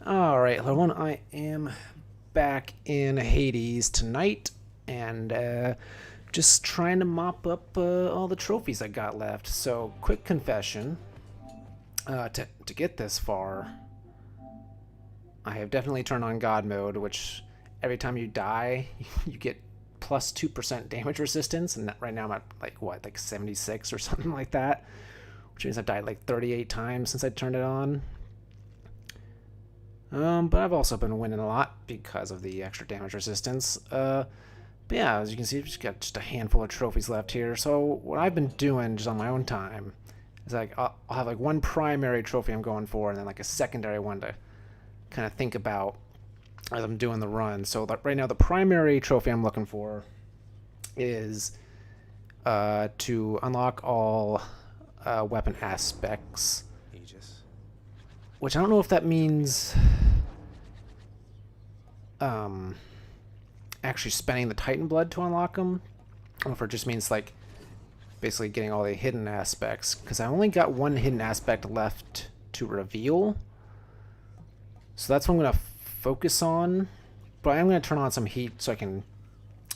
Alright, hello everyone. I am back in Hades tonight and just trying to mop up all the trophies I got left. So, quick confession, to get this far, I have definitely turned on God mode, which every time you die, you get plus 2% damage resistance, and right now I'm at like 76 or something like that, which means I've died like 38 times since I turned it on. But I've also been winning a lot because of the extra damage resistance. But yeah, as you can see, I've just got just a handful of trophies left here. So what I've been doing just on my own time is like I'll have like one primary trophy I'm going for, and then like a secondary one to kind of think about as I'm doing the run. So right now, the primary trophy I'm looking for is to unlock all weapon aspects, which I don't know if that means actually spending the Titan blood to unlock them, or if it just means like basically getting all the hidden aspects, because I only got one hidden aspect left to reveal. So that's what I'm going to focus on, but I'm going to turn on some heat so I can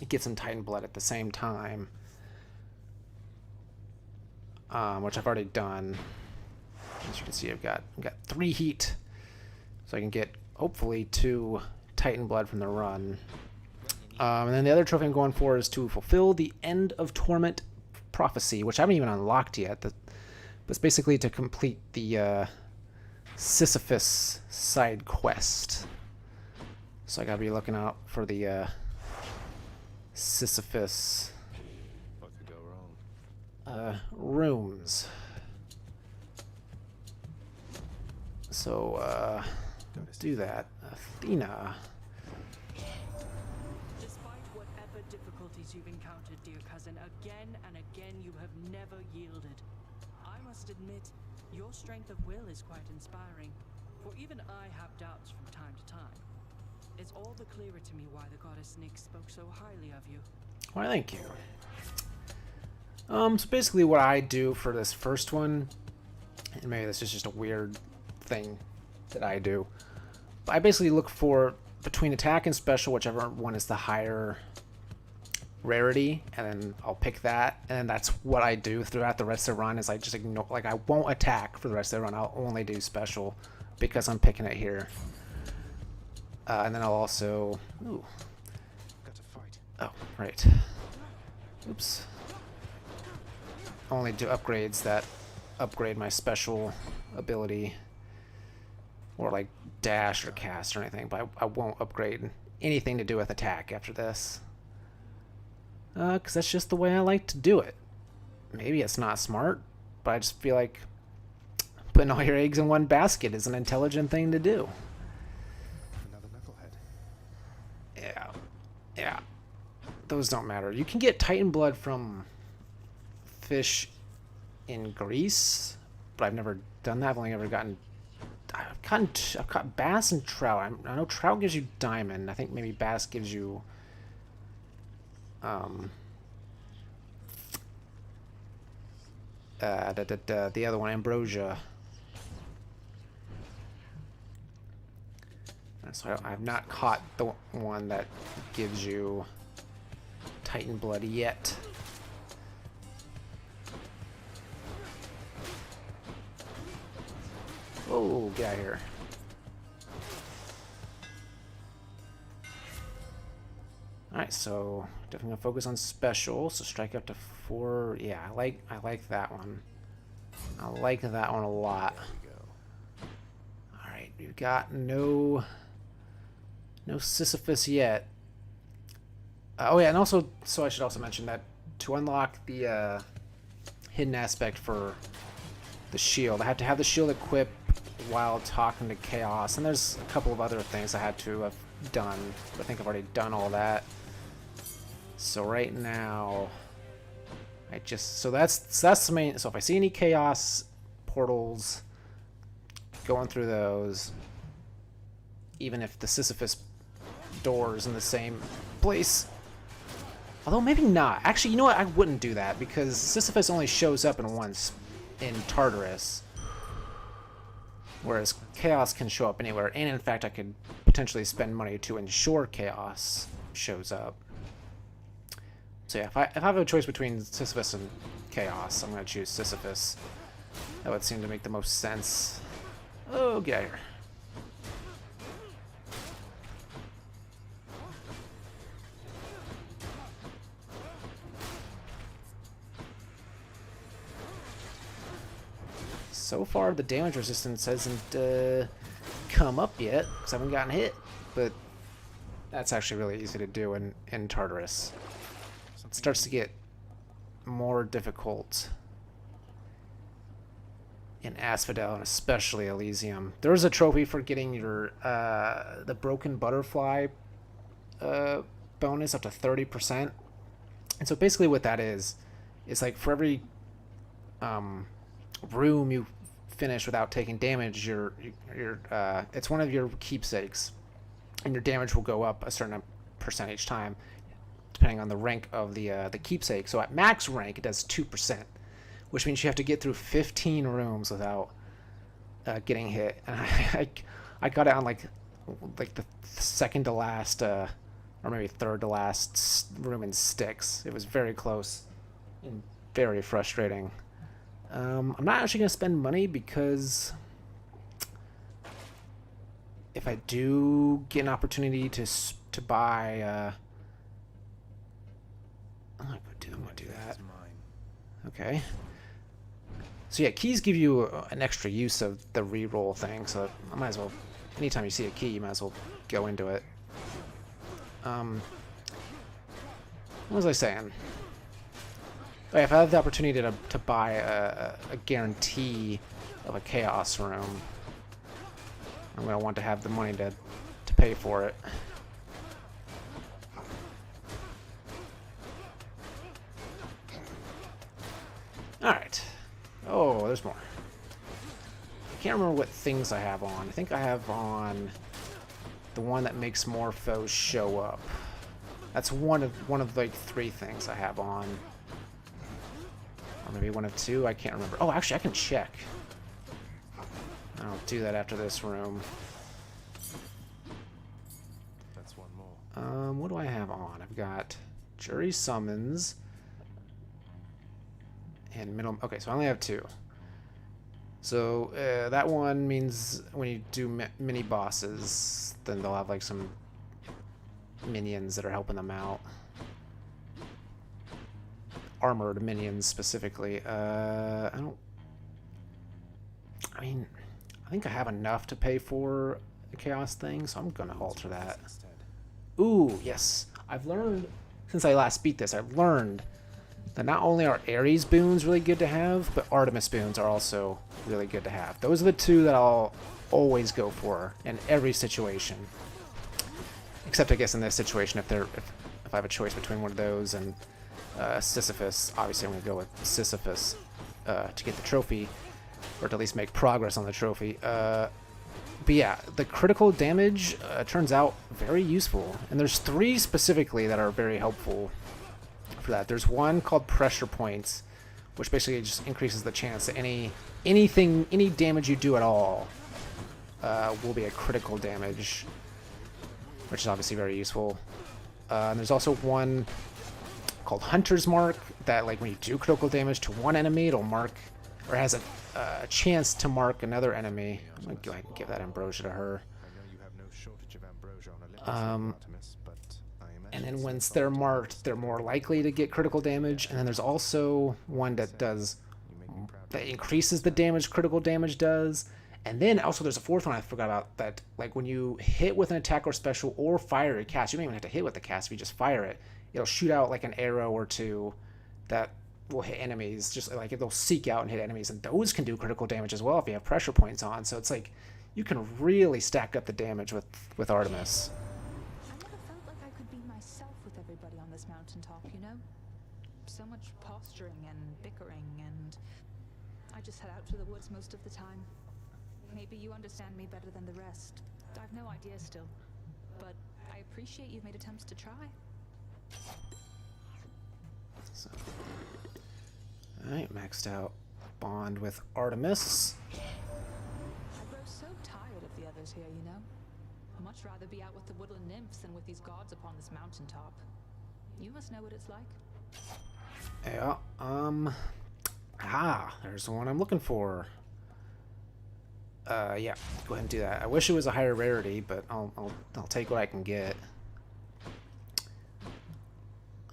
get some Titan blood at the same time, which I've already done. As you can see, I've got 3 heat, so I can get hopefully 2 Titan blood from the run. And then the other trophy I'm going for is to fulfill the End of Torment prophecy, which I haven't even unlocked yet. But it's basically to complete the Sisyphus side quest. So I gotta be looking out for the Sisyphus rooms. So let's do that. Athena. Despite whatever difficulties you've encountered, dear cousin, again and again you have never yielded. I must admit, your strength of will is quite inspiring, for even I have doubts from time to time. It's all the clearer to me why the goddess Nyx spoke so highly of you. Why, thank you. So basically what I do for this first one, and maybe this is just a weird thing that I do, but I basically look for between attack and special, whichever one is the higher rarity, and then I'll pick that, and that's what I do throughout the rest of the run. Is I just ignore, like, I won't attack for the rest of the run. I'll only do special because I'm picking it here. And then I'll also got to fight. Oh, right. Oops. Only do upgrades that upgrade my special ability, or like dash or cast or anything, but I won't upgrade anything to do with attack after this, because that's just the way I like to do it. Maybe it's not smart, but I just feel like putting all your eggs in one basket is an intelligent thing to do. Another knucklehead. Yeah, those don't matter. You can get Titan blood from fish in Greece, but I've never done that. I've only ever gotten I've caught bass and trout. I know trout gives you diamond. I think maybe bass gives you the other one, ambrosia. So I have not caught the one that gives you Titan blood yet. Whoa, get out of here. Alright, so definitely gonna focus on special. So strike up to 4. Yeah, I like that one. I like that one a lot. Alright, we've got no Sisyphus yet. Oh yeah, and also, so I should also mention that to unlock the hidden aspect for the shield, I have to have the shield equipped while talking to Chaos, and there's a couple of other things I had to have done, but I think I've already done all that. So right now, so that's the main. So if I see any Chaos portals, going through those, even if the Sisyphus door is in the same place. Although maybe not. Actually, you know what? I wouldn't do that because Sisyphus only shows up in once in Tartarus. Whereas chaos can show up anywhere, and in fact I could potentially spend money to ensure chaos shows up. So yeah, if I have a choice between Sisyphus and chaos, I'm going to choose Sisyphus. That would seem to make the most sense. Oh, get out of here. So far, the damage resistance hasn't come up yet, because I haven't gotten hit. But that's actually really easy to do in Tartarus. It starts to get more difficult in Asphodel, and especially Elysium. There is a trophy for getting your the broken butterfly bonus up to 30%. And so basically what that is like for every room you finish without taking damage, it's one of your keepsakes, and your damage will go up a certain percent each time, depending on the rank of the keepsake. So at max rank, it does 2%, which means you have to get through 15 rooms without getting hit. And I got it on like the second to last, or maybe third to last room in Styx. It was very close and very frustrating. I'm not actually going to spend money because if I do get an opportunity to buy, I'm going to do that. Okay. So yeah, keys give you an extra use of the reroll thing, so I might as well, anytime you see a key, you might as well go into it. What was I saying? Oh, yeah, if I have the opportunity to buy a guarantee of a chaos room, I'm going to want to have the money to pay for it. Alright. Oh, there's more. I can't remember what things I have on. I think I have on the one that makes more foes show up. That's one of like 3 things I have on. Or maybe one of 2, I can't remember. Oh, actually, I can check. I'll do that after this room. That's one more. What do I have on? I've got Jury Summons and Middle... Okay, so I only have 2. So, that one means when you do mini bosses, then they'll have like some minions that are helping them out. Armored minions specifically. I think I have enough to pay for the chaos thing, so I'm gonna alter that. Ooh, yes. I've learned, since I last beat this, I've learned that not only are Ares boons really good to have, but Artemis boons are also really good to have. Those are the 2 that I'll always go for in every situation. Except, I guess, in this situation, if I have a choice between one of those and Sisyphus, obviously I'm going to go with Sisyphus to get the trophy, or to at least make progress on the trophy. But yeah, the critical damage turns out very useful, and there's 3 specifically that are very helpful for that. There's one called Pressure Points, which basically just increases the chance that any damage you do at all will be a critical damage, which is obviously very useful. And there's also one called Hunter's Mark that, like, when you do critical damage to one enemy, it'll mark, or has a chance to mark another enemy. I'm gonna go ahead and give that ambrosia to her. I know you have no shortage of ambrosia on Olympus, Artemis, but I imagine And then once they're marked, they're more likely to get critical damage. And then there's also one that increases the damage critical damage does. And then also there's a 4th one I forgot about, that like when you hit with an attack or special or fire a cast, you don't even have to hit with the cast. If you just fire it, it'll shoot out like an arrow or 2 that will hit enemies. Just like they'll seek out and hit enemies, and those can do critical damage as well if you have pressure points on. So it's like you can really stack up the damage with Artemis. I never felt like I could be myself with everybody on this mountaintop, you know? So much posturing and bickering, and I just head out to the woods most of the time. Maybe you understand me better than the rest. I've no idea still, but I appreciate you've made attempts to try. So, alright, maxed out bond with Artemis. I grow so feathers here, you know? I'd much rather be out with the woodland nymphs than with these gods upon this mountaintop. You must know what it's like. Yeah, there's the one I'm looking for. Yeah, go ahead and do that. I wish it was a higher rarity, but I'll take what I can get.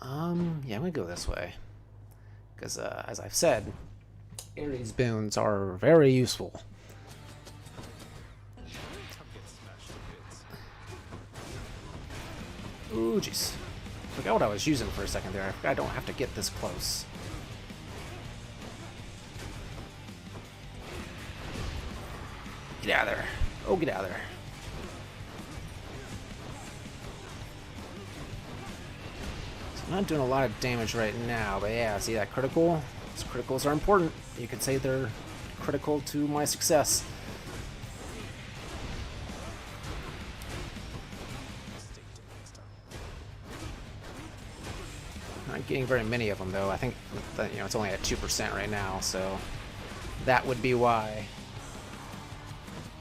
Yeah, I'm gonna go this way. Because, as I've said, Ares boons are very useful. Ooh, jeez. Forgot what I was using for a second there. I don't have to get this close. Get out of there. Oh, get out of there. So I'm not doing a lot of damage right now, but yeah, see that critical? Those criticals are important. You could say they're critical to my success. Not getting very many of them though. I think that, it's only at 2% right now, so that would be why.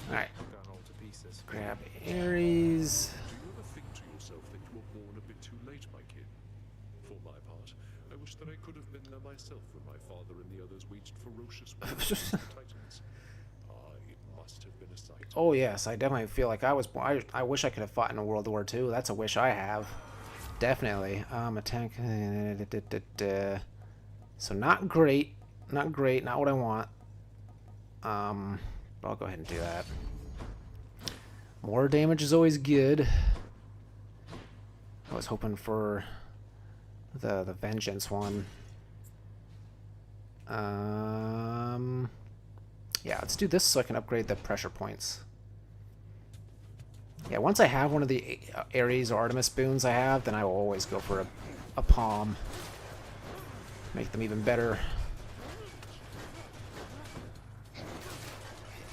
All right. Grab Ares. Do you ever think to yourself that you were born a bit too late, my kid? For my part, I wish that I could have been there myself when my father and the others waged ferocious wars against the Titans. It must have been a sight. Oh yes, I definitely feel like I was. I wish I could have fought in World War II. That's a wish I have. Definitely. Attack. So not great. Not great. Not what I want. I'll go ahead and do that. More damage is always good. I was hoping for the vengeance one. Yeah, let's do this so I can upgrade the pressure points. Yeah, once I have one of the Ares or Artemis boons I have, then I will always go for a palm. Make them even better.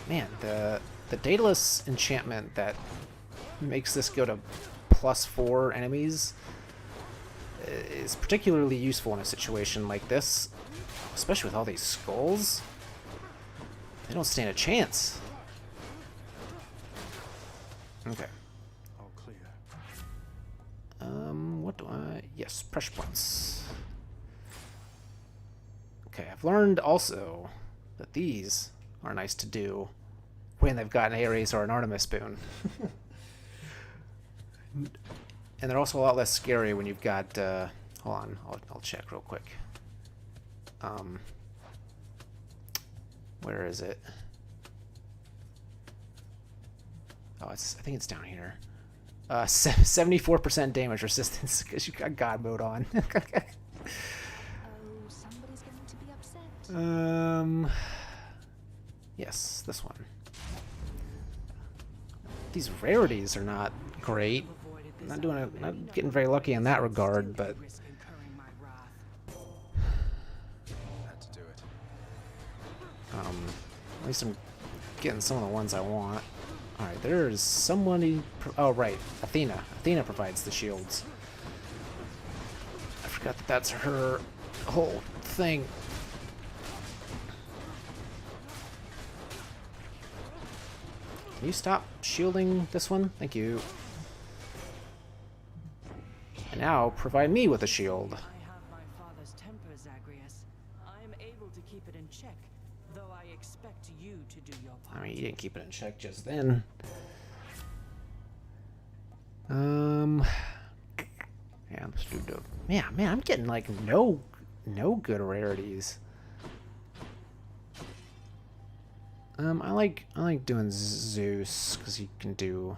Man, the Daedalus enchantment that makes this go to +4 enemies is particularly useful in a situation like this, especially with all these skulls. They don't stand a chance. Okay. All clear. What do I... Yes, pressure points. Okay, I've learned also that these are nice to do when they've got an Ares or an Artemis boon. And they're also a lot less scary when you've got... hold on, I'll check real quick. Where is it? Oh, I think it's down here. 74% damage resistance because you got God mode on. Oh, somebody's going to be upset. Yes, this one. These rarities are not great. Not getting very lucky in that regard, but Had to do it. at least I'm getting some of the ones I want. Alright, there's somebody... Oh, right. Athena. Athena provides the shields. I forgot that that's her whole thing. Can you stop shielding this one? Thank you. And now provide me with a shield. I have my father's temper, Zagreus. I am able to keep it in check, though I expect you to do your part. I mean, you didn't keep it in check just then. Yeah, let's do dope. Yeah, man, I'm getting like no good rarities. I like doing Zeus because he can do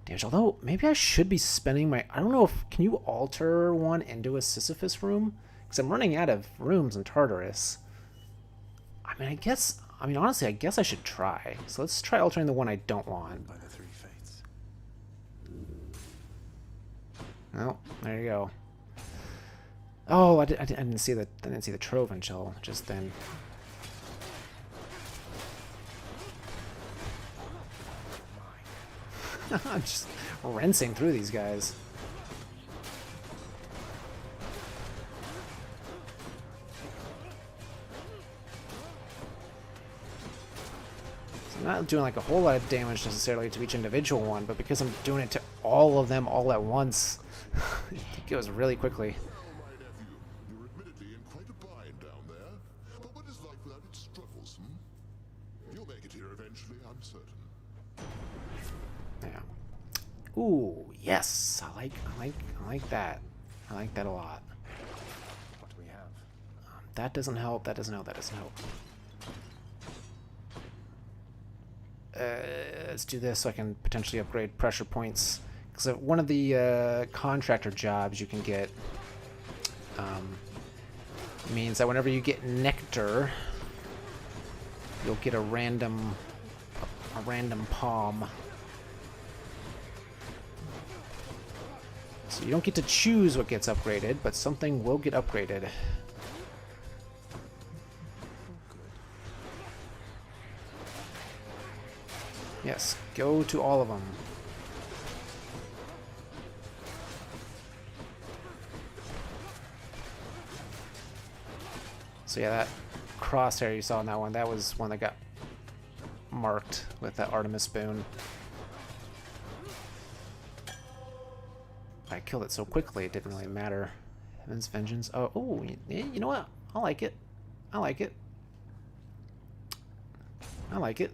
damage. Although maybe I should be spending my... I don't know if... Can you alter one into a Sisyphus room? Because I'm running out of rooms in Tartarus. I mean, honestly, I guess I should try. So let's try altering the one I don't want. By the three fates. Oh, there you go. Oh, I didn't see the trove until just then. I'm just rinsing through these guys. So not doing like a whole lot of damage necessarily to each individual one, but because I'm doing it to all of them all at once, it goes really quickly. Well, my nephew, you're admittedly in quite a bind down there. But what is life without its struggles, You'll make it here eventually, I'm certain. Yeah. Ooh, yes. I like that. I like that a lot. What do we have? That doesn't help. That doesn't help. That doesn't help. Let's do this so I can potentially upgrade pressure points. Because one of the contractor jobs you can get means that whenever you get nectar, you'll get a random palm. So you don't get to choose what gets upgraded, but something will get upgraded. Yes, go to all of them. So yeah, that crosshair you saw in that one, that was one that got marked with that Artemis boon. I killed it so quickly, it didn't really matter. Heaven's Vengeance. Oh, ooh, you know what? I like it. I like it. I like it.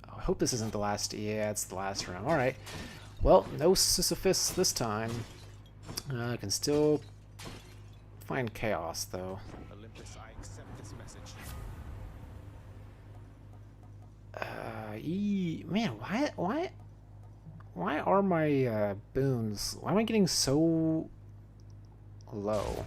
I hope this isn't the last. Yeah, it's the last round. Alright. Well, no Sisyphus this time. I can still find chaos, though. Olympus, I accept this message. Man, why are my boons? Why am I getting so low?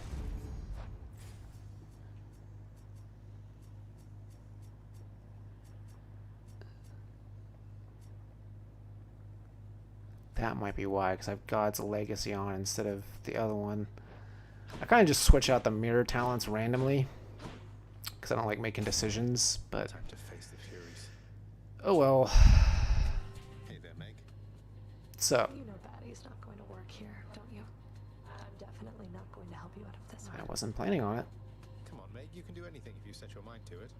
That might be why, because I have God's Legacy on instead of the other one. I kind of just switch out the mirror talents randomly, because I don't like making decisions, but... Time to face the Furies. Oh well. Hey there, Meg. So, You know Batty's not going to work here, don't you? I'm definitely not going to help you out of this I one. wasn't planning on it. Come on, Meg, you can do anything if you set your mind to it.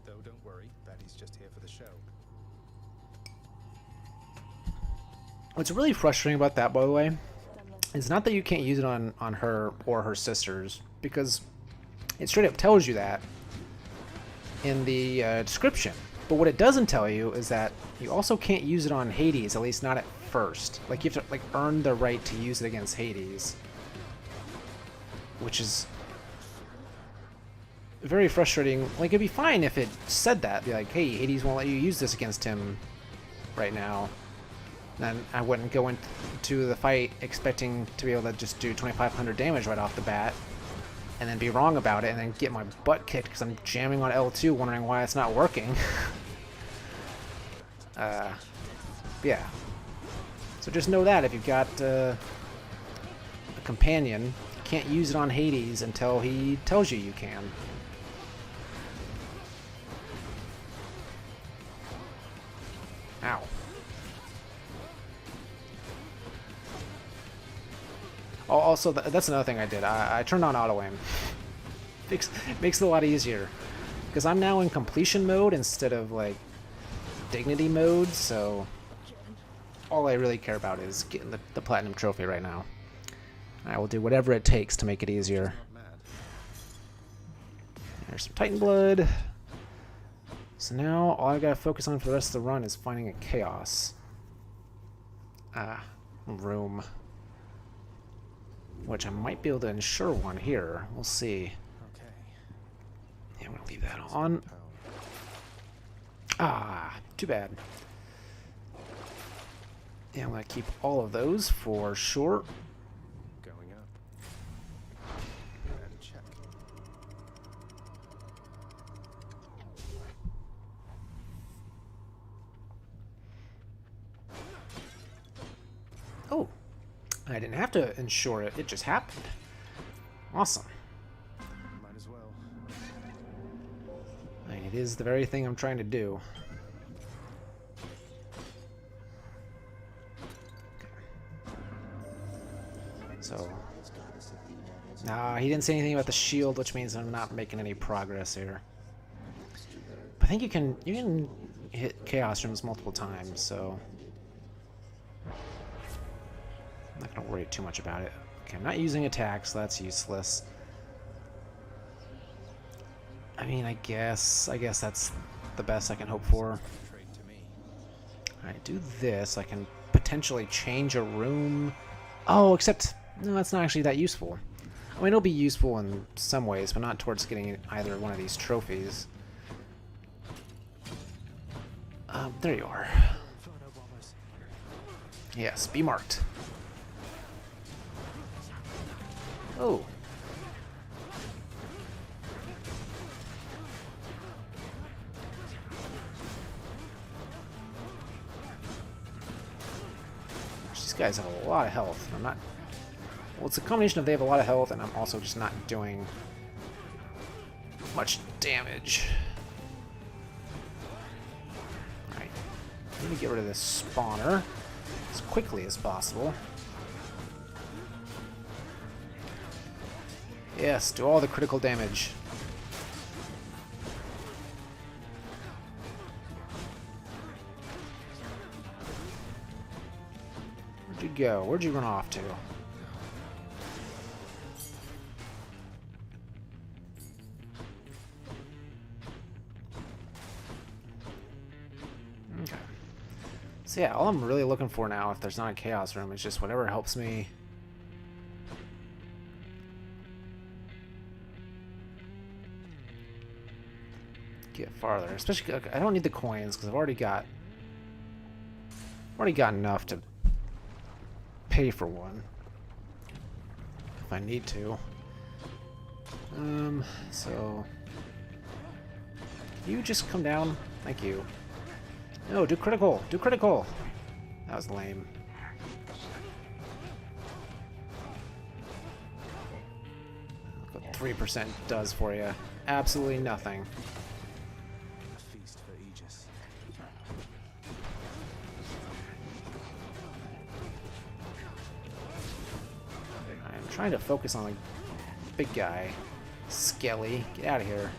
Though don't worry, Batty's just here for the show. What's really frustrating about that, by the way, is not that you can't use it on her or her sisters, because it straight up tells you that in the description. But what it doesn't tell you is that you also can't use it on Hades, at least not at first. Like, you have to earn the right to use it against Hades, which is very frustrating. Like, it'd be fine if it said that, be like, hey, Hades won't let you use this against him right now. Then I wouldn't go into the fight expecting to be able to just do 2,500 damage right off the bat, and then be wrong about it, and then get my butt kicked because I'm jamming on L2, wondering why it's not working. Yeah. So just know that if you've got a companion, you can't use it on Hades until he tells you you can. Ow. Oh, also, that's another thing I did. I turned on auto-aim. Makes it a lot easier. Because I'm now in completion mode instead of, like, dignity mode, so all I really care about is getting the platinum trophy right now. I will do whatever it takes to make it easier. Not mad. There's some Titan blood. So now all I gotta focus on for the rest of the run is finding a chaos. Room. Which I might be able to ensure one here. We'll see. Okay. Yeah, I'm gonna leave that on. Too bad. Yeah, I'm gonna keep all of those for sure. Going up. And check. Oh, I didn't have to ensure it. It just happened. Awesome. Might as well. I mean, it is the very thing I'm trying to do. So, nah, he didn't say anything about the shield, which means I'm not making any progress here. But I think you can hit chaos rooms multiple times, so I'm not gonna worry too much about it. Okay, I'm not using attacks, so that's useless. I mean, I guess that's the best I can hope for. Trade to me. Alright, do this. I can potentially change a room. Oh, except, no, that's not actually that useful. I mean, it'll be useful in some ways, but not towards getting either one of these trophies. There you are. Yes, be marked. Oh. These guys have a lot of health. I'm not... Well, it's a combination of they have a lot of health, and I'm also just not doing much damage. Alright. Let me get rid of this spawner as quickly as possible. Yes, do all the critical damage. Where'd you go? Where'd you run off to? Okay. So yeah, all I'm really looking for now, if there's not a chaos room, is just whatever helps me get farther. Especially, I don't need the coins because I've already got enough to pay for one if I need to. So you just come down. Thank you. No, do critical. Do critical. That was lame. Look what 3% does for you. Absolutely nothing. A feast for Aegis. I'm trying to focus on the big guy. Skelly, get out of here.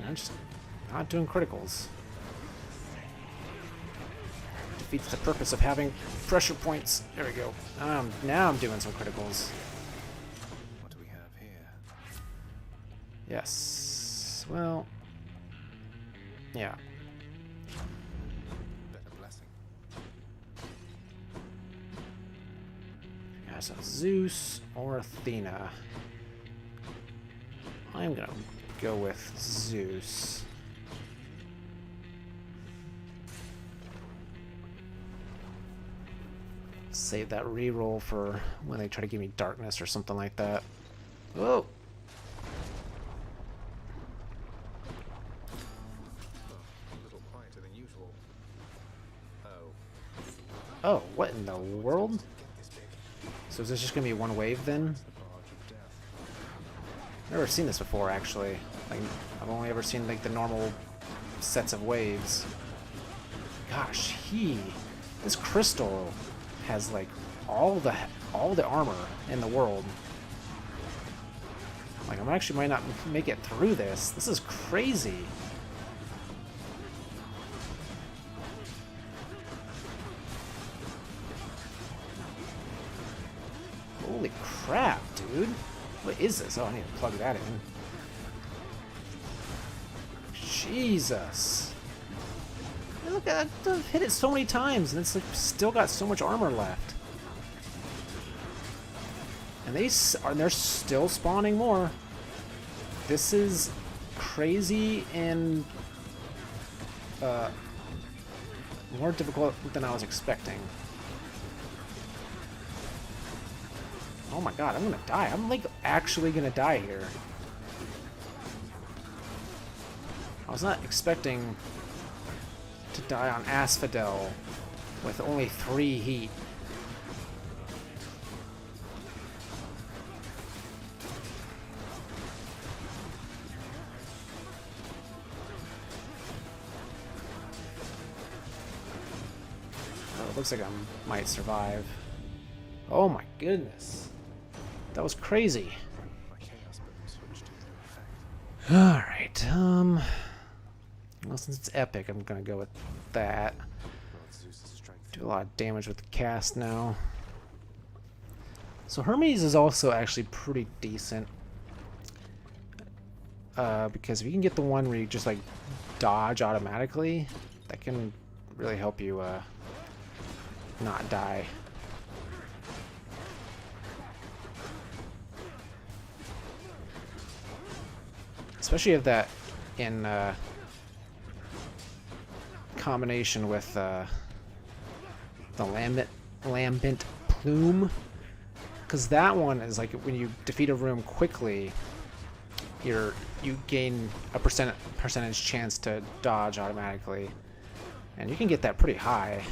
I'm just not doing criticals. Defeats the purpose of having pressure points. There we go. Now I'm doing some criticals. What do we have here? Yes. Well. Yeah. Better blessing. Yeah, so Zeus or Athena. I'm gonna go with Zeus. Save that reroll for when they try to give me darkness or something like that. Whoa! A little quieter than usual. Oh. Oh, what in the world? Get this big. So is this just gonna be one wave then? The barge of death. Never seen this before, actually. Like, I've only ever seen like the normal sets of waves. Gosh, this crystal has like all the armor in the world. Like, I actually might not make it through this. This is crazy. Holy crap, dude. What is this? Oh, I need to plug that in. Jesus. Hey, look at that. I've hit it so many times, and it's like still got so much armor left. And they're still spawning more. This is crazy and more difficult than I was expecting. Oh my god, I'm gonna die. I'm like actually gonna die here. I was not expecting to die on Asphodel with only 3 heat. Oh, it looks like I might survive. Oh my goodness. That was crazy. My chaos button switched. Alright, well, since it's epic, I'm gonna go with that. Do a lot of damage with the cast now. So Hermes is also actually pretty decent. Because if you can get the one where you just like dodge automatically, that can really help you not die. Especially if that in combination with the lambent plume, because that one is like when you defeat a room quickly, you gain a percentage chance to dodge automatically, and you can get that pretty high.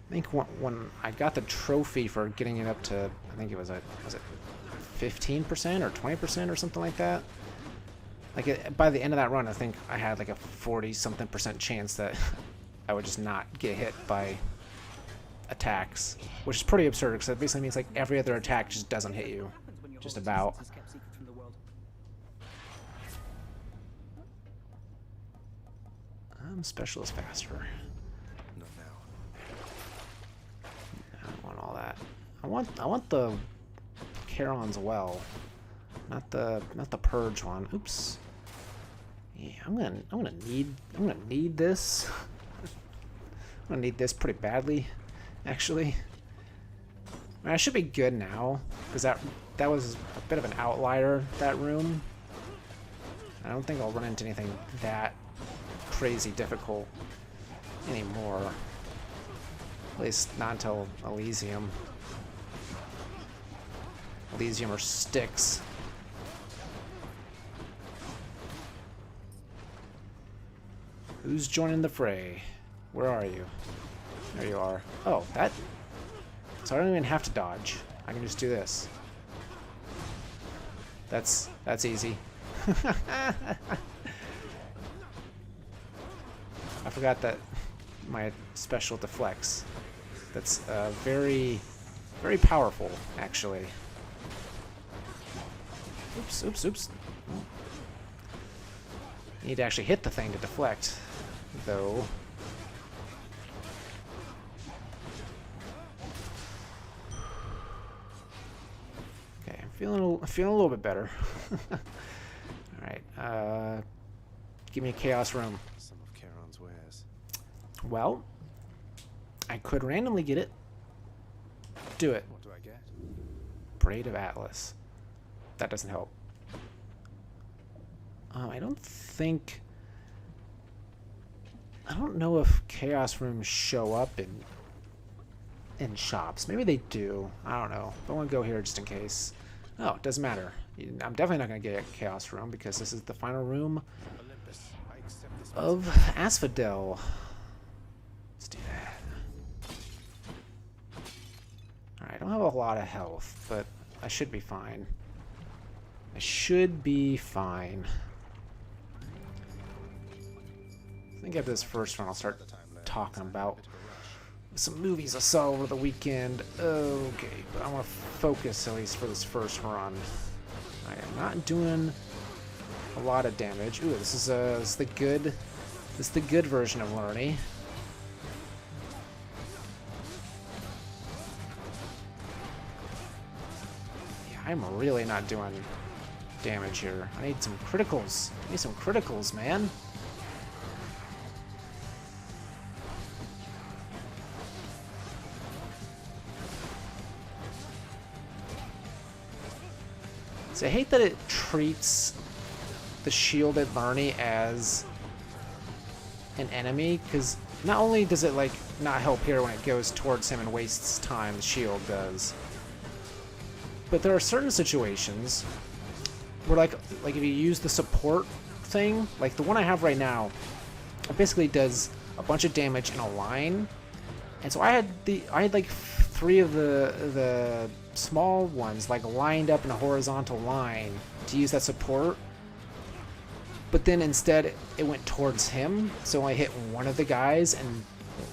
I think when I got the trophy for getting it up to, I think it was 15% or 20% or something like that. Like by the end of that run, I think I had like a 40-something% chance that I would just not get hit by attacks, which is pretty absurd because that basically means like every other attack just doesn't hit you, just about. Special is faster. Not now. I don't want all that. I want the Charon's well, not the purge one. Oops. Yeah, I'm gonna need this. I'm gonna need this pretty badly, actually. I mean, I should be good now because that was a bit of an outlier, that room. I don't think I'll run into anything that crazy difficult anymore. At least not until Elysium. Elysium or Styx. Who's joining the fray? Where are you? There you are. Oh, that... So I don't even have to dodge. I can just do this. That's easy. I forgot that my special deflects. That's very, very powerful, actually. Oops, oops, oops. You need to actually hit the thing to deflect, though. Okay, I'm feeling a little bit better. All right, give me a chaos room. Some of Charon's wares. Well, I could randomly get it. Do it. What do I get? Braid of Atlas. That doesn't help. I don't know if chaos rooms show up in shops. Maybe they do. I don't know. But I want to go here just in case. Oh, it doesn't matter. I'm definitely not going to get a chaos room because this is the final room Olympus, I accept this of Asphodel. Let's do that. Alright, I don't have a lot of health, but I should be fine. I should be fine. I think after this first one, I'll start talking about some movies I saw over the weekend. Okay, but I want to focus at least for this first run. I am not doing a lot of damage. Ooh, this is the good version of Lerny. Yeah, I'm really not doing damage here. I need some criticals. I need some criticals, man. So I hate that it treats the shielded Lerny as an enemy, because not only does it like not help here when it goes towards him and wastes time, the shield does, but there are certain situations where like if you use the support thing, like the one I have right now, it basically does a bunch of damage in a line, and so I had like 3 of the small ones like lined up in a horizontal line to use that support, but then instead it went towards him, so I hit one of the guys and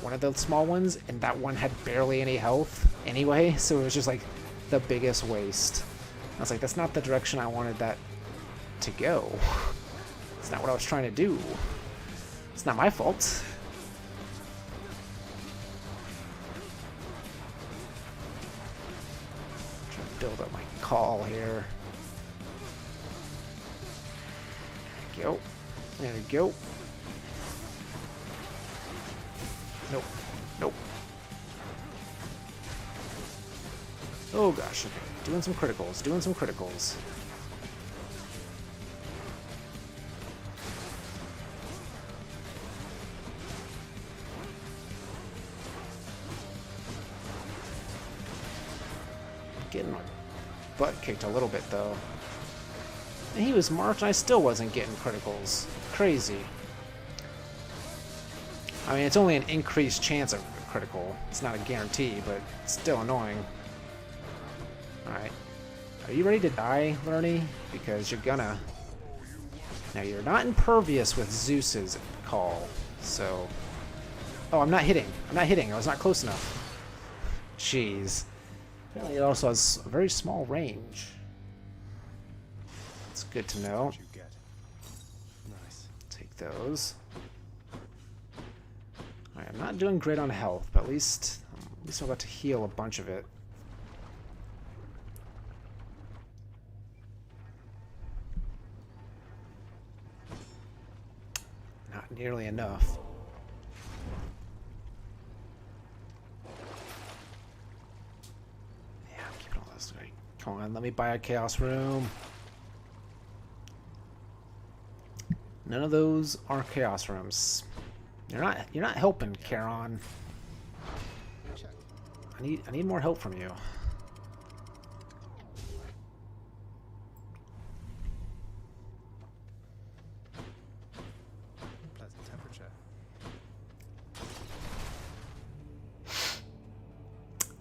one of the small ones, and that one had barely any health anyway, so it was just like the biggest waste. I was like, that's not the direction I wanted that to go. It's not what I was trying to do. It's not my fault. Trying to build up my call here. There we go. There we go. Nope. Nope. Oh gosh, okay. Doing some criticals. Doing some criticals. Getting my butt kicked a little bit though. And he was marked and I still wasn't getting criticals. Crazy. I mean, it's only an increased chance of critical. It's not a guarantee, but it's still annoying. Alright. Are you ready to die, Lerny? Because you're gonna. Now, you're not impervious with Zeus's call, so... Oh, I'm not hitting. I'm not hitting. I was not close enough. Jeez. Apparently it also has a very small range. It's good to know. What you get. Nice. Take those. Alright, I'm not doing great on health, but at least I'm about to heal a bunch of it. Not nearly enough. Yeah, I'm keeping all this. Right. Come on, let me buy a chaos room. None of those are chaos rooms. You're not helping, Charon. Check. I need more help from you. Pleasant temperature.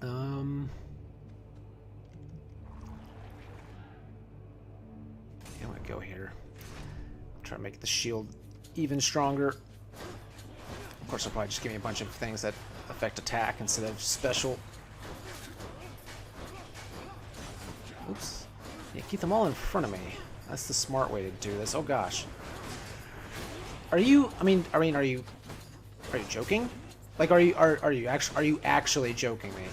Yeah, I'm gonna go here. Try to make the shield even stronger. Of course, I'll probably just give me a bunch of things that affect attack instead of special. Oops. Yeah, keep them all in front of me. That's the smart way to do this. Oh gosh. Are you? I mean, are you joking? Like, are you actually joking me?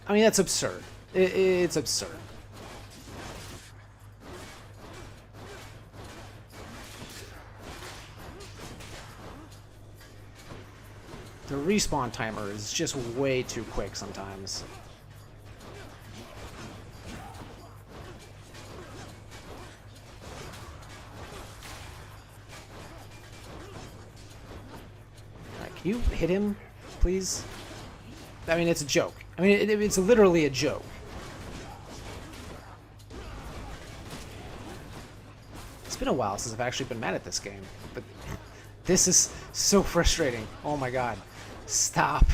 I mean, that's absurd. It's absurd. The respawn timer is just way too quick sometimes. Alright, can you hit him, please? I mean, it's a joke. I mean, it's literally a joke. It's been a while since I've actually been mad at this game, but this is so frustrating. Oh my god. Stop.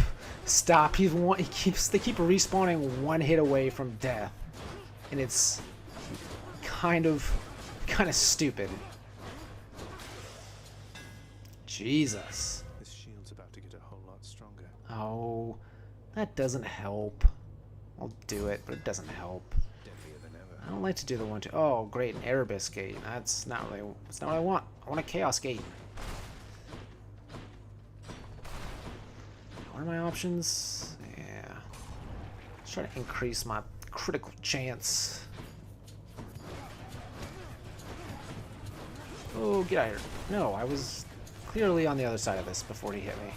Stop. They keep respawning one hit away from death. And it's kind of stupid. Jesus. This shield's about to get a whole lot stronger. Oh, that doesn't help. I'll do it, but it doesn't help. Deadlier than ever. I don't like to do the one to. Oh, great, an Erebus gate. That's not what I want. I want a Chaos gate. What are my options? Yeah. Let's try to increase my critical chance. Oh, get out of here. No, I was clearly on the other side of this before he hit me.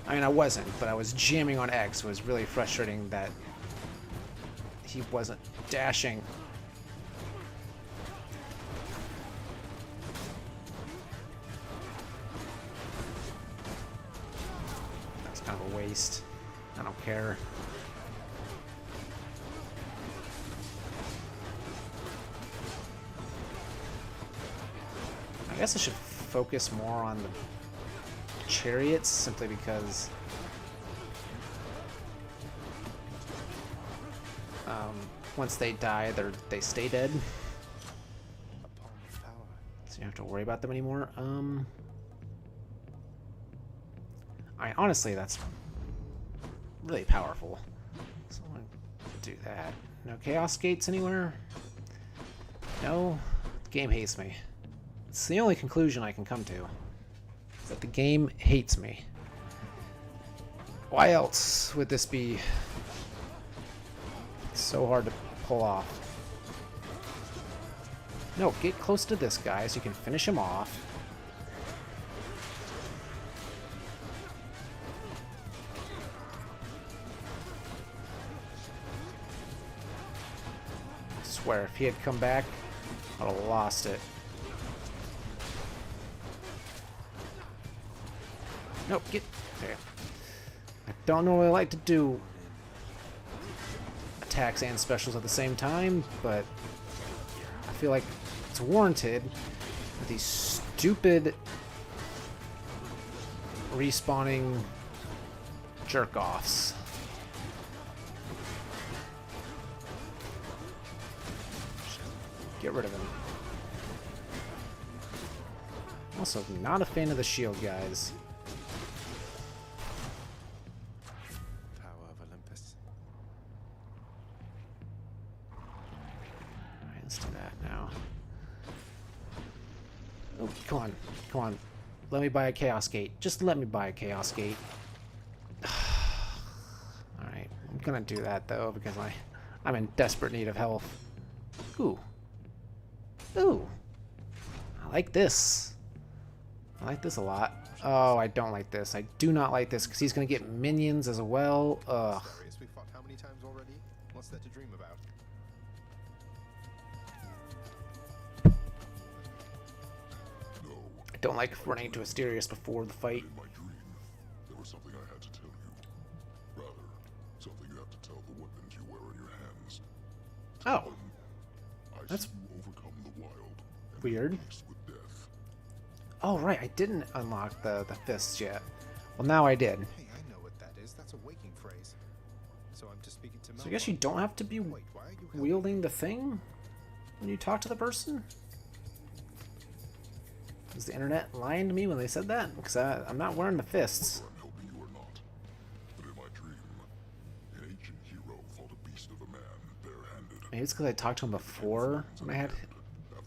I mean, I wasn't, but I was jamming on X. It was really frustrating that he wasn't dashing. Kind of a waste. I don't care. I guess I should focus more on the chariots simply because once they die, they stay dead. A palm of power. So you don't have to worry about them anymore. Honestly, that's really powerful. So I'm gonna do that. No chaos gates anywhere? No? The game hates me. It's the only conclusion I can come to. Is that the game hates me. Why else would this be so hard to pull off? No, get close to this guy so you can finish him off. I swear, if he had come back, I would have lost it. Nope, get there. I don't normally like to do attacks and specials at the same time, but I feel like it's warranted with these stupid respawning jerk-offs. Get rid of him. Also, not a fan of the shield guys. Power of Olympus. Alright, let's do that now. Oh, come on. Come on. Let me buy a Chaos Gate. Just let me buy a Chaos Gate. Alright, I'm gonna do that though because I'm in desperate need of health. Ooh. Ooh. I like this. I like this a lot. Oh, I don't like this. I do not like this because he's gonna get minions as well. Ugh. Serious? We fought how many times already? What's there to dream about? No. I don't like running into Asterius before the fight. In my dream, there was something I had to tell you. Rather, something you have to tell the weapons you wear in your hands. Oh, I That's see you overcome the wild. And weird. make peace with death. Oh, right. I didn't unlock the fists yet. Well, now I did. Hey, I know what that is. That's a waking phrase. So I'm just speaking to Mel. So I guess you don't have to be Wait, why are you helping? wielding the thing when you talk to the person? Was the internet lying to me when they said that? Because I'm not wearing the fists. I'm helping you or not. But in my dream, an ancient hero fought a beast of a man, barehanded. Maybe it's because I talked to him before when I had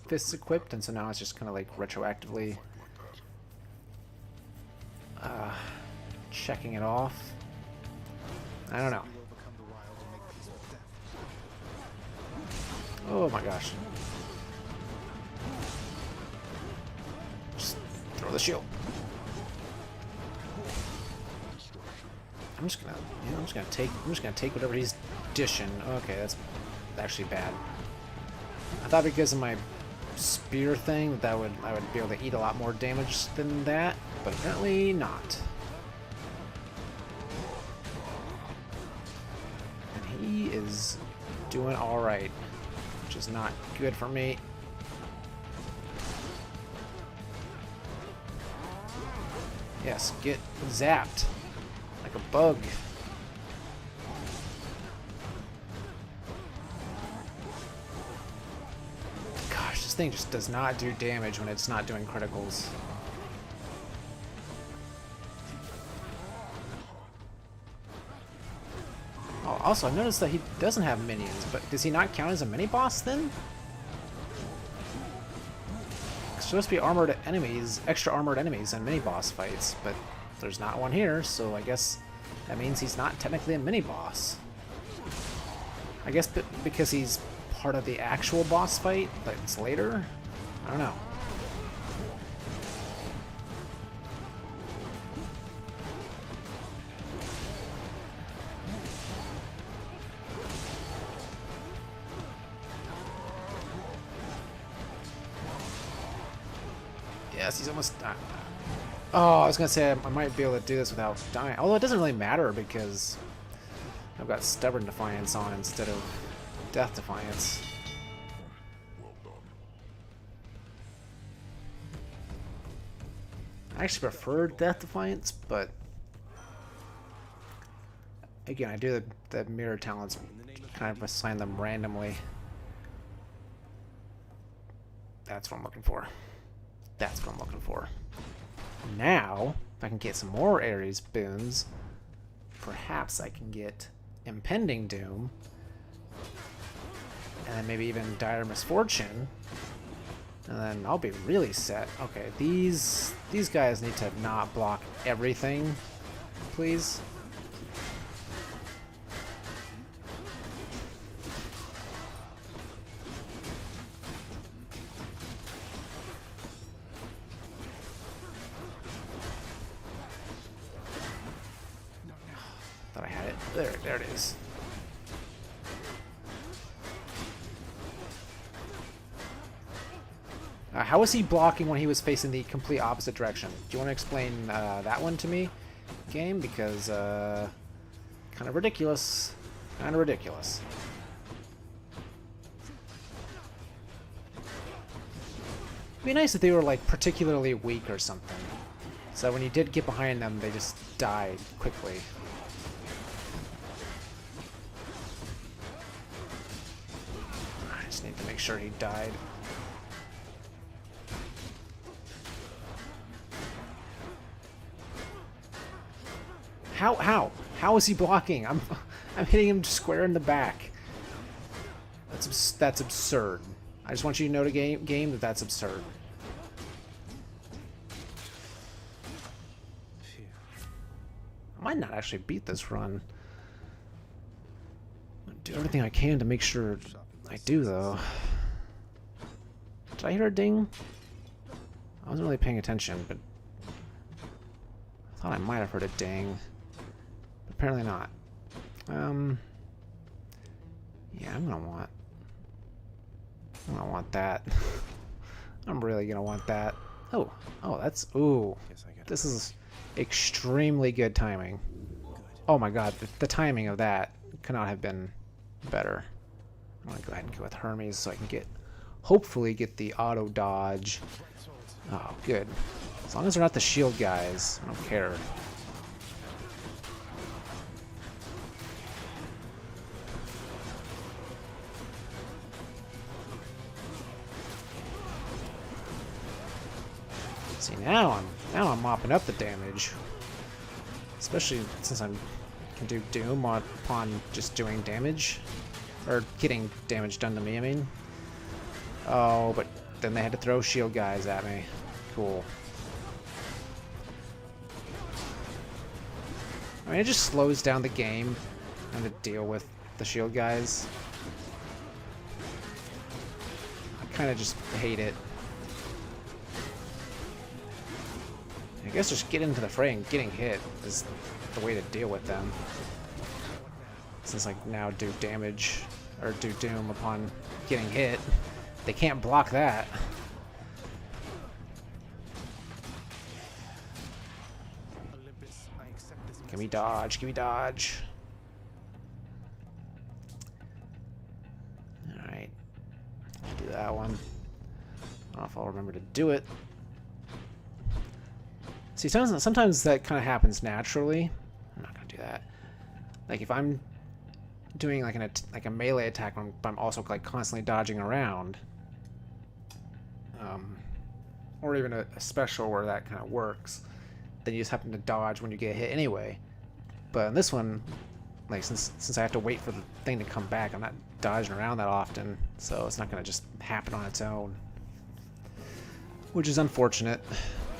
fists equipped, and so now it's just kind of like retroactively checking it off. I don't know. You overcome the wild and make peace with death. Oh my gosh. Just throw the shield. I'm just gonna take whatever he's dishing. Okay, that's actually bad. I thought because of my spear thing that I would be able to eat a lot more damage than that, but apparently not. And he is doing alright, which is not good for me. Yes, get zapped like a bug. Gosh, this thing just does not do damage when it's not doing criticals. Oh, also, I noticed that he doesn't have minions, but does he not count as a mini-boss then? It's supposed to be armored enemies, extra armored enemies in mini-boss fights, but there's not one here, so I guess that means he's not technically a mini-boss. I guess because he's part of the actual boss fight, but it's later? I don't know. Yes, he's almost... oh, I was going to say I might be able to do this without dying. Although it doesn't really matter because I've got Stubborn Defiance on instead of Death Defiance. Well done. I actually prefer Death Defiance, but again, I do the mirror talents, kind of assign them randomly. That's what I'm looking for. That's what I'm looking for. Now, if I can get some more Ares boons, perhaps I can get Impending Doom, and then maybe even Dire Misfortune, And then I'll be really set. Okay, these guys need to not block everything, please. Thought I had it. There it is. How was he blocking when he was facing the complete opposite direction? Do you want to explain that one to me, game? Because kind of ridiculous. Kind of ridiculous. It'd be nice if they were like particularly weak or something, so when you did get behind them, they just died quickly. I just need to make sure he died. How is he blocking? I'm hitting him square in the back. That's absurd. I just want you to know, to game that that's absurd. I might not actually beat this run. I'll do everything I can to make sure I do, though. Did I hear a ding? I wasn't really paying attention, but I thought I might have heard a ding. Apparently not. Yeah, I'm gonna want that. I'm really gonna want that. Oh, that's, ooh. This is extremely good timing. Oh my god, the timing of that could not have been better. I'm gonna go ahead and go with Hermes so I can hopefully get the auto dodge. Oh, good. As long as they're not the shield guys, I don't care. See, now I'm mopping up the damage, especially since I can do Doom upon just doing damage, or getting damage done to me. I mean, oh, but then they had to throw shield guys at me. Cool. I mean, it just slows down the game and to deal with the shield guys. I kind of just hate it. I guess just get into the fray and getting hit is the way to deal with them. Since I now do damage, or do Doom upon getting hit, they can't block that. Give me dodge, give me dodge. Alright. Do that one. I don't know if I'll remember to do it. See, sometimes that kind of happens naturally. I'm not gonna do that. Like if I'm doing like a melee attack, but I'm also like constantly dodging around, or even a special where that kind of works, then you just happen to dodge when you get hit anyway. But in this one, like since I have to wait for the thing to come back, I'm not dodging around that often, so it's not gonna just happen on its own, which is unfortunate.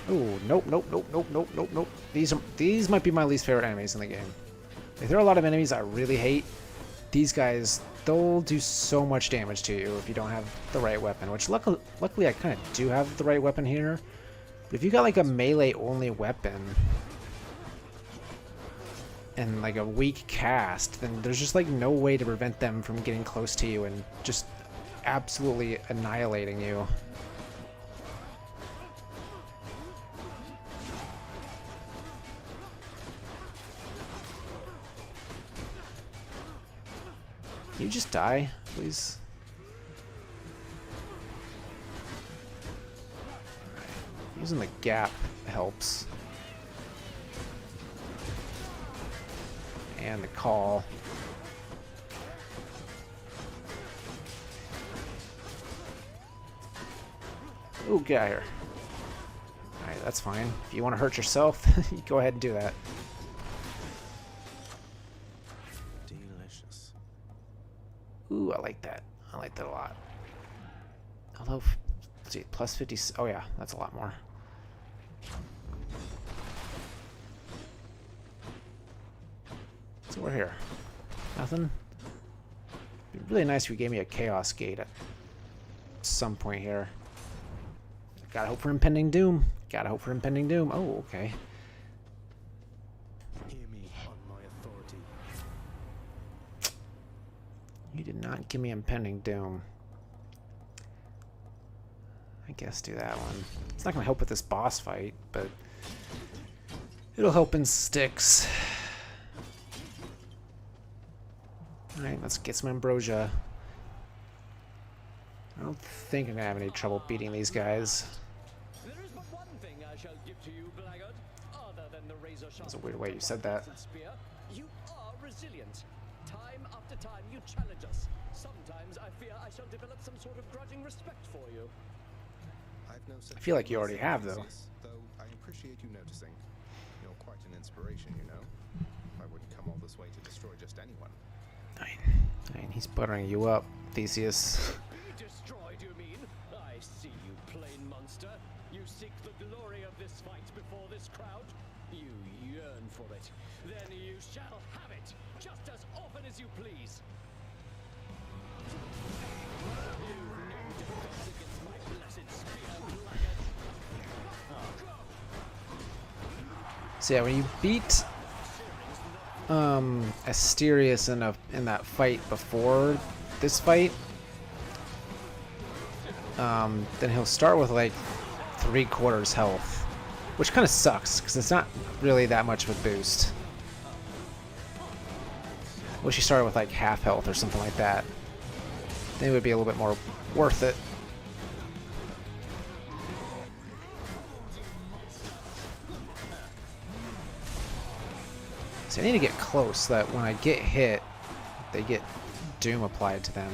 Ooh, nope. These might be my least favorite enemies in the game. Like, there are a lot of enemies I really hate. These guys, they'll do so much damage to you if you don't have the right weapon, which luckily I kind of do have the right weapon here. But if you got like a melee only weapon and like a weak cast, then there's just like no way to prevent them from getting close to you and just absolutely annihilating you. Can you just die, please? Using the gap helps. And the call. Ooh, get out of here. Alright, that's fine. If you want to hurt yourself, you go ahead and do that. Ooh, I like that. I like that a lot. Although, Let's see, plus 50. Oh yeah, that's a lot more. So we're here. Nothing. It'd be really nice if you gave me a chaos gate at some point here. Gotta hope for impending doom. Gotta hope for impending doom. Oh, okay. Hear me on my authority. You did not give me impending doom. I guess do that one. It's not gonna help with this boss fight, but it'll help in sticks. Alright, let's get some ambrosia. I don't think I'm gonna have any trouble beating these guys. There is but one thing I shall give to you, blackguard, other than the razor sharp. That's a weird way you said that. Spear. You are resilient. Time after time you challenge us. Sometimes I fear I shall develop some sort of grudging respect for you. I've no such I feel like you already mercy, have, though. Theseus, though I appreciate you noticing. You're quite an inspiration, you know. I wouldn't come all this way to destroy just anyone. I mean, he's buttering you up, Theseus. Be destroyed, you mean? I see you, plain monster. You seek the glory of this fight before this crowd. You yearn for it. Then you shall have it, just as often as you please. You've no defense against my blessed spear, blackguard. So yeah, when you beat Asterius in that fight before this fight, then he'll start with like 3/4 health, which kind of sucks because it's not really that much of a boost. Wish he started with like half health or something like that. Then it would be a little bit more worth it. So I need to get close so that when I get hit, they get doom applied to them.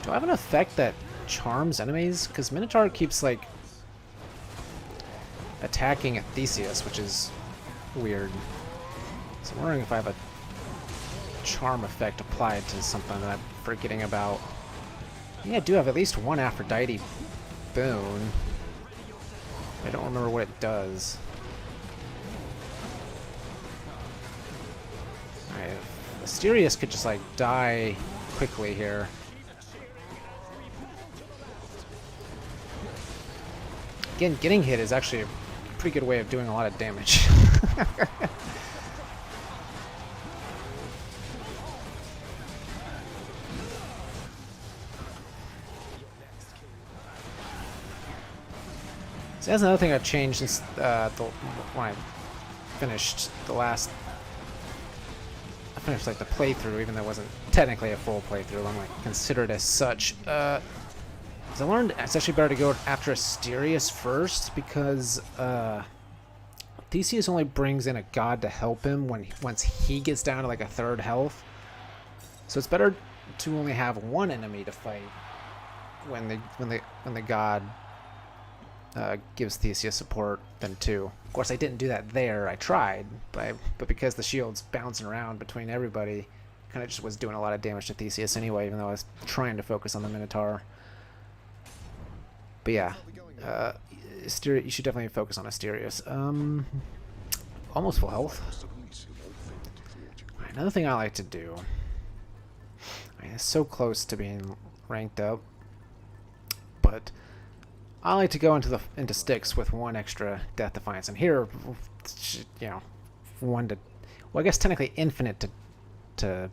Do I have an effect that charms enemies? Because Minotaur keeps like attacking at Theseus, which is weird. So I'm wondering if I have a charm effect applied to something that I'm forgetting about. Yeah, I do have at least one Aphrodite boon. I don't remember what it does. Alright, Asterius could just like die quickly here. Again, getting hit is actually a pretty good way of doing a lot of damage. So that's another thing I've changed since when I finished the last. I finished like the playthrough, even though it wasn't technically a full playthrough. I'm like considered as such. So I learned it's actually better to go after Asterius first because Theseus only brings in a god to help him once he gets down to like 1/3 health. So it's better to only have one enemy to fight when the god gives Theseus support than two. Of course, I didn't do that there. I tried, but because the shield's bouncing around between everybody, kind of just was doing a lot of damage to Theseus anyway, even though I was trying to focus on the Minotaur. But yeah, you should definitely focus on Asterius. Almost full health. Another thing I like to do. It's so close to being ranked up, but I like to go into sticks with one extra Death Defiance, and here, you know, well, I guess technically infinite to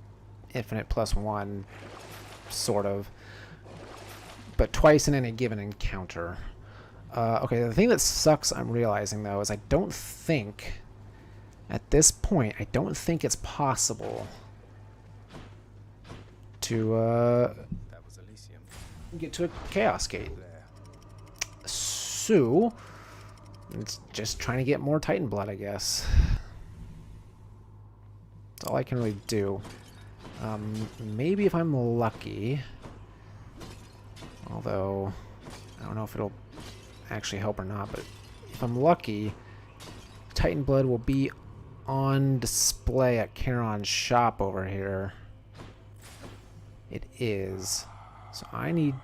infinite plus one, sort of, but twice in any given encounter. Okay, the thing that sucks, I'm realizing though, is I don't think at this point it's possible to That was Elysium. get to a Chaos Gate. So, it's just trying to get more Titan blood, I guess. That's all I can really do. Maybe if I'm lucky, although I don't know if it'll actually help or not, but if I'm lucky, Titan blood will be on display at Charon's shop over here? It is. So I need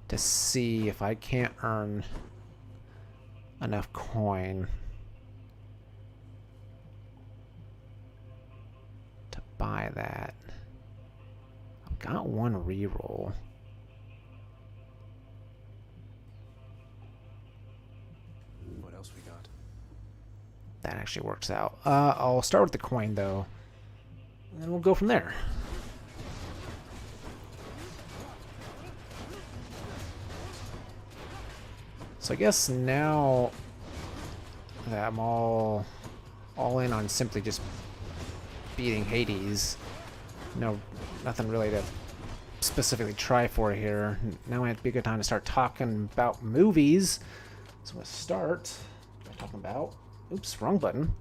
to see if I can't earn enough coin to buy that. I've got one reroll. What else we got? That actually works out. I'll start with the coin though, and then we'll go from there. So I guess now that I'm all in on simply just beating Hades, nothing really to specifically try for here. Now might be a good time to start talking about movies. So let's start by talking about, oops, wrong button.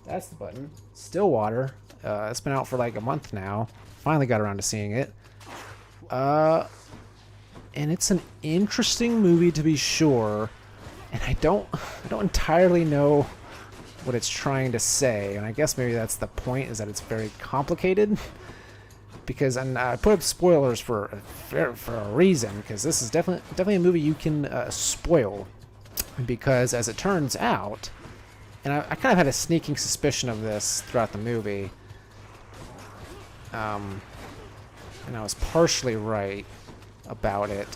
That's the button. Stillwater. It's been out for like a month now. Finally got around to seeing it. And it's an interesting movie to be sure. And I don't entirely know what it's trying to say. And I guess maybe that's the point, is that it's very complicated. Because, and I put up spoilers for a reason, because this is definitely a movie you can spoil. Because as it turns out, and I kind of had a sneaking suspicion of this throughout the movie, and I was partially right about it,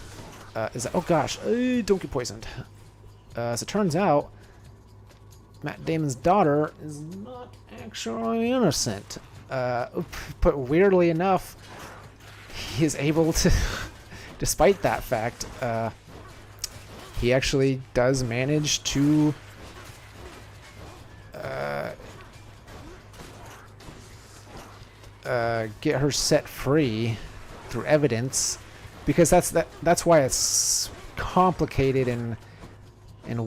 is that, oh gosh, don't get poisoned. As it turns out, Matt Damon's daughter is not actually innocent. But weirdly enough, he is able to, despite that fact, he actually does manage to get her set free through evidence, because that's why it's complicated and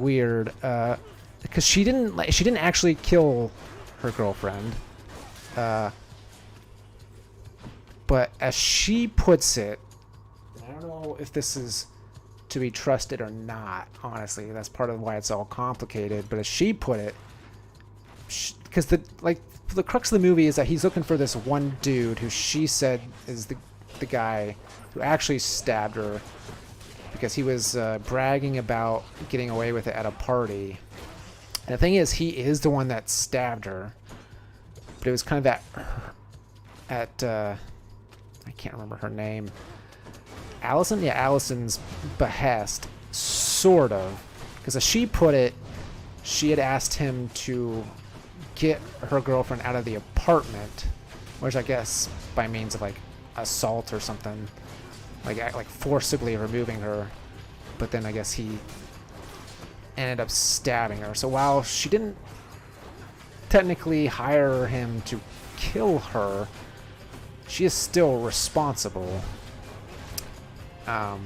weird, because she didn't actually kill her girlfriend, but as she puts it, I don't know if this is to be trusted or not, honestly. That's part of why it's all complicated. But as she put it, because the crux of the movie is that he's looking for this one dude who she said is the guy who actually stabbed her, because he was bragging about getting away with it at a party. And the thing is, he is the one that stabbed her, but it was kind of at I can't remember her name. Allison? Yeah, Allison's behest, sort of. Because as she put it, she had asked him to get her girlfriend out of the apartment, which I guess by means of like assault or something, like forcibly removing her. But then I guess he ended up stabbing her. So while she didn't technically hire him to kill her, she is still responsible. But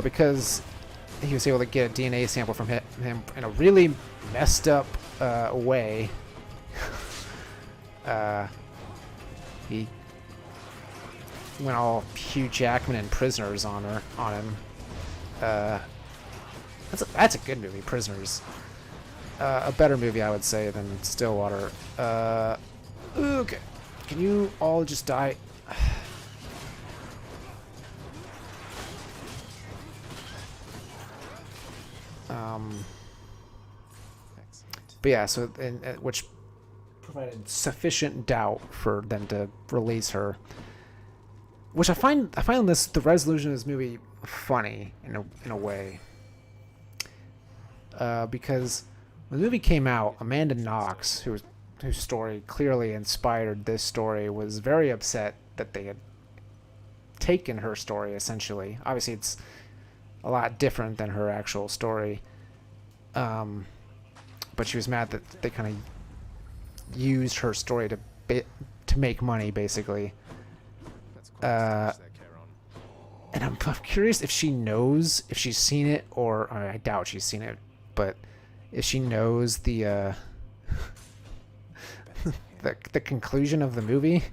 because he was able to get a DNA sample from him in a really messed up way, he went all Hugh Jackman and Prisoners on him. That's a good movie, Prisoners. A better movie, I would say, than Stillwater. Okay, can you all just die? But yeah, so which provided sufficient doubt for them to release her. Which I find the resolution of this movie funny in a way. Because when the movie came out, Amanda Knox, whose story clearly inspired this story, was very upset that they had taken her story, essentially. Obviously, it's a lot different than her actual story. But she was mad that they kind of used her story to make money, basically. And I'm curious if she knows, if she's seen it, or I doubt she's seen it, but if she knows the conclusion of the movie,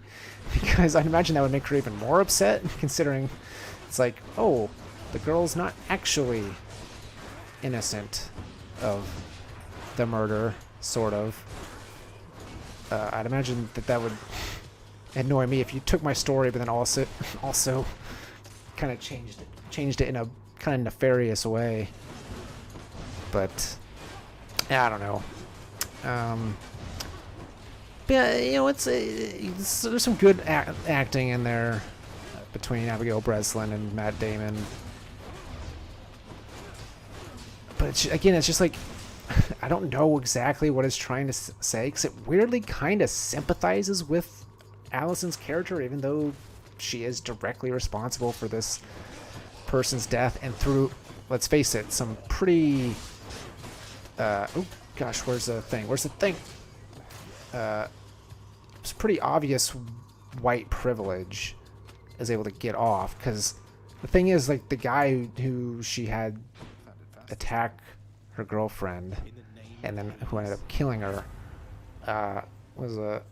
because I'd imagine that would make her even more upset, considering it's like, oh, the girl's not actually innocent of the murder, sort of. I'd imagine that would annoy me if you took my story, but then also kind of changed it in a kind of nefarious way. But yeah, I don't know. But yeah, you know, there's some good acting in there between Abigail Breslin and Matt Damon. But again, it's just like, I don't know exactly what it's trying to say, because it weirdly kind of sympathizes with Allison's character, even though she is directly responsible for this person's death, and through, let's face it, some pretty oh gosh, where's the thing? It's pretty obvious white privilege is able to get off, because the thing is, like, the guy who she had attack her girlfriend and then who ended up killing her was a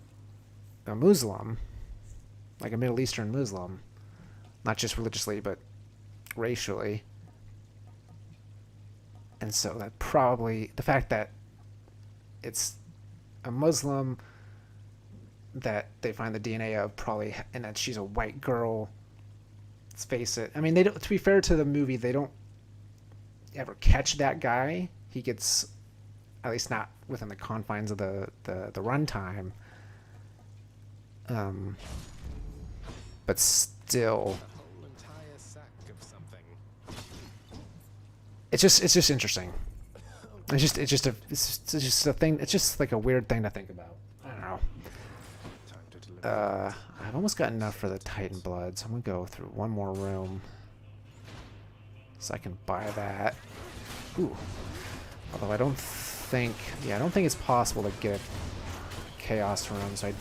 Muslim, like a Middle Eastern Muslim, not just religiously but racially. And so that probably, the fact that it's a Muslim that they find the DNA of, probably, and that she's a white girl, let's face it, I mean, they don't, to be fair to the movie, they don't ever catch that guy. He gets, at least not within the confines of the runtime. But still, it's just interesting. It's just a thing. It's just like a weird thing to think about. I don't know. I've almost got enough for the Titan blood, so I'm gonna go through one more room so I can buy that. Ooh. Although I don't think it's possible to get a Chaos room, so I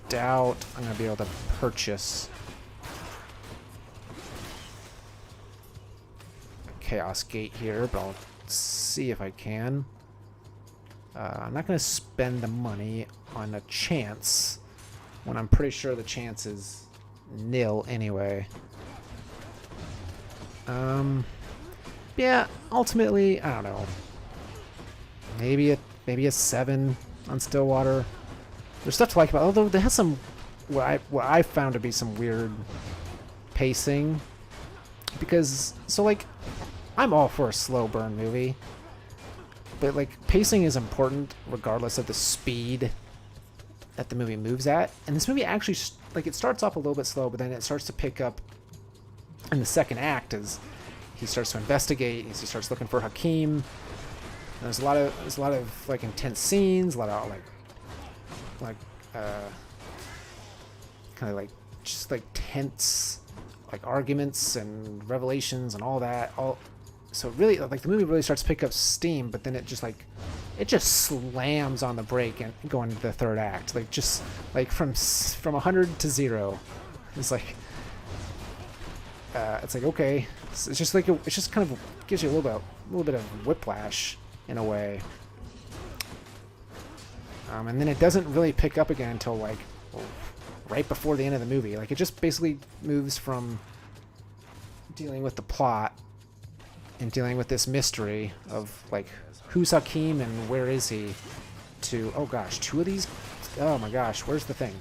doubt I'm gonna be able to purchase a Chaos Gate here, but I'll see if I can. I'm not gonna spend the money on a chance when I'm pretty sure the chance is nil anyway. Yeah, ultimately, I don't know. Maybe a 7 on Stillwater. There's stuff to like about it, although there has some what I found to be some weird pacing. Because, so, like, I'm all for a slow burn movie, but, like, pacing is important regardless of the speed that the movie moves at. And this movie actually, like, it starts off a little bit slow, but then it starts to pick up in the second act as he starts to investigate. He starts looking for Hakeem. And there's a lot of like intense scenes, a lot of kind of like just like tense like arguments and revelations and all that. So really, like, the movie really starts to pick up steam, but then it just slams on the brake and going into the third act, like just like from 100 to 0. It's like okay, it's just like it just kind of gives you a little bit of whiplash in a way, and then it doesn't really pick up again until like right before the end of the movie. Like, it just basically moves from dealing with the plot and dealing with this mystery of like who's Hakeem and where is he, to, oh gosh, 2 of these, oh my gosh, where's the thing?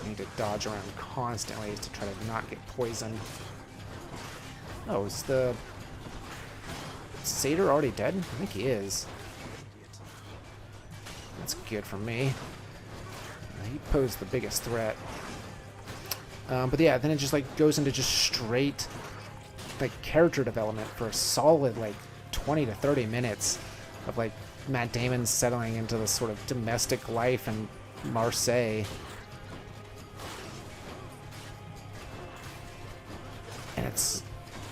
I need to dodge around constantly to try to not get poisoned. Oh, is the Satyr already dead? I think he is. That's good for me. He posed the biggest threat. But yeah, then it just like goes into just straight like character development for a solid like 20 to 30 minutes of like Matt Damon settling into this sort of domestic life in Marseille. And it's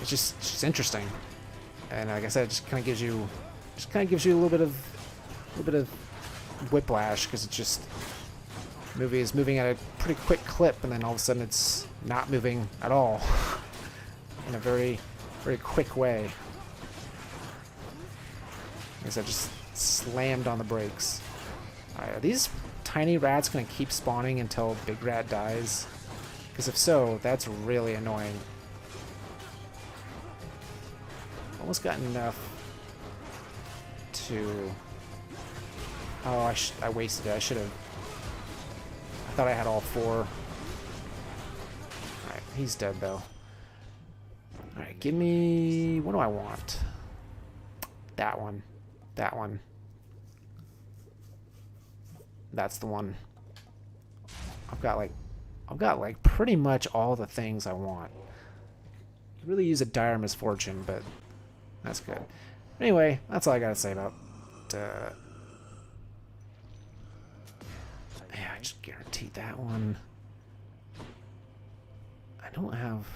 just interesting, and like I said, it just kind of gives you a little bit of whiplash, because it's just, the movie is moving at a pretty quick clip, and then all of a sudden it's not moving at all in a very, very quick way. I guess I just slammed on the brakes. Are these tiny rats going to keep spawning until Big Rat dies? Because if so, that's really annoying. almost got enough to... Oh, I wasted it. I should have... I thought I had all 4. Alright, he's dead, though. Alright, give me... What do I want? That one. That one. That's the one. I've got like pretty much all the things I want. Could really use a dire misfortune, but that's good. Anyway, that's all I gotta say about yeah, I just guaranteed that one. I don't have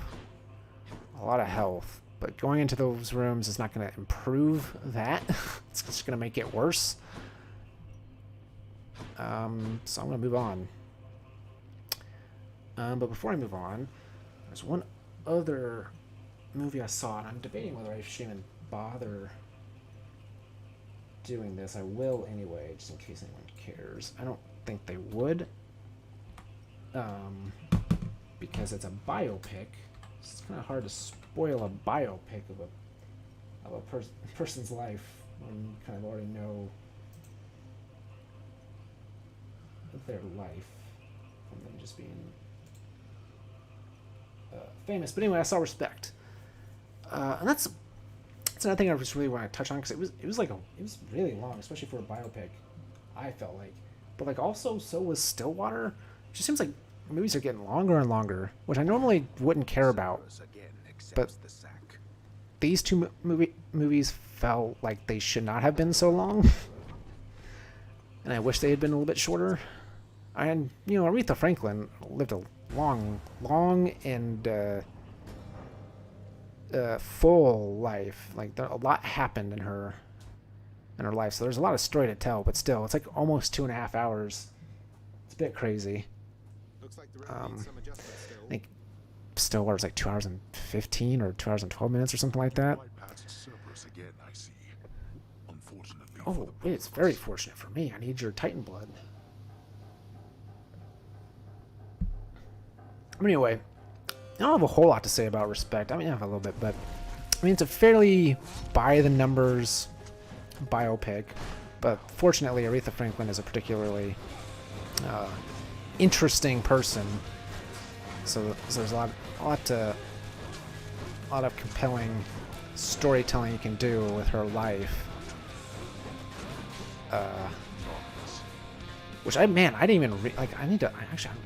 a lot of health, but going into those rooms is not going to improve that. It's just going to make it worse. So I'm going to move on. But before I move on, there's one other movie I saw, and I'm debating whether I should even bother doing this. I will anyway, just in case anyone cares. I don't think they would, because it's a biopic. It's kind of hard to spoil a biopic of a person's life when you kind of already know their life from them just being famous. But anyway, I saw Respect, and that's another thing I just really want to touch on, because it was really long, especially for a biopic. I felt like, but like also so was Stillwater. It just seems like movies are getting longer and longer, which I normally wouldn't care about, but these two movies felt like they should not have been so long, and I wish they had been a little bit shorter. And Aretha Franklin lived a long and full life. Like a lot happened in her life, so there's a lot of story to tell. But still, it's like almost 2.5 hours. It's a bit crazy. Looks like the I think Stillwater was like 2 hours and 15 or 2 hours and 12 minutes or something like that. Oh, it's very fortunate for me. I need your Titan blood. Anyway, I don't have a whole lot to say about Respect. I mean, I have a little bit, but I mean, it's a fairly by-the-numbers biopic. But fortunately, Aretha Franklin is a particularly interesting person. So there's a lot of compelling storytelling you can do with her life. Which I didn't even I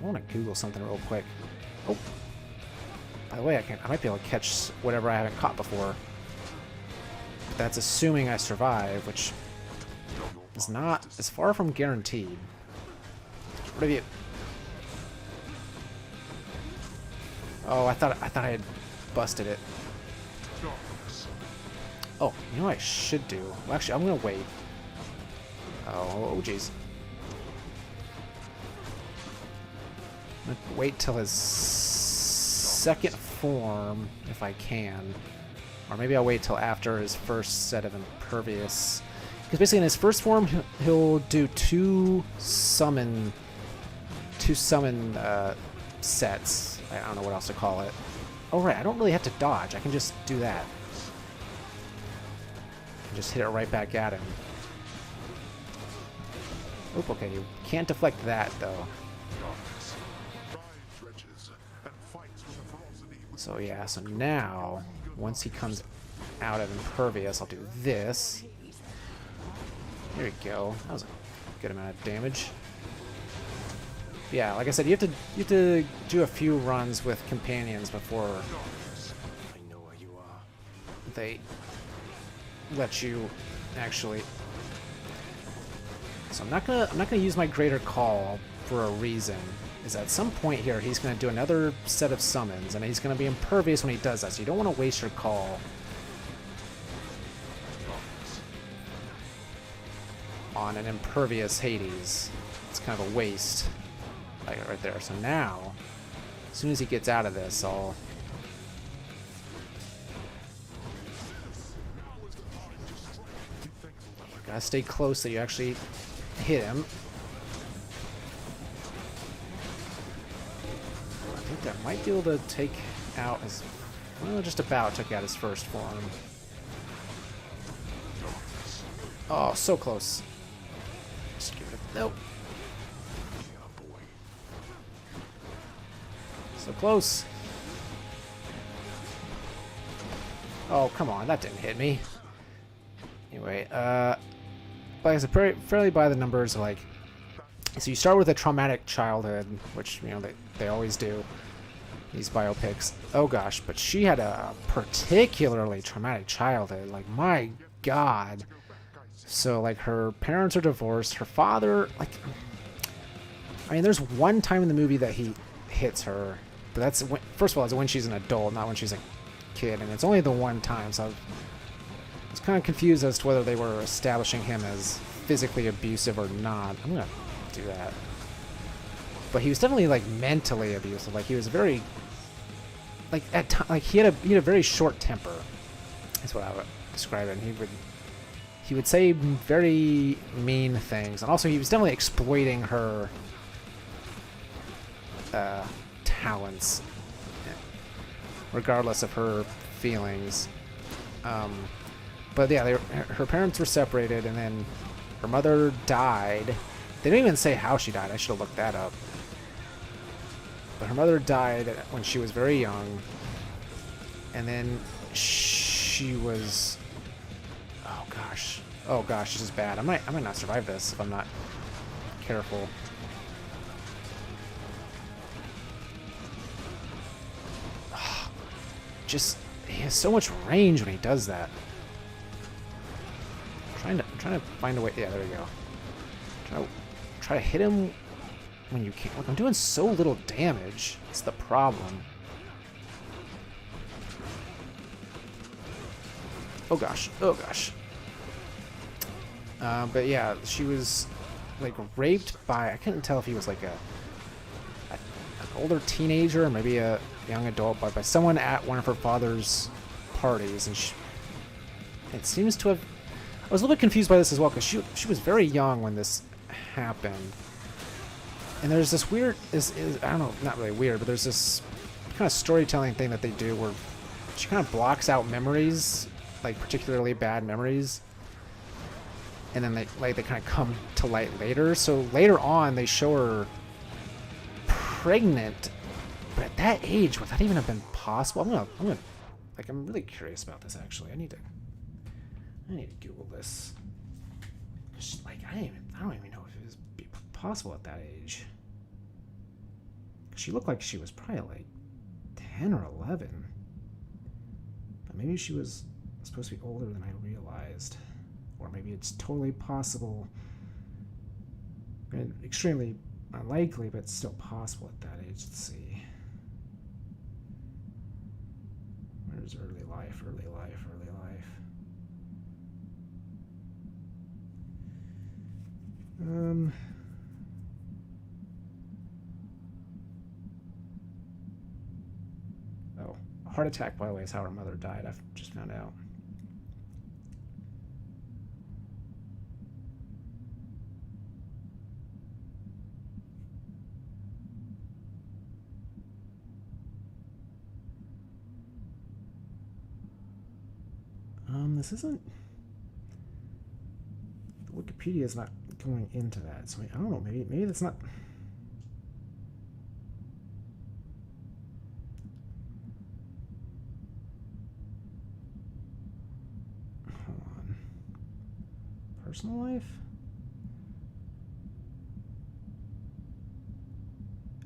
want to Google something real quick. Oh, by the way, I might be able to catch whatever I haven't caught before. But that's assuming I survive, which is not as far from guaranteed. What have you? Oh, I thought I had busted it. Oh, you know what I should do? Well, actually, I'm gonna wait. Oh, jeez. I'm gonna wait till his second form, if I can. Or maybe I'll wait till after his first set of Impervious. Because basically in his first form, he'll do two summon sets. I don't know what else to call it. Oh, right, I don't really have to dodge. I can just do that. And just hit it right back at him. Oop, okay, you can't deflect that, though. So yeah, so now, once he comes out of Impervious, I'll do this. There we go. That was a good amount of damage. Yeah, like I said, you have to do a few runs with companions before they let you actually. So I'm not gonna use my Greater Call for a reason. Is at some point here he's gonna do another set of summons, and he's gonna be Impervious when he does that. So you don't want to waste your call on an Impervious Hades. It's kind of a waste. Like right there. So now, as soon as he gets out of this, I'll. Gotta stay close so you actually hit him. I think that might be able to take out his. Well, just about took out his first form. Oh, so close. Just give it a... Nope. So close. Oh, come on. That didn't hit me. Anyway, like I said, fairly by the numbers, like... So you start with a traumatic childhood, which, you know, they always do. These biopics. Oh gosh, but she had a particularly traumatic childhood. Like, my God. So, like, her parents are divorced. Her father, like... I mean, there's one time in the movie that he hits her. But that's... When, first of all, it's when she's an adult, not when she's a kid. And it's only the one time, so I was kind of confused as to whether they were establishing him as physically abusive or not. I'm gonna do that. But he was definitely, like, mentally abusive. Like, he was very... Like, he had a very short temper. That's what I would describe it. And he would say very mean things. And also, he was definitely exploiting her talents, regardless of her feelings. But yeah, her parents were separated, and then her mother died. They didn't even say how she died. I should have looked that up. But her mother died when she was very young, and then she was... Oh gosh, this is bad. I might not survive this if I'm not careful. Just, he has so much range when he does that. I'm trying to find a way. Yeah, there we go. Try to hit him when you can. Look, I'm doing so little damage. It's the problem. Oh gosh. Oh gosh. But yeah, she was like raped by, I couldn't tell if he was like an older teenager or maybe a young adult, but by someone at one of her father's parties. And it seems to have... I was a little bit confused by this as well, because she was very young when this happened. And there's this weird... I don't know, not really weird, but there's this kind of storytelling thing that they do where she kind of blocks out memories, like particularly bad memories. And then they kind of come to light later. So later on, they show her pregnant, but at that age, would that even have been possible? I'm gonna, like, I'm really curious about this actually. I need to Google this. Like, I don't even know if it was possible at that age. She looked like she was probably like 10 or 11, but maybe she was supposed to be older than I realized. Or maybe it's totally possible, and extremely unlikely, but still possible at that age. Let's see. Where's early life? Early life. Oh, a heart attack, by the way, is how her mother died. I've just found out. This isn't... Wikipedia is not going into that, so I don't know, maybe that's not... Hold on. Personal life?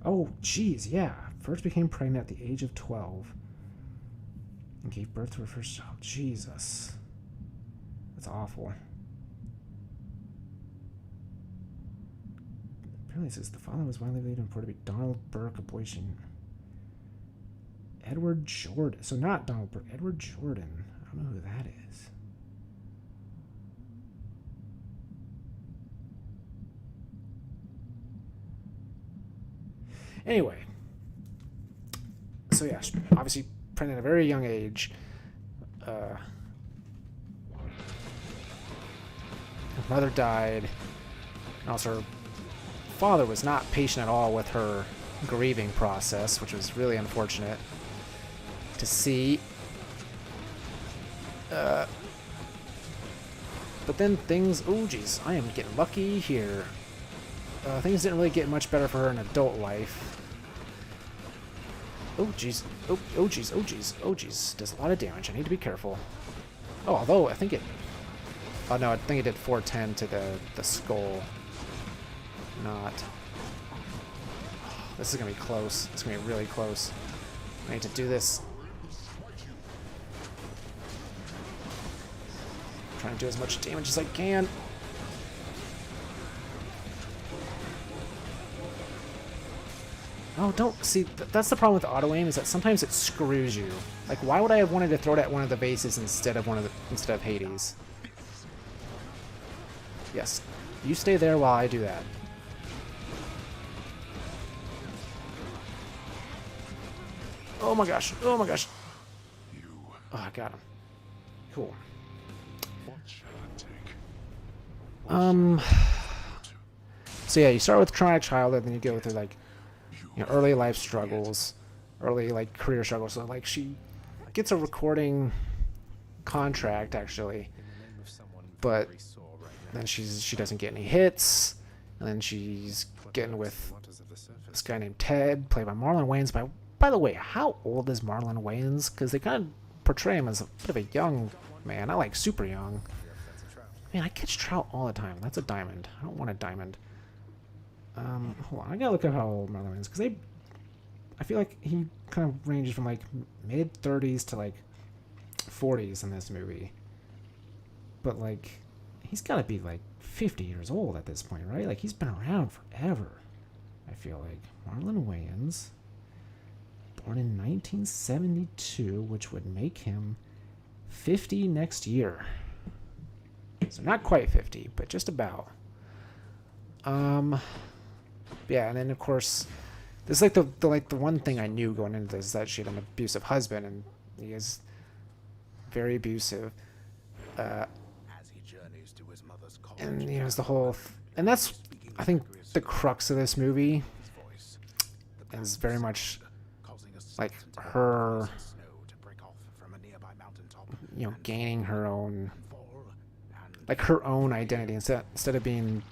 Oh, geez, yeah. First became pregnant at the age of 12. And gave birth to her first child. Jesus. That's awful. Apparently it says the father was widely believed in reported to be Donald Burke, a Boycian. Edward Jordan. So not Donald Burke. Edward Jordan. I don't know who that is. Anyway. So yeah, obviously pregnant at a very young age. Her mother died. And also her father was not patient at all with her grieving process, which was really unfortunate to see. But then things, oh geez, I am getting lucky here. Things didn't really get much better for her in adult life. Oh geez, oh geez, oh geez, oh geez. Does a lot of damage. I need to be careful. Oh, although I think it. Oh no, I think it did 410 to the skull. Not. This is gonna be close. It's gonna be really close. I need to do this. Trying to do as much damage as I can. Oh, don't see. That's the problem with auto aim, is that sometimes it screws you. Like, why would I have wanted to throw it at one of the bases instead of Hades? Yes, you stay there while I do that. Oh my gosh! Oh my gosh! Oh, I got him. Cool. So yeah, you start with traumatic childhood, then you go through like, you know, early life struggles, early like career struggles. So like she gets a recording contract actually, but then she doesn't get any hits, and then she's getting with this guy named Ted, played by Marlon Wayans. By the way, how old is Marlon Wayans? Because they kind of portray him as a bit of a young man, not like super young. Man, I catch trout all the time. That's a diamond. I don't want a diamond. Hold on. I gotta look at how old Marlon Wayans is, because I feel like he kind of ranges from like mid 30s to like 40s in this movie. But like, he's gotta be like 50 years old at this point, right? Like, he's been around forever. I feel like Marlon Wayans, born in 1972, which would make him 50 next year. So not quite 50, but just about. Yeah, and then of course, this is like the one thing I knew going into this, is that she had an abusive husband, and he is very abusive. And you know, it's the whole, and that's, I think, the crux of this movie is very much like her, you know, gaining her own, like her own identity instead of being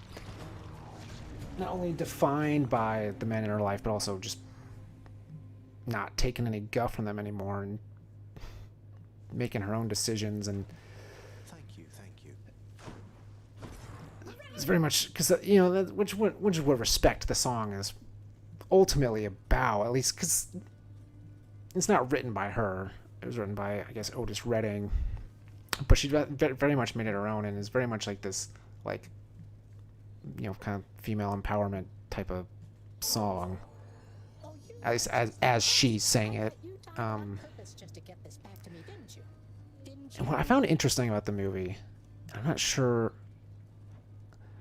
not only defined by the men in her life, but also just not taking any guff from them anymore and making her own decisions. And Thank you. it's very much because, you know, which is what Respect the song is ultimately about, at least because it's not written by her. It was written by, I guess, Otis Redding, but she very much made it her own, and is very much like this, like, you know, kind of female empowerment type of song, at least as she sang it. And what I found interesting about the movie, I'm not sure.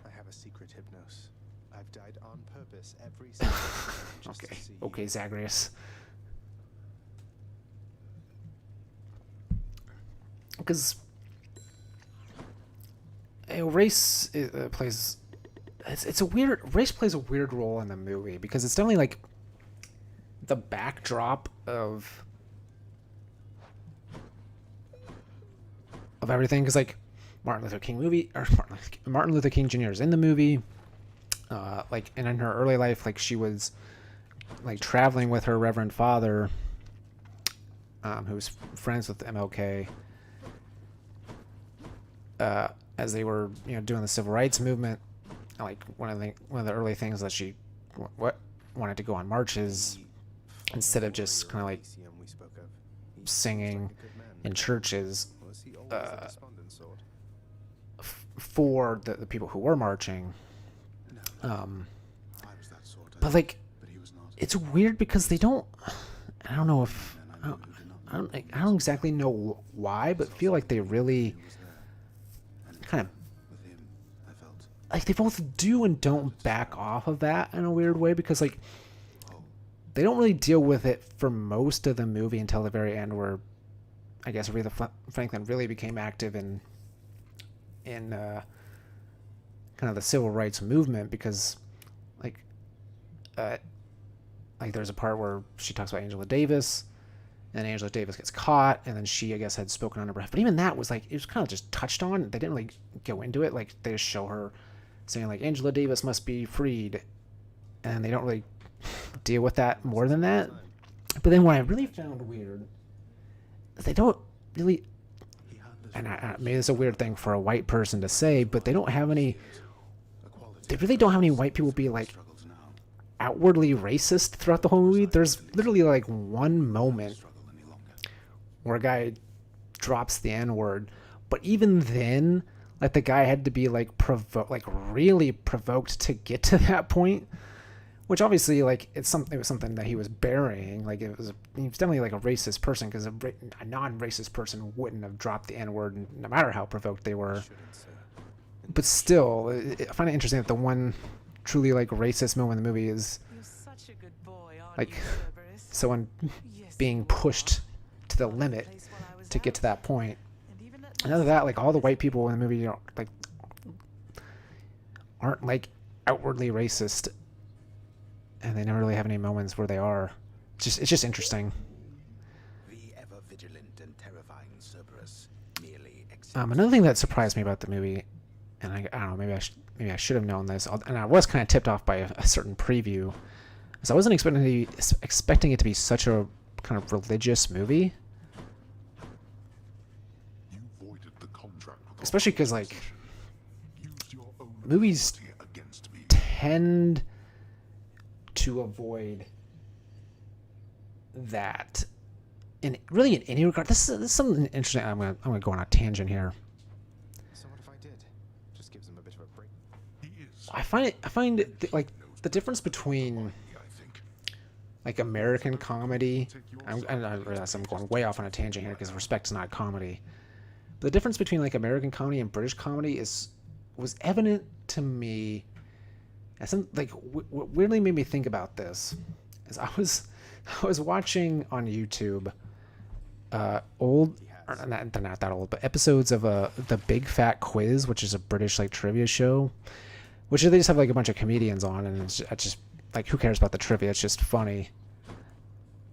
I have a secret hypnos. I've died on purpose every single time just to see Okay, you. Zagreus. Because race plays. It's a weird, race plays a weird role in the movie, because it's definitely like the backdrop of everything. Because like Martin Luther King Jr. is in the movie, like, and in her early life, like, she was like traveling with her Reverend Father, who was friends with MLK, as they were, you know, doing the civil rights movement. Like, one of the early things that she wanted to go on marches instead of just kind of like singing in churches for the people who were marching. But like, it's weird because they don't. I don't know if I don't exactly know why, but feel like they really kind of, like, they both do and don't back off of that in a weird way, because like they don't really deal with it for most of the movie until the very end, where I guess Aretha Franklin really became active in kind of the civil rights movement, because like there's a part where she talks about Angela Davis and Angela Davis gets caught, and then she, I guess, had spoken on her behalf. But even that was like, it was kind of just touched on. They didn't really go into it. Like, they just show her saying like, Angela Davis must be freed, and they don't really deal with that more than that. But then what I really found weird is they don't really, and maybe it's a weird thing for a white person to say, but they don't have any, they really don't have any white people be like outwardly racist throughout the whole movie. There's literally like one moment where a guy drops the N-word, but even then, like, the guy had to be like really provoked to get to that point, which obviously, like, it was something that he was burying. Like, he was definitely like a racist person, because a non-racist person wouldn't have dropped the N-word no matter how provoked they were. But still, I find it interesting that the one truly like racist moment in the movie is like someone being pushed to the limit to get to that point. And other than that, like, all the white people in the movie aren't like outwardly racist, and they never really have any moments where they are. It's just interesting. Another thing that surprised me about the movie, and I don't know, maybe I should have known this, and I was kind of tipped off by a certain preview, is I wasn't expecting it to be such a kind of religious movie. Especially because, like, movies tend to avoid that in any regard. This is something interesting. I'm gonna go on a tangent here. So what if I did? Just gives him a bit of a break. I find like the difference between like American comedy. I realize I'm going way off on a tangent here because Respect's not comedy. But the difference between like American comedy and British comedy was evident to me. As some, like, what weirdly made me think about this is I was watching on YouTube old, or not that old, but episodes of the Big Fat Quiz, which is a British like trivia show, which they just have like a bunch of comedians on, and it's just like, who cares about the trivia? It's just funny.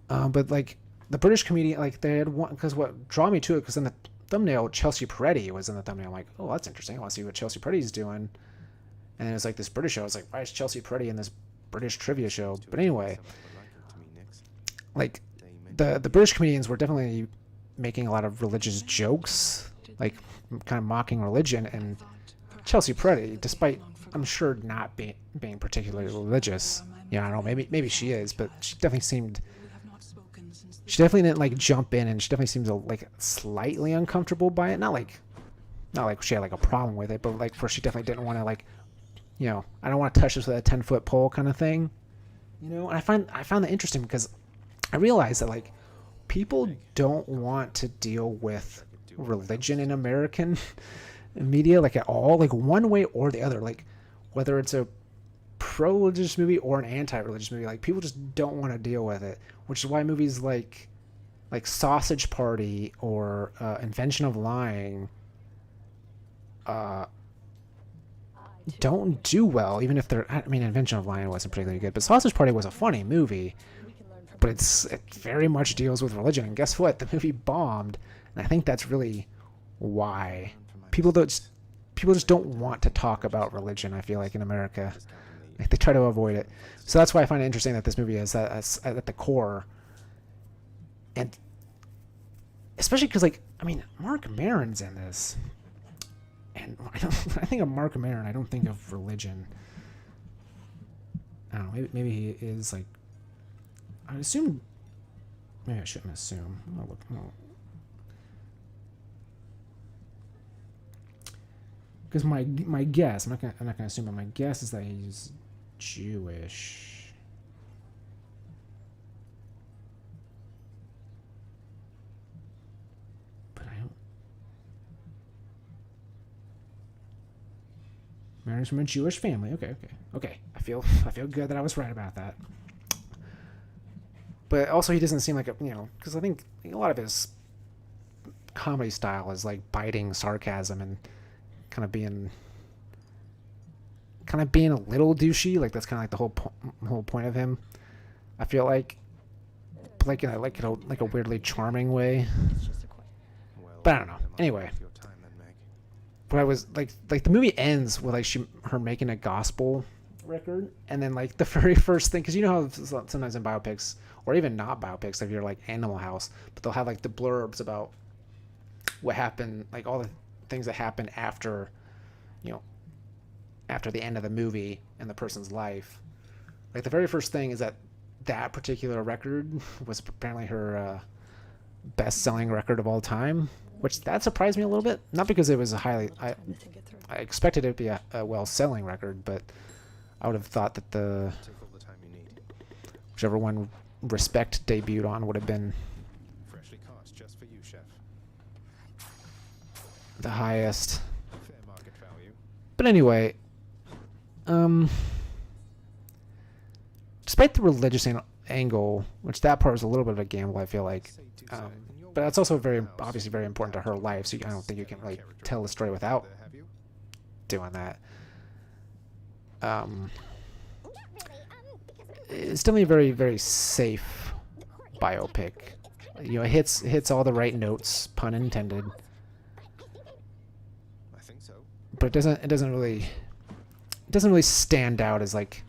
But like the British comedian, like, they had one, because what drew me to it, because in the thumbnail Chelsea Peretti was in the thumbnail. I'm like, oh, that's interesting. I want to see what Chelsea Peretti's doing. And it was like this British show. I was like, why is Chelsea Peretti in this British trivia show? But anyway, like, the British comedians were definitely making a lot of religious jokes, like kind of mocking religion. And Chelsea Peretti, despite I'm sure not being particularly religious, yeah, I don't know, maybe she is, but she definitely didn't like jump in, and she definitely seems like slightly uncomfortable by it. Not like she had like a problem with it, but like, for she definitely didn't want to, like, you know, I don't want to touch this with a 10-foot pole kind of thing, you know. And I found that interesting, because I realized that, like, people don't want to deal with religion in American media, like, at all, like, one way or the other, like, whether it's a pro-religious movie or an anti-religious movie, like, people just don't want to deal with it, which is why movies like Sausage Party or Invention of Lying don't do well, even if they're, I mean, Invention of Lying wasn't particularly good, but Sausage Party was a funny movie, but it very much deals with religion, and guess what? The movie bombed, and I think that's really why people just don't want to talk about religion, I feel like, in America. Like, they try to avoid it. So that's why I find it interesting that this movie is at the core, and especially because, like, I mean, Mark Maron's in this. And I think of Mark Maron, I don't think of religion. I don't know, maybe he is, like, I assume, maybe I shouldn't assume. Because my guess, I'm not gonna assume, but my guess is that he's Jewish. But I don't. Married from a Jewish family. Okay. I feel good that I was right about that. But also, he doesn't seem like a, you know, because I think a lot of his comedy style is like biting sarcasm and kind of being a little douchey. Like, that's kind of like the whole point of him, I feel like. but like in a like a weirdly charming way. It's just a question. Well, But I don't know. am Anyway. worth your time then, Meg? But I was like the movie ends with like her making a gospel record, and then like the very first thing, because you know how sometimes in biopics, or even not biopics, if you're like Animal House, but they'll have like the blurbs about what happened, like all the things that happened after, you know, after the end of the movie in the person's life. Like the very first thing is that particular record was apparently her best-selling record of all time, which that surprised me a little bit. Not because it was a highly, Time to think it through. I expected it to be a well-selling record, but I would have thought that the Take all the time you need. whichever one Respect debuted on would have been Freshly cast just for you, chef. the highest. Fair market value. But anyway, despite the religious angle, which that part was a little bit of a gamble, I feel like, Say do so. In your but it's also very house, obviously very important to her life. So I don't think you can really tell the story without there, have you? doing that. It's definitely a very, very safe biopic. You know, it hits all the right notes, pun intended. I think so. But it doesn't really stand out as like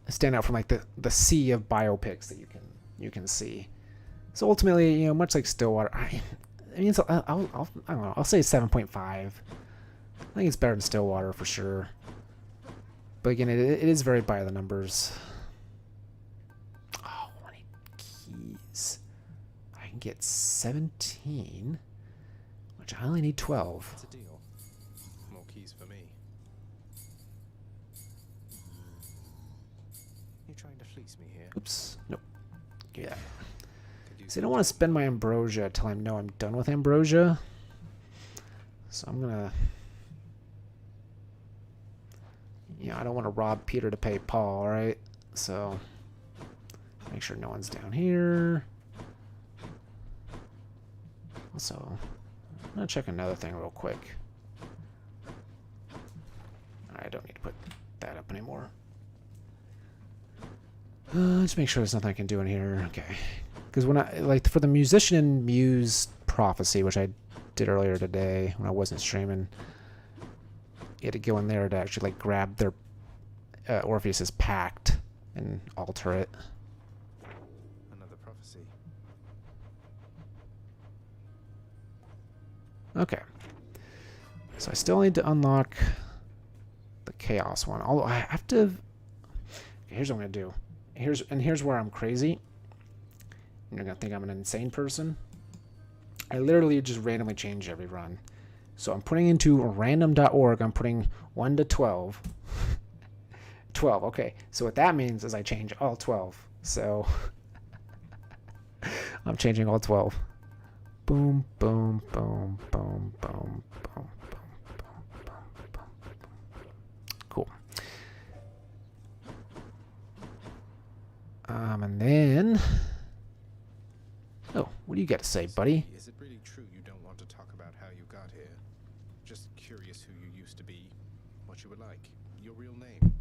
stand out from like the sea of biopics that you can see. So ultimately, you know, much like Stillwater, I mean, I don't know. I'll say 7.5. I think it's better than Stillwater for sure. But again, it is very by the numbers. Oh, 1 keys. I can get 17, which I only need 12. It's a deal. More keys for me. You trying to fleece me here? Oops. Nope. Yeah. Could use See, I don't want to spend my ambrosia until I know I'm done with ambrosia. So I'm gonna... I don't want to rob Peter to pay Paul, alright? So, make sure no one's down here. Also, I'm gonna check another thing real quick. I don't need to put that up anymore. Let's make sure there's nothing I can do in here. Okay. Because when I, like, for the Musician Muse Prophecy, which I did earlier today when I wasn't streaming, you had to go in there to actually, like, grab their Orpheus's pact and alter it. another prophecy. Okay. So I still need to unlock the Chaos one. Although I have to... Okay, here's what I'm going to do. Here's where I'm crazy. You're going to think I'm an insane person. I literally just randomly change every run. So I'm putting into random.org, I'm putting 1 to 12. 12, okay. So what that means is I change all 12. So I'm changing all 12. Boom, boom, boom, boom, boom, boom, boom, boom, boom, boom. Cool. And then... Oh, what do you got to say, buddy? Is it really true you don't want to talk about how you got here? Just curious who you used to be, what you were like, your real name.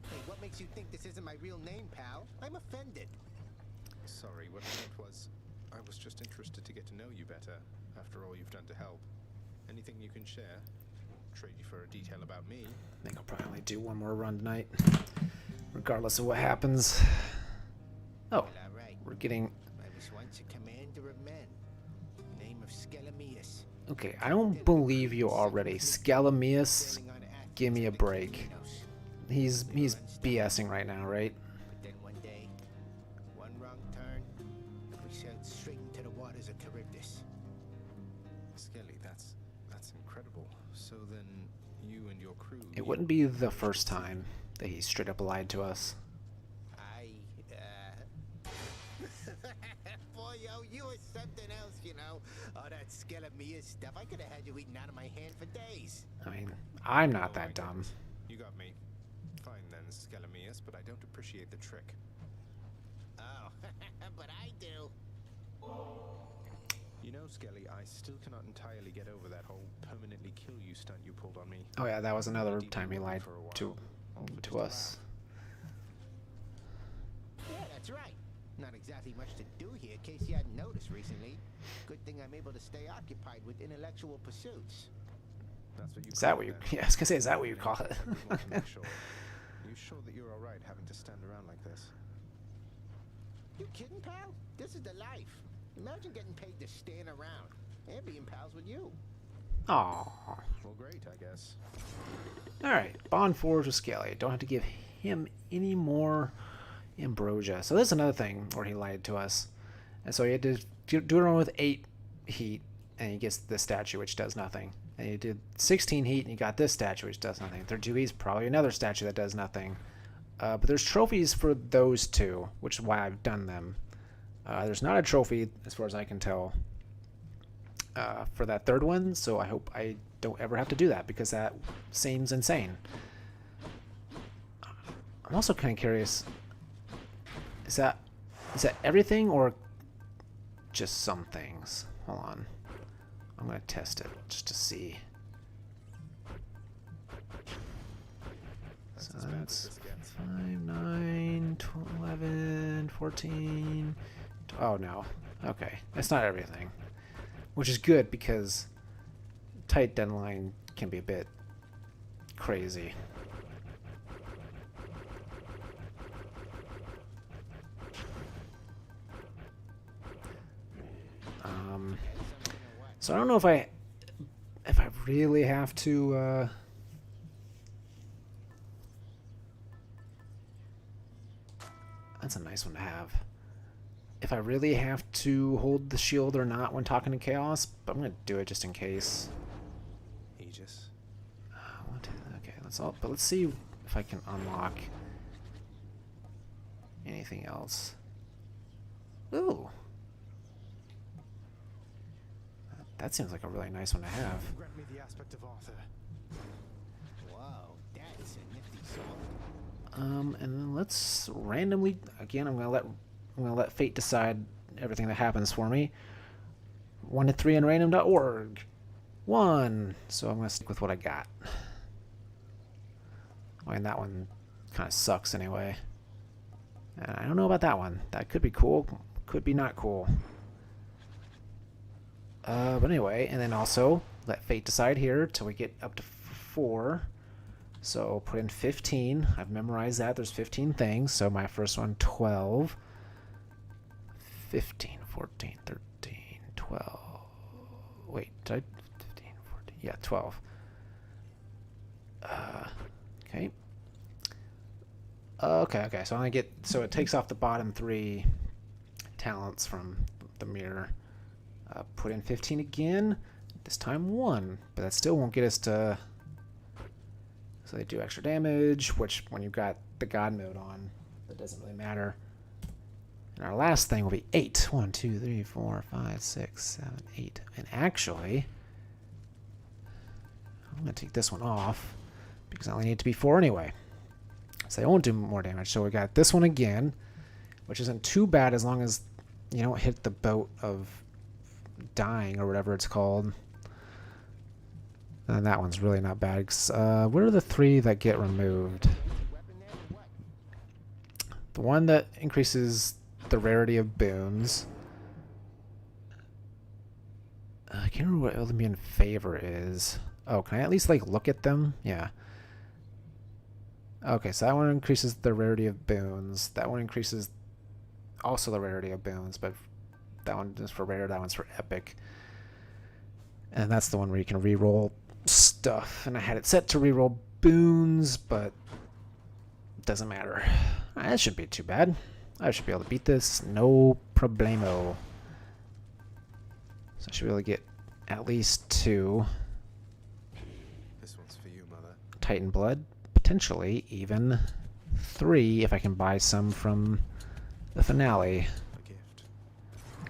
Hey, what makes you think this isn't my real name, pal? I'm offended. Sorry, what I meant was, I was just interested to get to know you better, after all you've done to help. Anything you can share? Trade you for a detail about me. I think I'll probably only do one more run tonight, regardless of what happens. Oh, Well, all right. we're getting... I was once a commander of men. Name of Skelemius. Okay, I don't believe you already. Scalamius, Sailing on Athens give me a and the break. Kiminos. He's BSing right now, right? But then one day, one wrong turn, and we sailed straight into the waters of Charybdis. Skelly, that's incredible. So then, you and your crew... It wouldn't be the first time that he straight up lied to us. Boy, yo, you were something else, you know. All that Skelemius stuff, I could have had you eating out of my hand for days. I mean, I'm not Oh, that I dumb. get it. You got me. Fine then, Skelemius, but I don't appreciate the trick. Oh, but I do. You know, Skelly, I still cannot entirely get over that whole permanently kill you stunt you pulled on me. Oh yeah, that was another Deeply time he worried lied for a while, to all for just to a us. laugh. That's right. Not exactly much to do here, in case you hadn't noticed recently. Good thing I'm able to stay occupied with intellectual pursuits. That's what you Is that call what it you? then? Yeah, I was gonna say, is that what you call it? I really want to make sure. Are you sure that you're all right having to stand around like this? You kidding, pal? This is the life. Imagine getting paid to stand around and being pals with you. Aw. Well, great, I guess. All right, bond forged with Scaly. Don't have to give him any more ambrosia. So that's another thing where he lied to us, and so he had to do it on with 8 heat, and he gets this statue which does nothing. And he did 16 heat, and he got this statue which does nothing. 32 heat is probably another statue that does nothing. But there's trophies for those two, which is why I've done them. There's not a trophy, as far as I can tell, for that third one, so I hope I don't ever have to do that, because that seems insane. I'm also kind of curious, is that everything or just some things? Hold on. I'm going to test it just to see. That's So as bad as that's this gets. 5, 9, 11, 14. Oh no. Okay. That's not everything. Which is good, because tight deadline can be a bit crazy. So I don't know if I really have to that's a nice one to have. If I really have to hold the shield or not when talking to Chaos, but I'm gonna do it just in case. Aegis. Okay, let's see if I can unlock anything else. Ooh. That seems like a really nice one to have. Grant me the aspect of Arthur. Wow, that's a nifty sword. And then let's randomly, again, I'm gonna let fate decide everything that happens for me. 1 to 3 on random.org. 1. So I'm gonna stick with what I got. I mean, that one kind of sucks anyway. And I don't know about that one. That could be cool, could be not cool. But anyway, and then also let fate decide here till we get up to 4. So put in 15. I've memorized that. There's 15 things. So my first one, 12. 15, 14, 13, 12. Wait, did I? 15, 14. Yeah, 12. Okay. Okay. So I get. So it takes off the bottom 3 talents from the mirror. Put in 15 again. This time 1, but that still won't get us to. So they do extra damage, which when you've got the God mode on, that doesn't really matter. And our last thing will be 8. 1, 2, 3, 4, 5, 6, 7, 8. And actually, I'm going to take this one off because I only need it to be 4 anyway. So they won't do more damage. So we got this one again, which isn't too bad as long as you don't hit the boat of dying or whatever it's called. And that one's really not bad. What are the 3 that get removed? The one that increases the rarity of boons. I can't remember what Olympian Favor is. Oh, can I at least like look at them? Yeah. Okay, so that one increases the rarity of boons. That one increases also the rarity of boons, but that one is for rare, that one's for epic. And that's the one where you can reroll stuff. And I had it set to reroll boons, but it doesn't matter. That shouldn't be too bad. I should be able to beat this, no problemo. So I should be able to get at least 2. This one's for you, Mother. Titan Blood, potentially even 3 if I can buy some from the finale. A gift.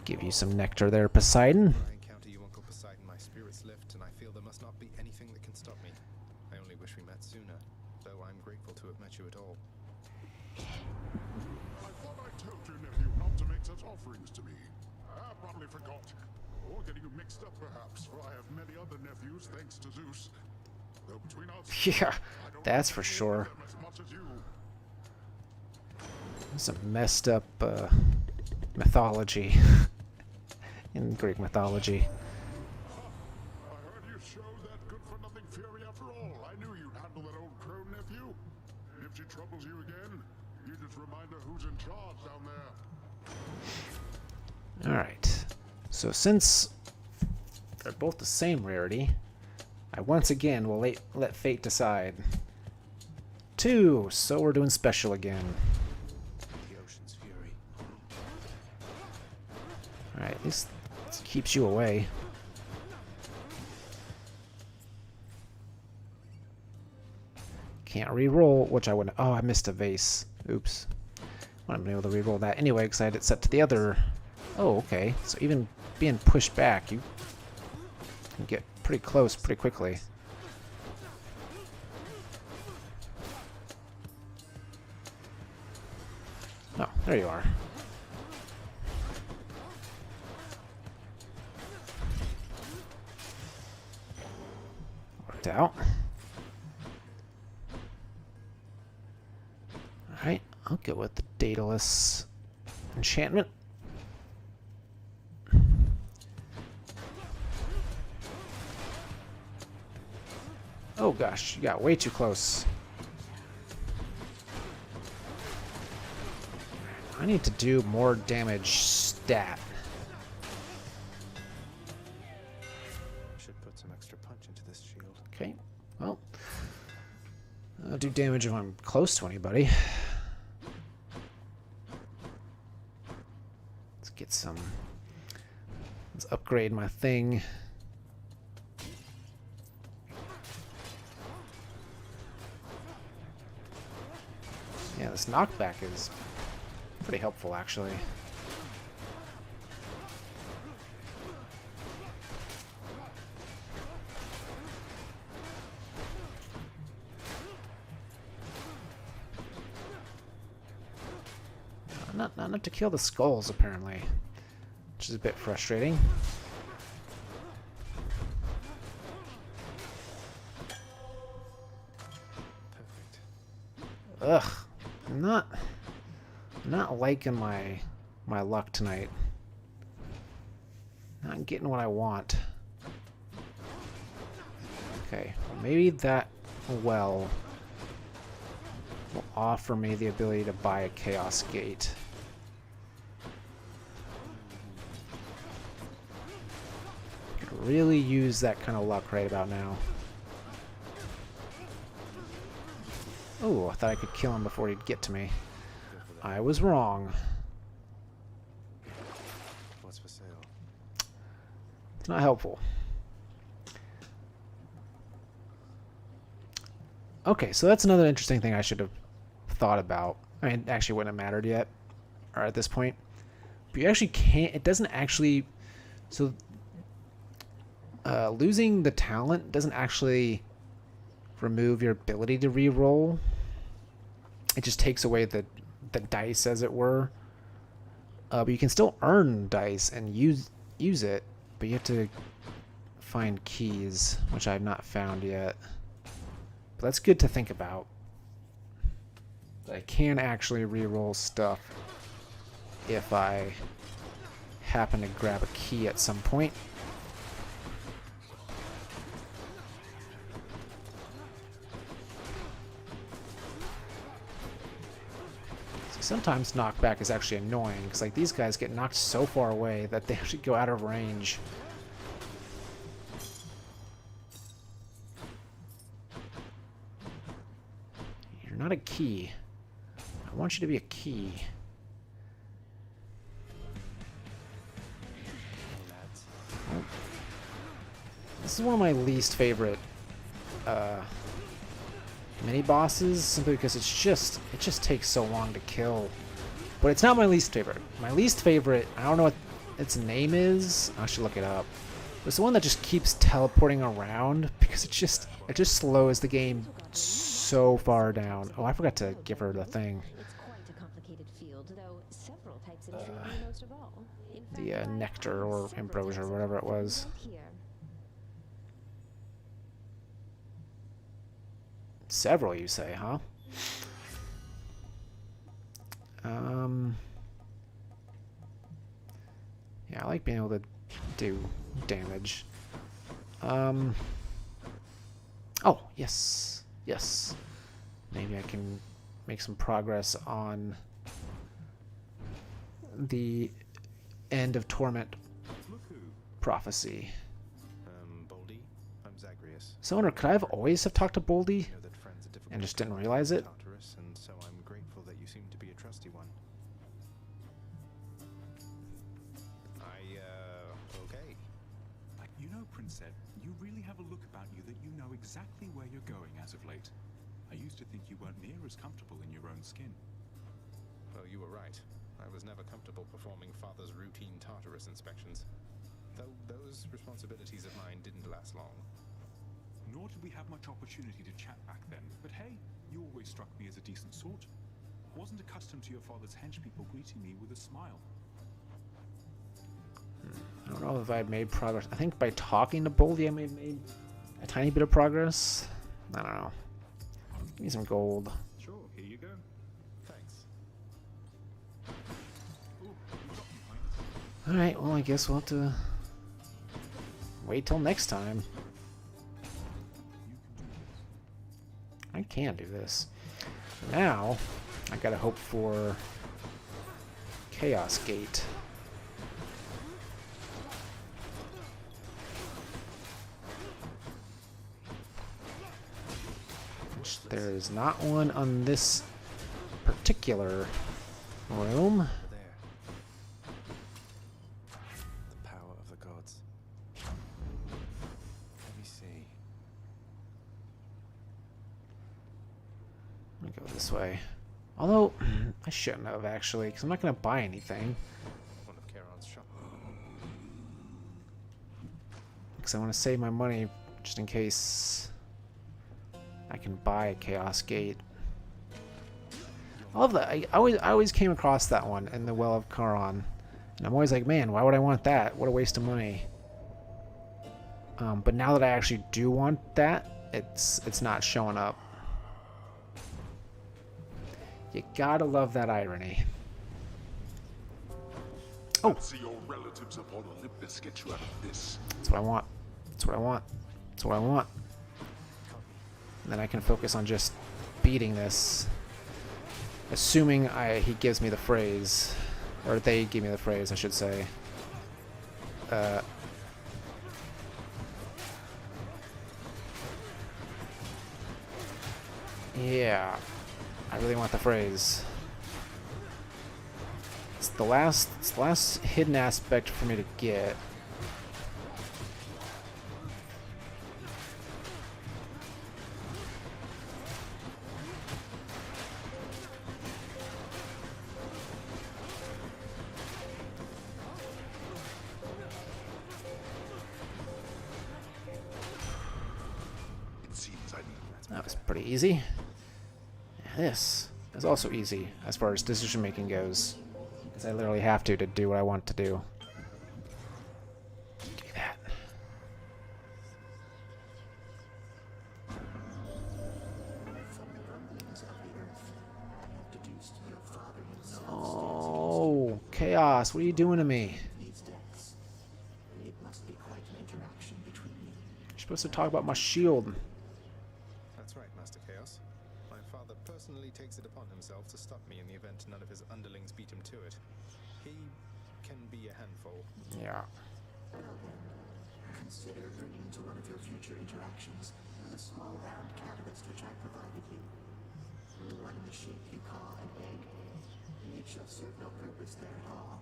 Give you some nectar there, Poseidon. When I encounter you, Uncle Poseidon, my spirits lift, and I feel there must not be anything that can stop me. I only wish we met sooner, though I'm grateful to have met you at all. I thought I told your nephew not to make such offerings to me. I probably forgot. Or getting you mixed up, perhaps, for I have many other nephews, thanks to Zeus. Though between us, Yeah, I don't that's for love sure. them as much as you. Some messed up mythology in Greek mythology. I heard you show that good-for-nothing fury after all. I knew you'd handle that old crone, nephew. If she troubles you again, you just remind her who's in charge down there. Alright. So since they're both the same rarity, I once again will let fate decide. 2, so we're doing special again. The ocean's fury. Alright, at least this keeps you away. Can't re-roll, which I wouldn't. Oh, I missed a vase. Oops. Wouldn't have been able to re-roll that anyway because I had it set to the other. Oh, okay. So even being pushed back, you can get pretty close pretty quickly. Oh, there you are. Worked out. Alright, I'll go with the Daedalus enchantment. Oh gosh, you got way too close. I need to do more damage stat. Should put some extra punch into this shield. Okay, well, I'll do damage if I'm close to anybody. Let's get some. Let's upgrade my thing. Yeah, this knockback is pretty helpful, actually. Not enough to kill the skulls, apparently, which is a bit frustrating. Perfect. Ugh, I'm not liking my luck tonight. Not getting what I want. Okay, well, maybe that well will offer me the ability to buy a Chaos Gate. Could really use that kind of luck right about now. Oh, I thought I could kill him before he'd get to me. I was wrong. What's for sale? It's not helpful. Okay, so that's another interesting thing I should have thought about. I mean, it actually wouldn't have mattered yet, or at this point. But you actually can't, it doesn't actually, so losing the talent doesn't actually remove your ability to re-roll. It just takes away the dice, as it were. But you can still earn dice and use it, but you have to find keys, which I have not found yet. But that's good to think about. But I can actually re-roll stuff if I happen to grab a key at some point. Sometimes knockback is actually annoying, because like these guys get knocked so far away that they actually go out of range. You're not a key. I want you to be a key. Oh. This is one of my least favorite mini bosses, simply because it just takes so long to kill. But it's not my least favorite. My least favorite, I don't know what its name is. I should look it up. It's the one that just keeps teleporting around because it just slows the game so far down. Oh, I forgot to give her the thing. It's quite a complicated field, though several types of intrigue most of all. In The fact, I nectar have or several ambrosia or types of whatever it was. right here. Several, you say, huh? Yeah, I like being able to do damage. Oh, yes. Yes. Maybe I can make some progress on the end of Torment prophecy. Boldy, I'm Zagreus. So, I wonder, could I have always have talked to Boldy I know that friends are difficult and just to didn't find realize in it? Tartarus, and so I'm grateful that you seem to be a trusty one. Okay. You know, Princess, you really have a look about you that you know exactly where you're going as of late. I used to think you weren't near as comfortable in your own skin. Well, you were right. I was never comfortable performing Father's routine Tartarus inspections. Though those responsibilities of mine didn't last long. Nor did we have much opportunity to chat back then, but hey, you always struck me as a decent sort. Wasn't accustomed to your father's henchpeople greeting me with a smile. I don't know if I've made progress. I think by talking to Boldy, I may have made a tiny bit of progress. I don't know. Give me some gold. Sure, here you go. Thanks. Ooh, you got me, Highness. Alright, well, I guess we'll have to wait till next time. You can do this. I can do this. Now, I gotta hope for Chaos Gate. Which there is not one on this particular room. There. The power of the gods. Let me see. Let me go this way. Although, I shouldn't have actually, because I'm not going to buy anything. One of Charon's shop. Because I want to save my money just in case I can buy a Chaos Gate. I love that. I always came across that one in the Well of Charon. And I'm always like, man, why would I want that? What a waste of money. But now that I actually do want that, it's not showing up. You gotta love that irony. Oh! See your relatives upon Olympus get you out of this. That's what I want. That's what I want. That's what I want. And then I can focus on just beating this. Assuming he gives me the phrase. Or they give me the phrase, I should say. Yeah. I really want the phrase. It's the last hidden aspect for me to get. It seems I need. That was pretty easy. This is also easy as far as decision making goes, because I literally have to do what I want to do. Do that. Oh, Chaos! What are you doing to me? You're supposed to talk about my shield. That's right, Master Chaos. My father personally takes it upon himself to stop me in the event none of his underlings beat him to it. He can be a handful. Yeah. Consider bringing to one of your future interactions the small round catalyst which I provided you. One in the shape you call an egg. It shall serve no purpose there at all.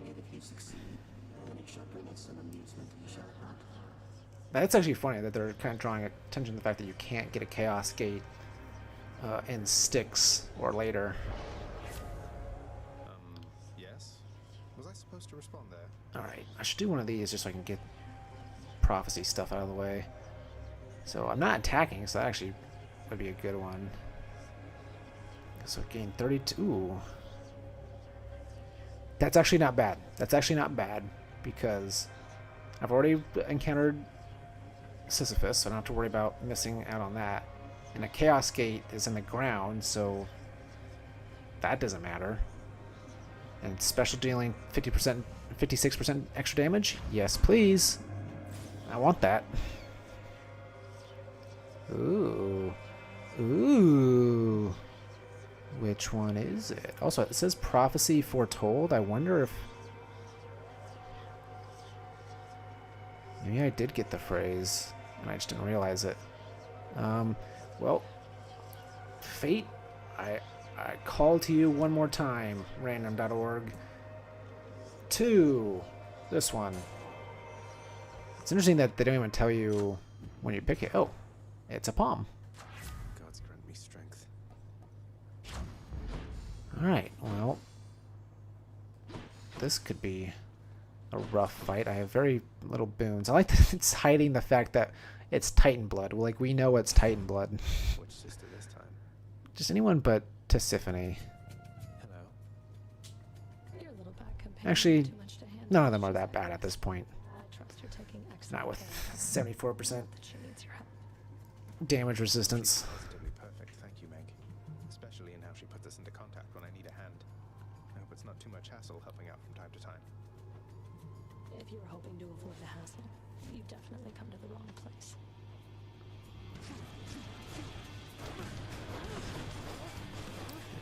Yet if you succeed, then it shall bring us some amusement, shall it not? That's actually funny that they're kind of drawing attention to the fact that you can't get a Chaos Gate in Styx or later. Yes? Was I supposed to respond there? Alright, I should do one of these just so I can get prophecy stuff out of the way. So I'm not attacking, so that actually would be a good one. So gain 32. Ooh. That's actually not bad. That's actually not bad because I've already encountered Sisyphus, so I don't have to worry about missing out on that. And a Chaos Gate is in the ground, so that doesn't matter. And special dealing 50%, 56% extra damage? Yes, please. I want that. Ooh. Ooh. Which one is it? Also, it says prophecy foretold. I wonder if... maybe I did get the phrase, and I just didn't realize it. Well, fate, I call to you one more time, random.org. 2. This one. It's interesting that they don't even tell you when you pick it. Oh, it's a palm. Gods grant me strength. Alright, well, this could be a rough fight. I have very little boons. I like that it's hiding the fact that it's Titan blood. Like, we know it's Titan blood. Which sister this time? Just anyone but Tisiphone. Hello. Your little bad companion Actually, too much to handle. none of them are that bad at this point. I trust you're taking excellent Not with care of her. 74% That she needs your help. damage resistance. Positively perfect, thank you, Meg. Especially in how she puts us into contact when I need a hand. I hope it's not too much hassle helping out from time to time. If you were hoping to avoid the hassle, you've definitely come to the wrong place.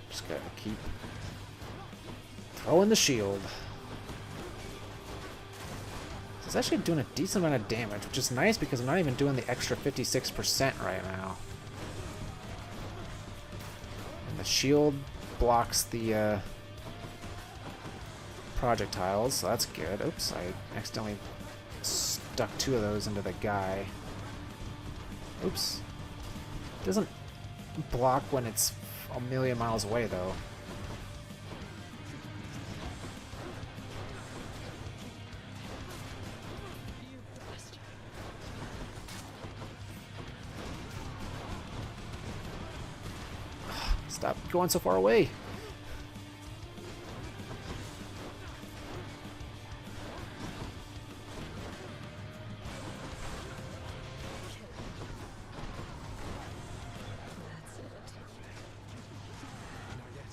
Just gotta keep throwing the shield. It's actually doing a decent amount of damage, which is nice because I'm not even doing the extra 56% right now. And the shield blocks the projectiles, so that's good. Oops, I accidentally stuck 2 of those into the guy. Oops. Doesn't block when it's a million miles away, though. Stop going so far away. That's it. Not yet.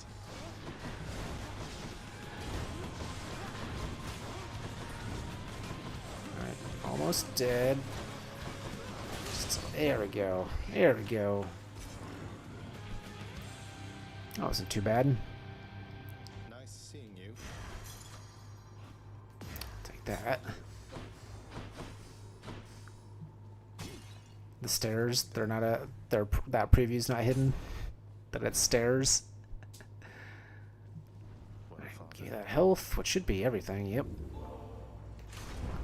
Alright, almost dead. There we go. There we go. That wasn't too bad. Nice seeing you. Take that. The stairs, they're not that preview's not hidden. That it's stairs. Okay, that health, what should be everything, yep.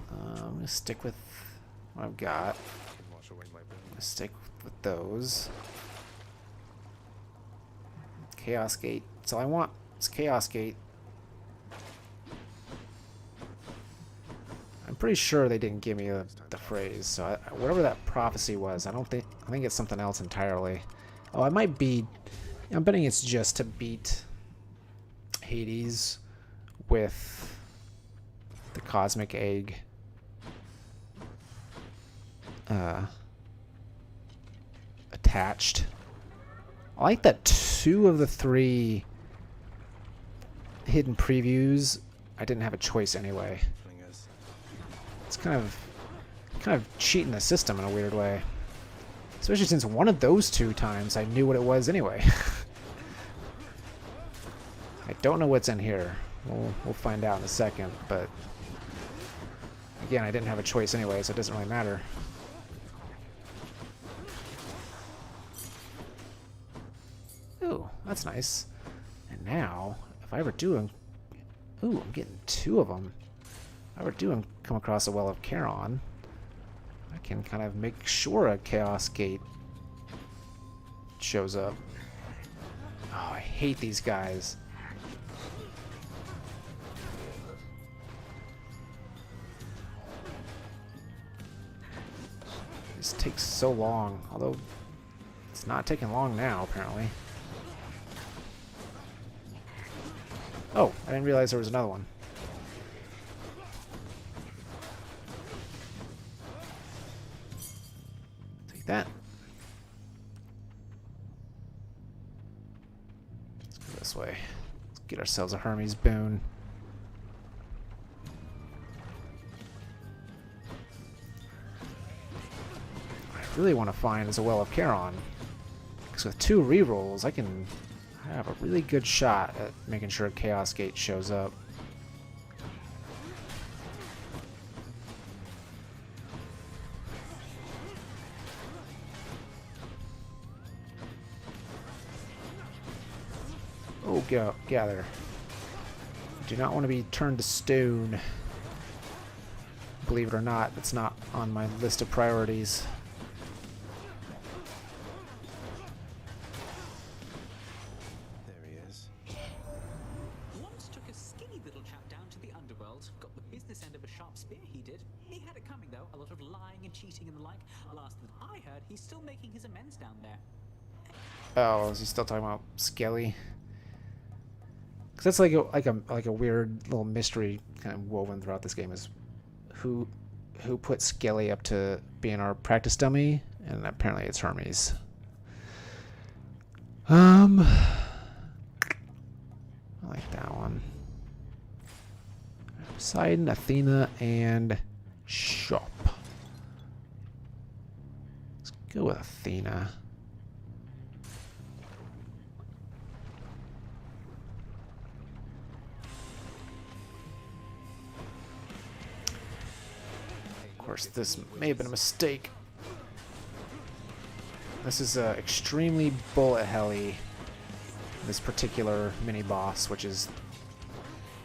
I'm gonna stick with what I've got. Can wash away my I'm gonna wounds. stick with those. Chaos Gate. That's all I want. It's Chaos Gate. I'm pretty sure they didn't give me the phrase, so whatever that prophecy was, I think it's something else entirely. Oh, I might be. I'm betting it's just to beat Hades with the Cosmic Egg. Attached. I like that 2 of the 3 hidden previews I didn't have a choice anyway. Flingers. It's kind of cheating the system in a weird way. Especially since one of those 2 times I knew what it was anyway. I don't know what's in here. We'll find out in a second, but again, I didn't have a choice anyway, so it doesn't really matter. Ooh, that's nice. And now, if I ever do... Ooh, I'm getting 2 of them. If I ever do come across a Well of Charon, I can kind of make sure a Chaos Gate shows up. Oh, I hate these guys. This takes so long, although it's not taking long now, apparently. Oh, I didn't realize there was another one. Take that. Let's go this way. Let's Get ourselves a Hermes boon. What I really want to find is a Well of Charon. Because with 2 rerolls, I have a really good shot at making sure Chaos Gate shows up. Oh, gather. Do not want to be turned to stone. Believe it or not, it's not on my list of priorities. There he is. Once took a skinny little chap down to the underworld. Got the business end of a sharp spear, he did. He had it coming, though. A lot of lying and cheating and the like. Last that I heard, he's still making his amends down there. Oh, is he still talking about Skelly? Because that's like a weird little mystery kind of woven throughout this game, is who put Skelly up to being our practice dummy, and apparently it's Hermes. I like that one. Poseidon, Athena, and Shop. Let's go with Athena. Of course, this may have been a mistake. This is extremely bullet helly. This particular mini boss, which is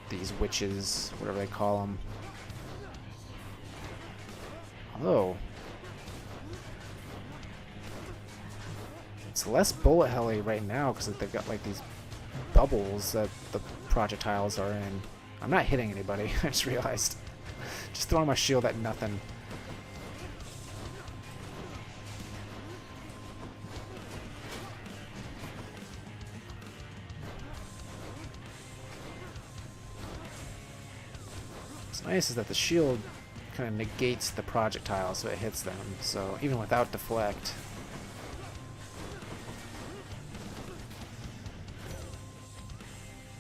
these witches, whatever they call them. Although it's less bullet helly right now because they've got like these bubbles that the projectiles are in. I'm not hitting anybody. I just realized. Just throwing my shield at nothing. What's nice is that the shield kind of negates the projectile so it hits them. So even without deflect.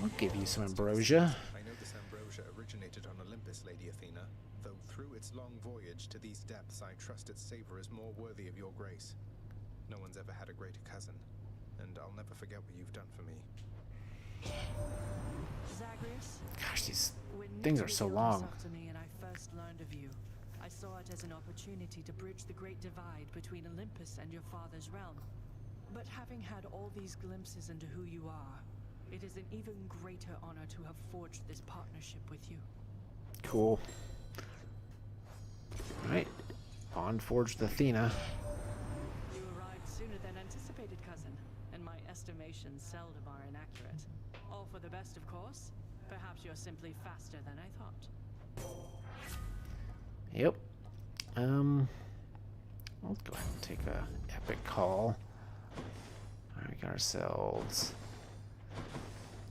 I'll give you some ambrosia. I know this ambrosia originated on Olympus, Lady Athena, though through its long voyage to these depths I trust its savor is more worthy of your grace. No one's ever had a greater cousin, and I'll never forget what you've done for me. Zagreus, Gosh, these when things are Nick so revealed long. himself to me and I first learned of you, I saw it as an opportunity to bridge the great divide between Olympus and your father's realm. But having had all these glimpses into who you are, it is an even greater honor to have forged this partnership with you. Cool. Alright. Bond forged with Athena. You arrived sooner than anticipated, cousin, and my estimations seldom are inaccurate. All for the best, of course. Perhaps you're simply faster than I thought. Yep. Let's go ahead and take a epic call. Alright, we got ourselves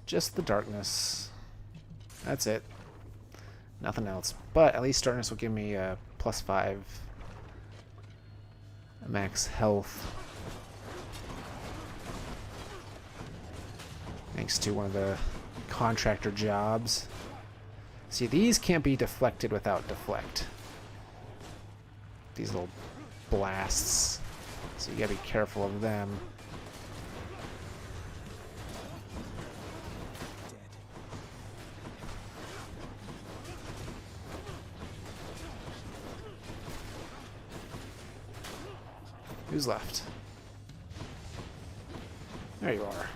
just the darkness. That's it. Nothing else. But at least darkness will give me a +5 max health. Thanks to one of the contractor jobs. See, these can't be deflected without deflect. These little blasts. So you gotta be careful of them. Who's left? There you are.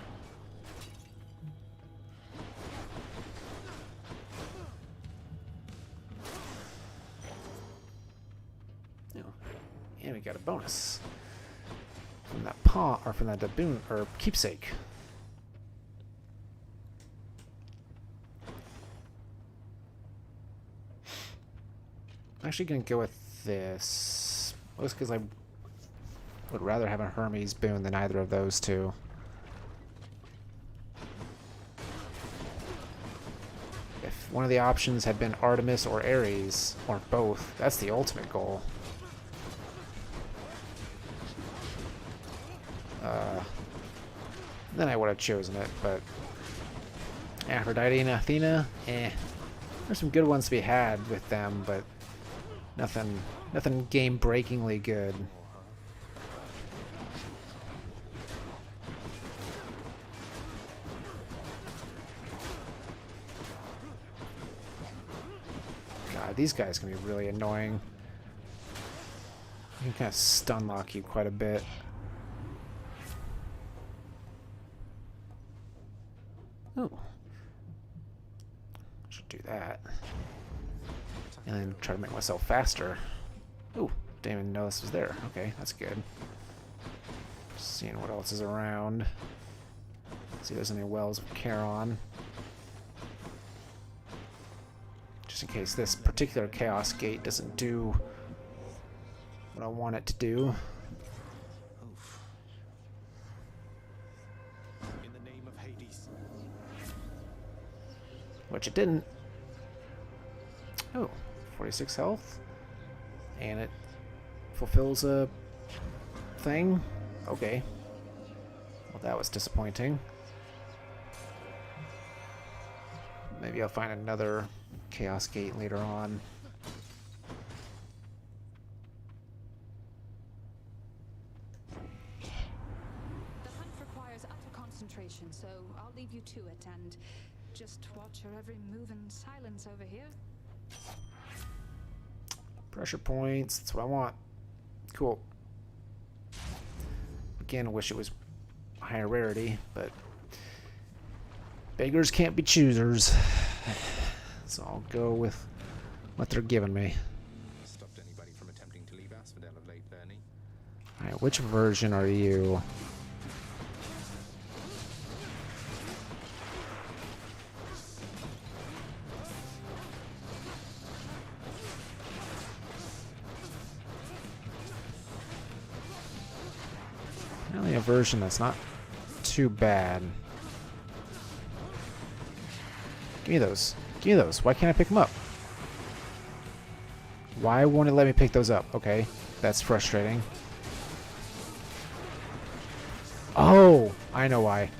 Oh, and we got a bonus from that paw, or from that doubloon, or keepsake. I'm actually gonna go with this, just because I would rather have a Hermes boon than either of those two. If one of the options had been Artemis or Ares, or both, that's the ultimate goal. Then I would have chosen it, but Aphrodite and Athena, there's some good ones to be had with them, but nothing game-breakingly good. God, these guys can be really annoying. You can kind of stun lock you quite a bit. Oh. Should do that. And then try to make myself faster. Ooh, didn't even know this was there. Okay, that's good. Just seeing what else is around. See if there's any wells of Charon. Just in case this particular Chaos Gate doesn't do what I want it to do. Oof. In the name of Hades. Which it didn't. Oh, 46 health. And it fulfills a thing. Okay. Well, that was disappointing. Maybe I'll find another Chaos Gate later on. The hunt requires utter concentration, so I'll leave you to it and just watch your every move in silence over here. Pressure points, that's what I want. Cool. Again, I wish it was higher rarity, but beggars can't be choosers. So I'll go with what they're giving me. Stopped anybody from attempting to leave Asphodel of late, Bernie? Alright, which version are you? Apparently a version that's not too bad. Give me those. Give me those. Why can't I pick them up? Why won't it let me pick those up? Okay, that's frustrating. Oh, I know why.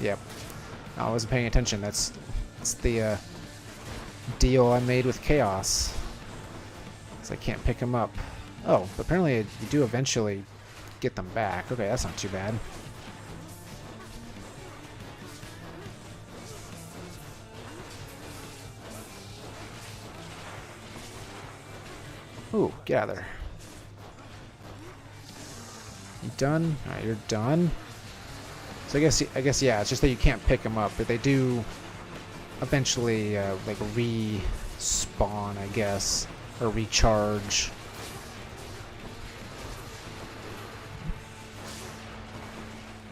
Yep. I wasn't paying attention. That's the deal I made with Chaos. So I can't pick them up. Oh, but apparently you do eventually get them back. Okay, that's not too bad. Ooh, get out of there. You done? Alright, you're done. So I guess yeah, it's just that you can't pick them up, but they do eventually like respawn, I guess, or recharge.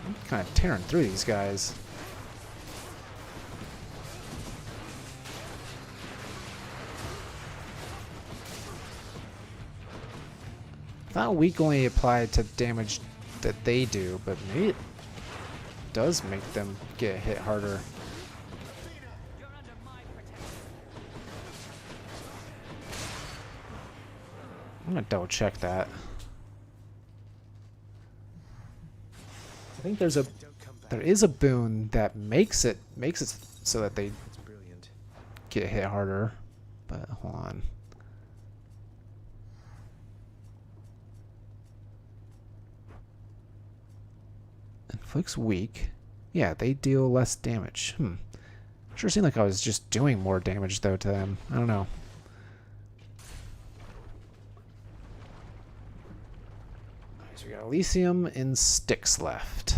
I'm kind of tearing through these guys. I thought weak only applied to damage that they do, but maybe it does make them get hit harder. I'm gonna double check that. I think there is a boon that makes it so that they get hit harder. But hold on. Inflicts weak. Yeah, they deal less damage. Sure seemed like I was just doing more damage though to them. I don't know. Alright, so we got Elysium and Styx left.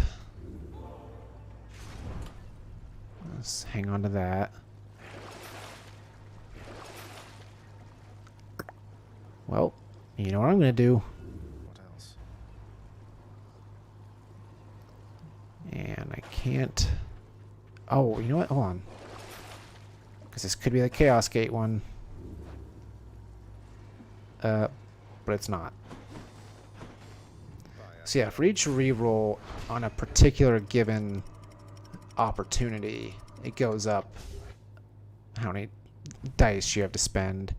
Let's hang on to that. Well, you know what I'm gonna do. What else? And I can't... Oh, you know what? Hold on. Because this could be the Chaos Gate one. But it's not. So yeah, for each reroll on a particular given opportunity, it goes up how many dice you have to spend.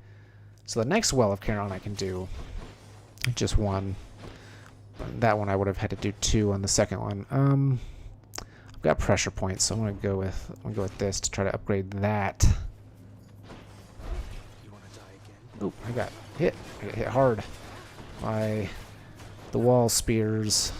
So the next Well of Charon I can do just one. That one I would have had to do two on the second one. I've got pressure points, so I'm gonna go with this to try to upgrade that. You want to die again? Oh, I got hit hard by the wall spears.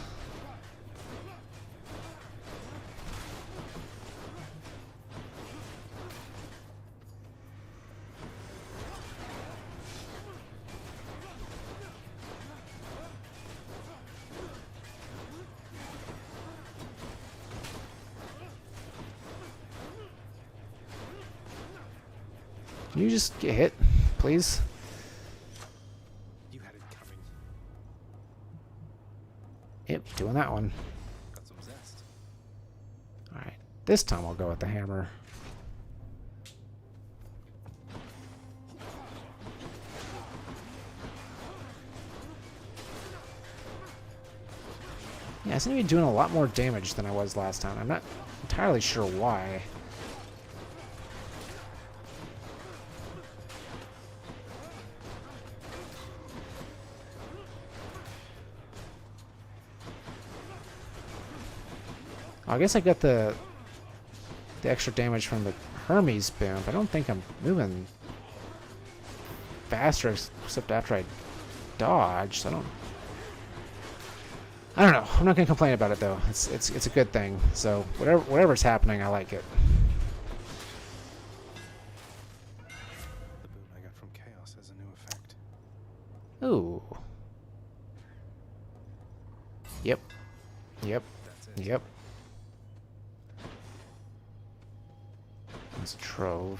Can you just get hit, please? You had it coming. Yep, doing that one. Got some zest. Alright, this time I'll go with the hammer. Yeah, I seem to be doing a lot more damage than I was last time. I'm not entirely sure why. I guess I got the extra damage from the Hermes boom, but I don't think I'm moving faster except after I dodge. So I don't know. I'm not gonna complain about it though. It's a good thing. So whatever's happening, I like it. The boom I got from Chaos has a new effect. Ooh. Yep. Yep. That's it. Yep. That's a trove.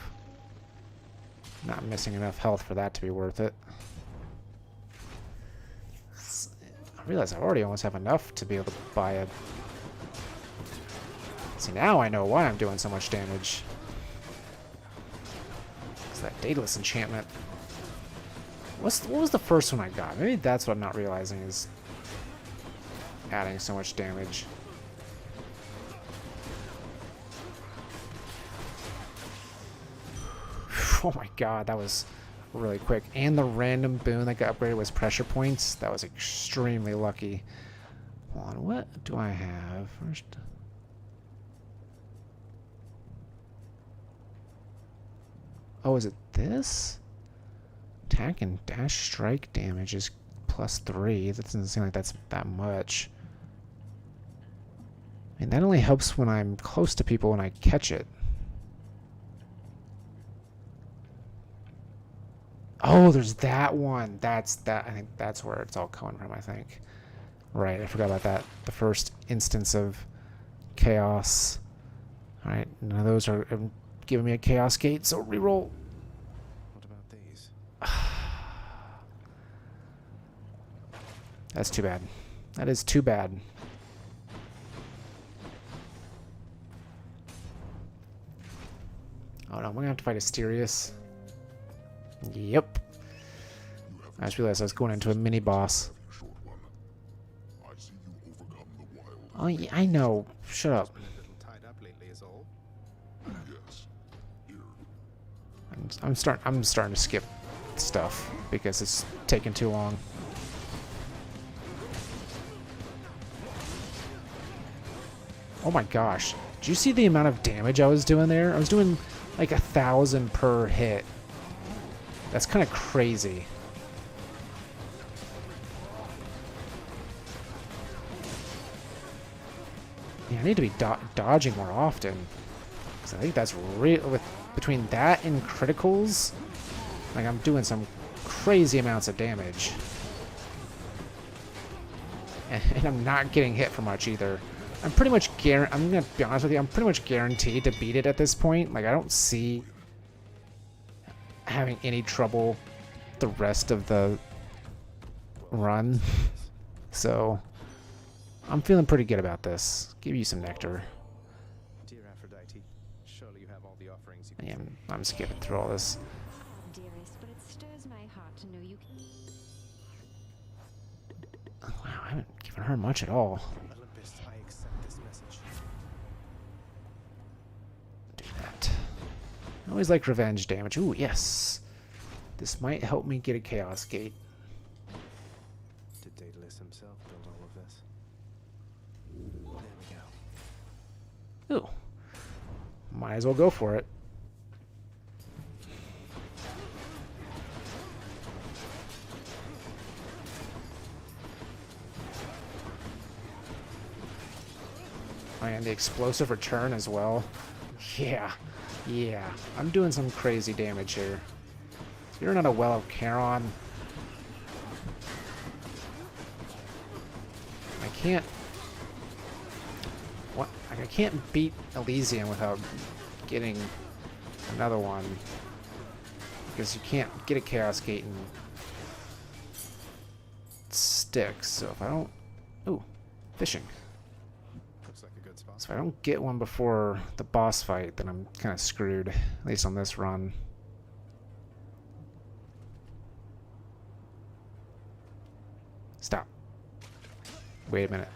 Not missing enough health for that to be worth it. I realize I already almost have enough to be able to buy a... See, now I know why I'm doing so much damage. It's that Daedalus enchantment. What was the first one I got? Maybe that's what I'm not realizing is adding so much damage. Oh my god, that was really quick. And the random boon that got upgraded was pressure points. That was extremely lucky. Hold on, what do I have first? Oh, is it this? Attack and dash strike damage is +3. That doesn't seem like that's that much. I mean, that only helps when I'm close to people when I catch it. Oh, there's that one. That's that. I think that's where it's all coming from, I think. Right, I forgot about that. The first instance of chaos. Alright, none of those are giving me a chaos gate, so reroll. What about these? That's too bad. That is too bad. Oh no, I'm gonna have to fight Asterius. Yep. I just realized I was going into a mini boss. Oh yeah, I know. Shut up. Been a little tied up lately is all. I'm starting to skip stuff because it's taking too long. Oh my gosh. Did you see the amount of damage I was doing there? I was doing like 1,000 per hit. That's kind of crazy. Yeah, I need to be dodging more often. Because I think that's real. Between that and criticals, like I'm doing some crazy amounts of damage. And I'm not getting hit for much either. I'm pretty much I'm gonna be honest with you, I'm pretty much guaranteed to beat it at this point. Like I don't see having any trouble the rest of the run. So I'm feeling pretty good about this. Give you some nectar. Dear Aphrodite, surely you have all the offerings you can. Yeah, I'm skipping through all this. Dearest, but it stirs my heart to know you can... Wow, I haven't given her much at all. Olympus, I accept this message. Do that. I always like revenge damage. Ooh, yes. This might help me get a chaos gate. Did Daedalus himself build all of this? There we go. Ooh. Might as well go for it. Oh, and the explosive return as well. Yeah. Yeah. I'm doing some crazy damage here. You're not a Well of Charon. I can't... What? I can't beat Elysium without getting another one. Because you can't get a Chaos Gate and sticks. So if I don't... Ooh. Fishing. Looks like a good spot. So if I don't get one before the boss fight, then I'm kind of screwed. At least on this run. Stop. Wait a minute.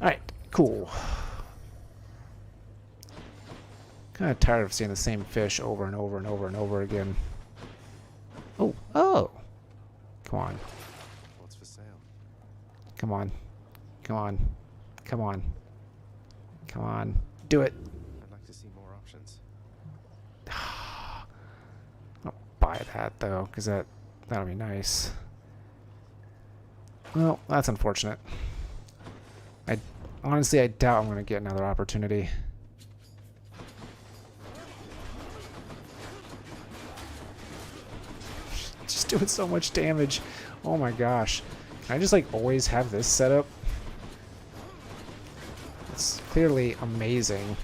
Alright, cool. Kind of tired of seeing the same fish over and over and over and over again. Oh, oh! Come on. What's for sale? Come on. Come on. Come on. Come on. Do it. I'd like to see more options. I'll buy that though, because that'll be nice. Well, that's unfortunate. Honestly, I doubt I'm going to get another opportunity. Just doing so much damage. Oh my gosh. Can I just like always have this set up? It's clearly amazing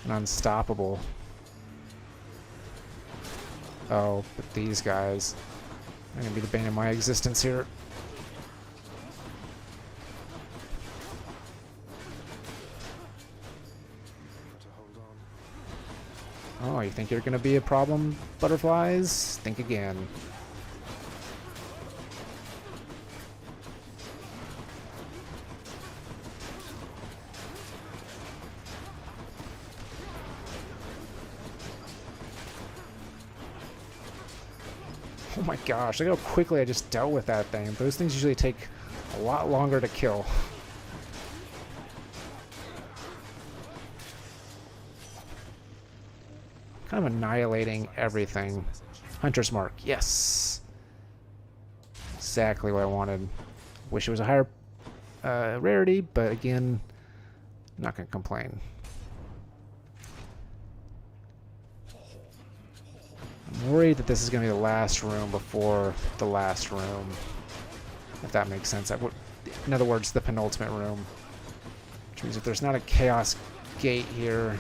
and unstoppable. Oh, but these guys are going to be the bane of my existence here. Oh, you think you're gonna be a problem, butterflies? Think again. Oh my gosh, look how quickly I just dealt with that thing. Those things usually take a lot longer to kill. Kind of annihilating everything. Hunter's Mark, yes. Exactly what I wanted. Wish it was a higher rarity, but again, I'm not going to complain. I'm worried that this is going to be the last room before the last room. If that makes sense. In other words, the penultimate room. Which means if there's not a Chaos Gate here,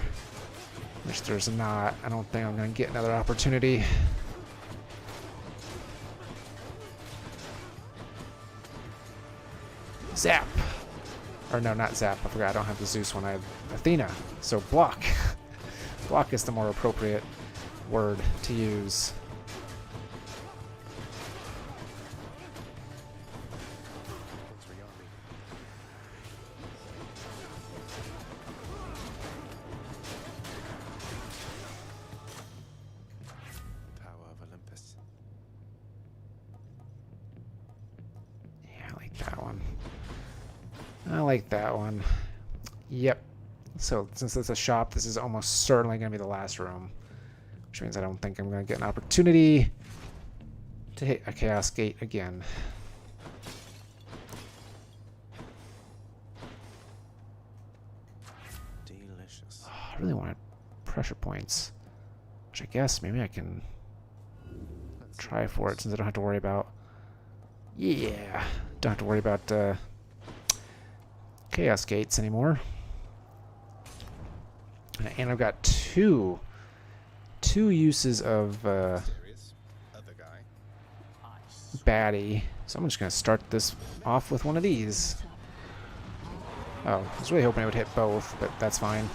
which there's not, I don't think I'm going to get another opportunity. Zap! Or no, not Zap. I forgot I don't have the Zeus one. I have Athena. So block. Block is the more appropriate word to use. I like that one. Yep. So since it's a shop, this is almost certainly going to be the last room. Which means I don't think I'm going to get an opportunity to hit a Chaos Gate again. Delicious. Oh, I really wanted pressure points. Which I guess maybe I can try for it since I don't have to worry about... Yeah. Don't have to worry about... Chaos Gates anymore. And I've got two uses of baddie. So I'm just going to start this off with one of these. Oh, I was really hoping I would hit both, but that's fine.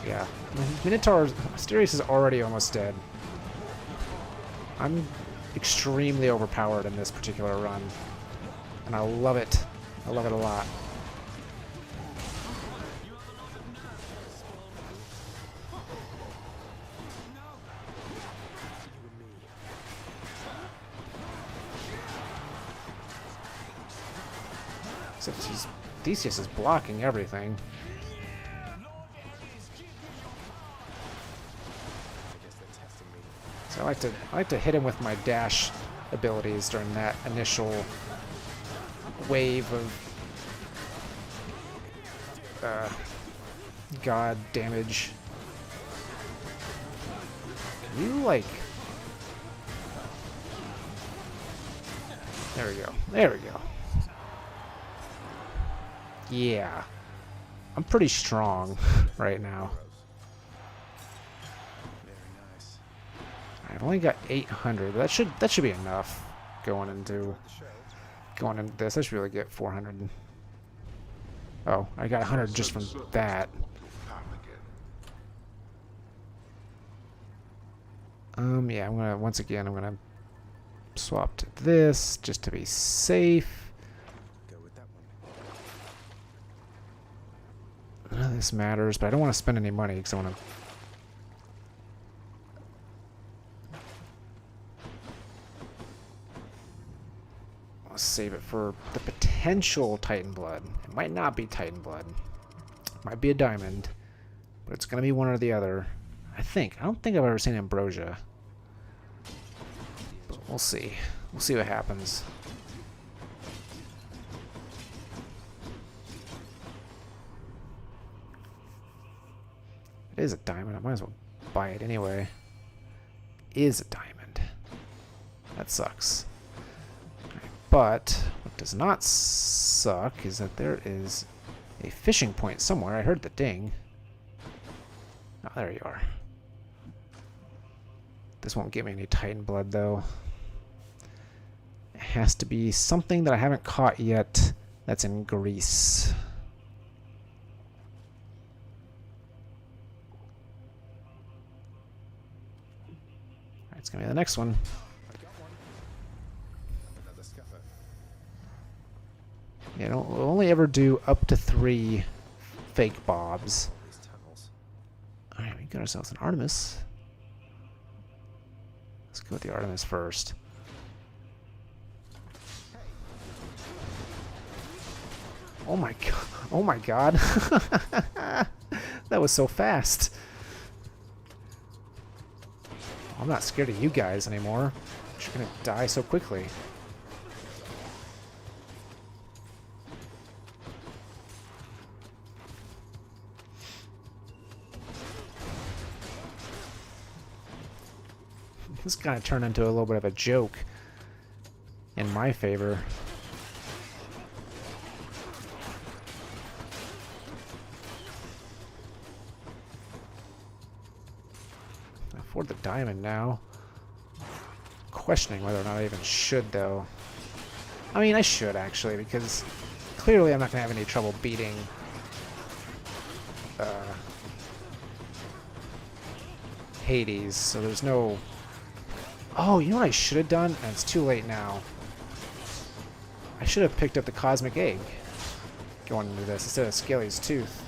Yeah, Asterius is already almost dead. I'm extremely overpowered in this particular run, and I love it. I love it a lot. Except Theseus is blocking everything. So I like to hit him with my dash abilities during that initial wave of god damage. Can you like... There we go. There we go. Yeah. I'm pretty strong right now. I've only got 800. That should be enough going into this. I should really get 400. Oh, I got 100 just from that. Yeah, I'm gonna swap to this just to be safe. None of this matters, but I don't want to spend any money because I want to. Save it for the potential Titan Blood. It might not be Titan Blood. It might be a diamond, but it's gonna be one or the other. I don't think I've ever seen Ambrosia. But we'll see. We'll see what happens. It is a diamond. I might as well buy it anyway. It is a diamond. That sucks. But what does not suck is that there is a fishing point somewhere. I heard the ding. Oh, there you are. This won't give me any Titan Blood, though. It has to be something that I haven't caught yet that's in Greece. Alright, it's going to be the next one. Yeah, we'll only ever do up to 3 fake bobs. Alright, we got ourselves an Artemis. Let's go with the Artemis first. Oh my god. Oh my god. That was so fast. I'm not scared of you guys anymore. You're gonna die so quickly. This kind of turned into a little bit of a joke in my favor. I afford the diamond now. Questioning whether or not I even should, though. I mean, I should, actually, because clearly I'm not going to have any trouble beating Hades, so there's no... Oh, you know what I should have done? And it's too late now. I should have picked up the Cosmic Egg going into this instead of Scaly's Tooth.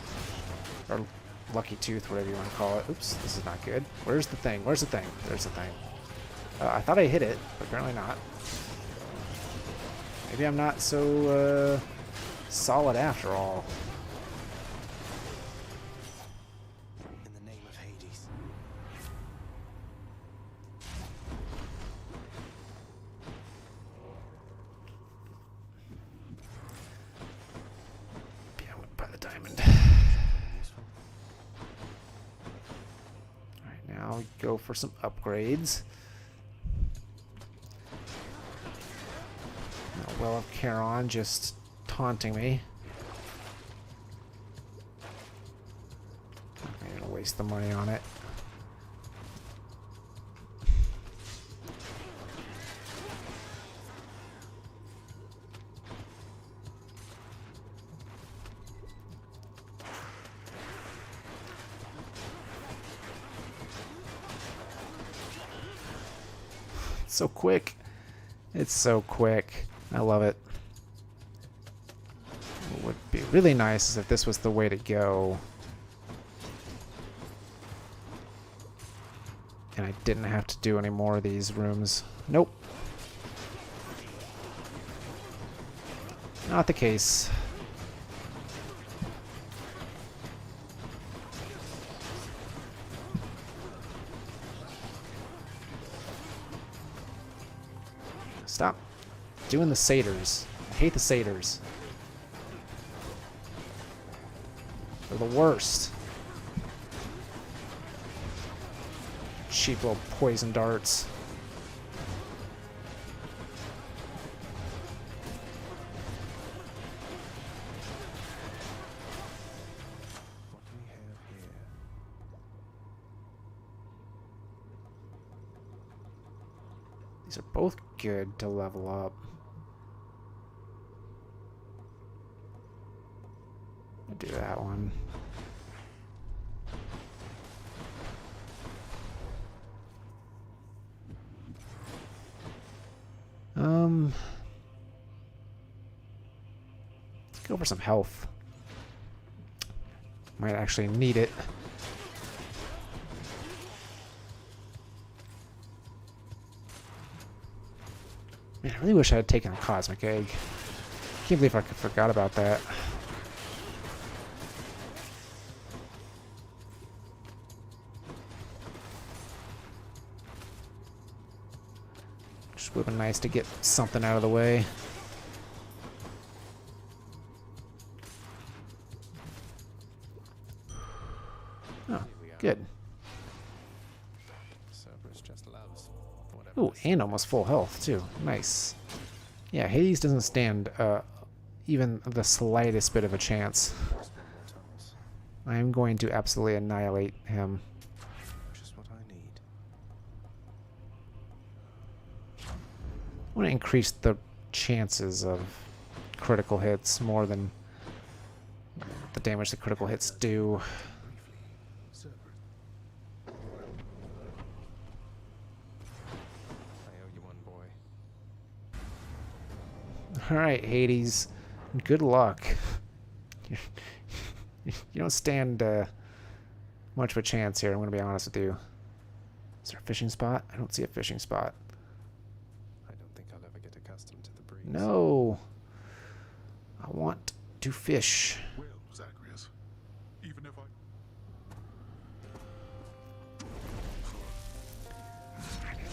Or Lucky Tooth, whatever you want to call it. Oops, this is not good. Where's the thing? Where's the thing? There's the thing. I thought I hit it, but apparently not. Maybe I'm not so solid after all. In the name of Hades. Yeah, I went by the diamond. Alright, now we go for some upgrades. Well of Charon just taunting me. I'm gonna waste the money on it. It's so quick. It's so quick. I love it. What would be really nice is if this was the way to go. And I didn't have to do any more of these rooms. Nope. Not the case. Stop doing the satyrs. I hate the satyrs. They're the worst. Cheap little poison darts. What do we have here? These are both good to level up. I'll do that one. Let's go for some health. Might actually need it. Man, I really wish I had taken a cosmic egg. Can't believe I forgot about that. Just would have been nice to get something out of the way. Oh, good. Cerberus just loves whatever. Ooh, and almost full health, too. Nice. Yeah, Hades doesn't stand even the slightest bit of a chance. I'm going to absolutely annihilate him. Just what I need. I want to increase the chances of critical hits more than the damage that critical hits do. Alright, Hades. Good luck. You don't stand much of a chance here, I'm going to be honest with you. Is there a fishing spot? I don't see a fishing spot. I don't think I'll ever get accustomed to the breeze. No. I want to fish. Well, Zagreus, even if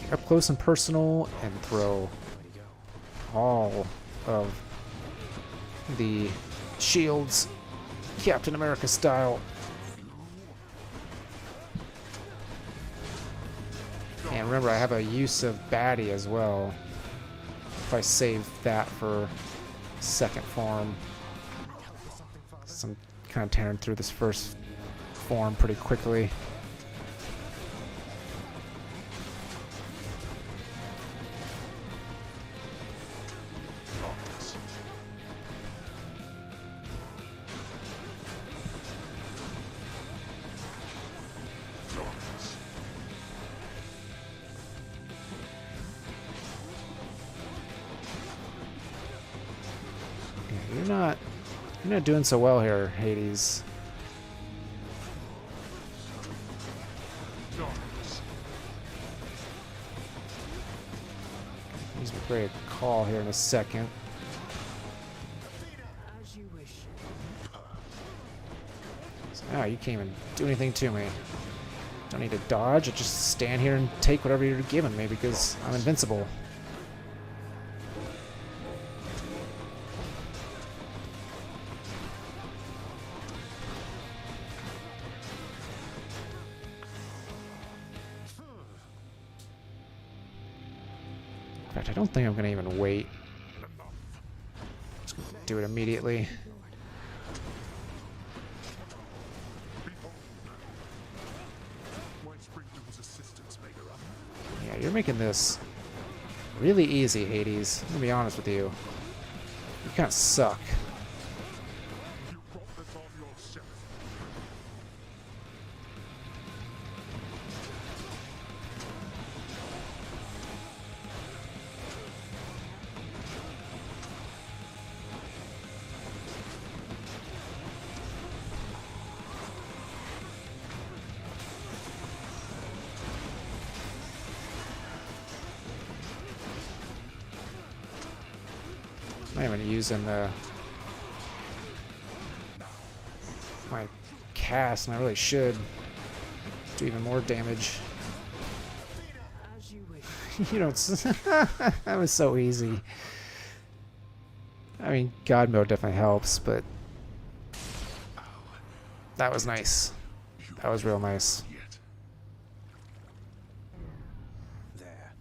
I... Up close and personal and throw all of the shields Captain America style. And remember, I have a use of baddie as well. If I save that for second form. So I'm kind of tearing through this first form pretty quickly. You're not doing so well here, Hades. He's ready to call here in a second. As you wish. Oh, you can't even do anything to me. Don't need to dodge. I just stand here and take whatever you're giving me because I'm invincible. In fact, I don't think I'm going to even wait. Just gonna do it immediately. Yeah, you're making this really easy, Hades. I'm going to be honest with you. You kind of suck. I'm not even using my cast, and I really should do even more damage. As you wish. You don't. That was so easy. I mean, God mode definitely helps, but that was nice. That was real nice. There.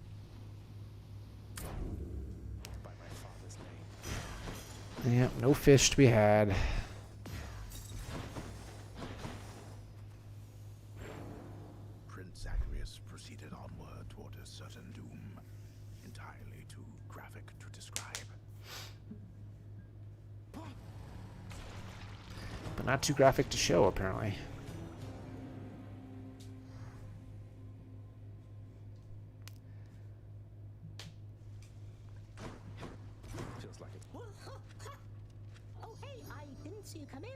By my father's name. Yep, no fish to be had. Prince Zacharias proceeded onward toward a certain doom, entirely too graphic to describe. But not too graphic to show, apparently. Feels like it. Oh, hey, I didn't see you come in.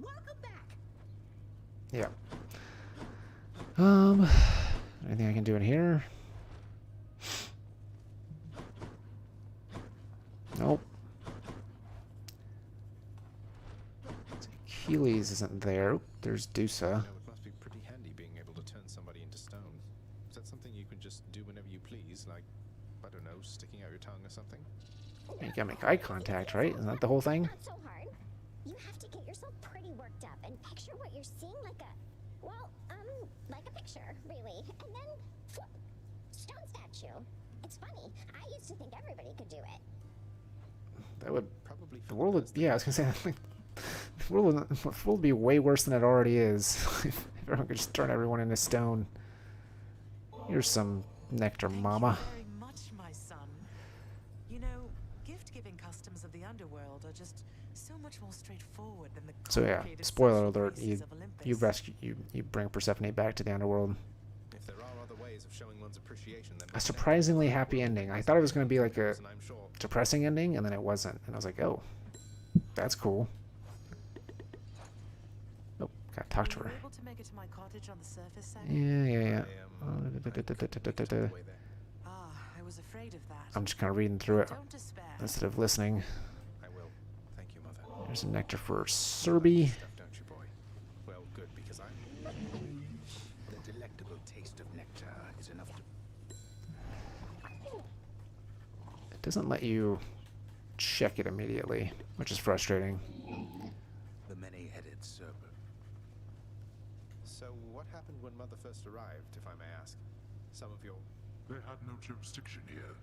Welcome back. Yeah. Anything I can do in here? Nope. Achilles isn't there. Oop, there's Dusa. You know, it must be pretty handy being able to turn somebody into stone. Is that something you can just do whenever you please? Like, I don't know, sticking out your tongue or something? You gotta make eye contact, right? Isn't that the whole thing? Not so hard. You have to get yourself pretty worked up and picture what you're seeing like like a picture, really. And then, whoop, stone statue. It's funny. I used to think everybody could do it. That would Probably. the world would, yeah, I was gonna say like, the world would be way worse than it already is if everyone could just turn everyone into stone. Here's some nectar, mama. Thank you very much, my son. You know, gift-giving customs of the underworld are just so much more straightforward than the So yeah, complicated spoiler social alert, graces you of Olympus. you bring Persephone back to the underworld. If there are other ways of showing one's appreciation, then A surprisingly happy ending. I thought it was gonna be like a and I'm sure depressing ending, and then it wasn't. And I was like, oh, that's cool. Oh, gotta talk to Were her. you able to make it to my cottage on the surface, Sam? Yeah. Ah, I was afraid of that. I'm just kind of reading through it Don't despair. instead of listening. I will. Thank you, Mother. There's some nectar for Serby. Stuff, don't you, boy? Well, good, because I'm... The delectable taste of nectar is enough to... It doesn't let you check it immediately, which is frustrating. The many-headed serpent. So, what happened when Mother first arrived, if I may ask? Some of your... They had no jurisdiction here.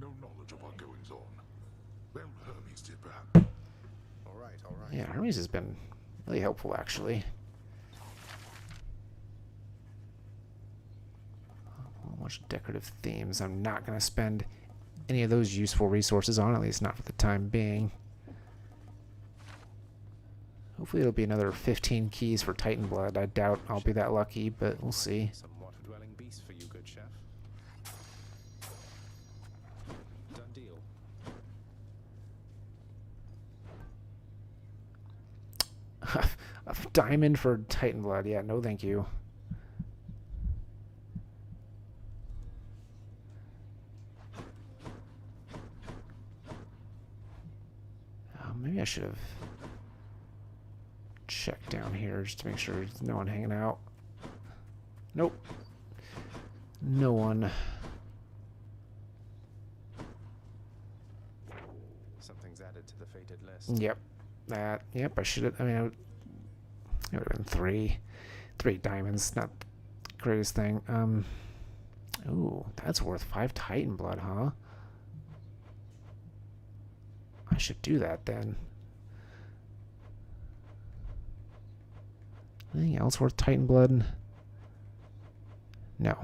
No knowledge of our goings-on. Well, Hermes did, perhaps. All right, all right. Yeah, Hermes has been really helpful, actually. A bunch of decorative themes. I'm not going to spend any of those useful resources on, at least not for the time being. Hopefully it'll be another 15 keys for Titan Blood. I doubt I'll be that lucky, but we'll see. Some water-dwelling beasts for you, good chef. Done deal. A diamond for Titan Blood. Yeah, no thank you. Maybe I should have checked down here just to make sure there's no one hanging out. Nope. No one. Something's added to the fated list. Yep. That. Yep, I should have. I mean, it would have been three diamonds. Not the greatest thing. Ooh, that's worth 5 Titan Blood, huh? I should do that then. Anything else worth Titan Blood? No.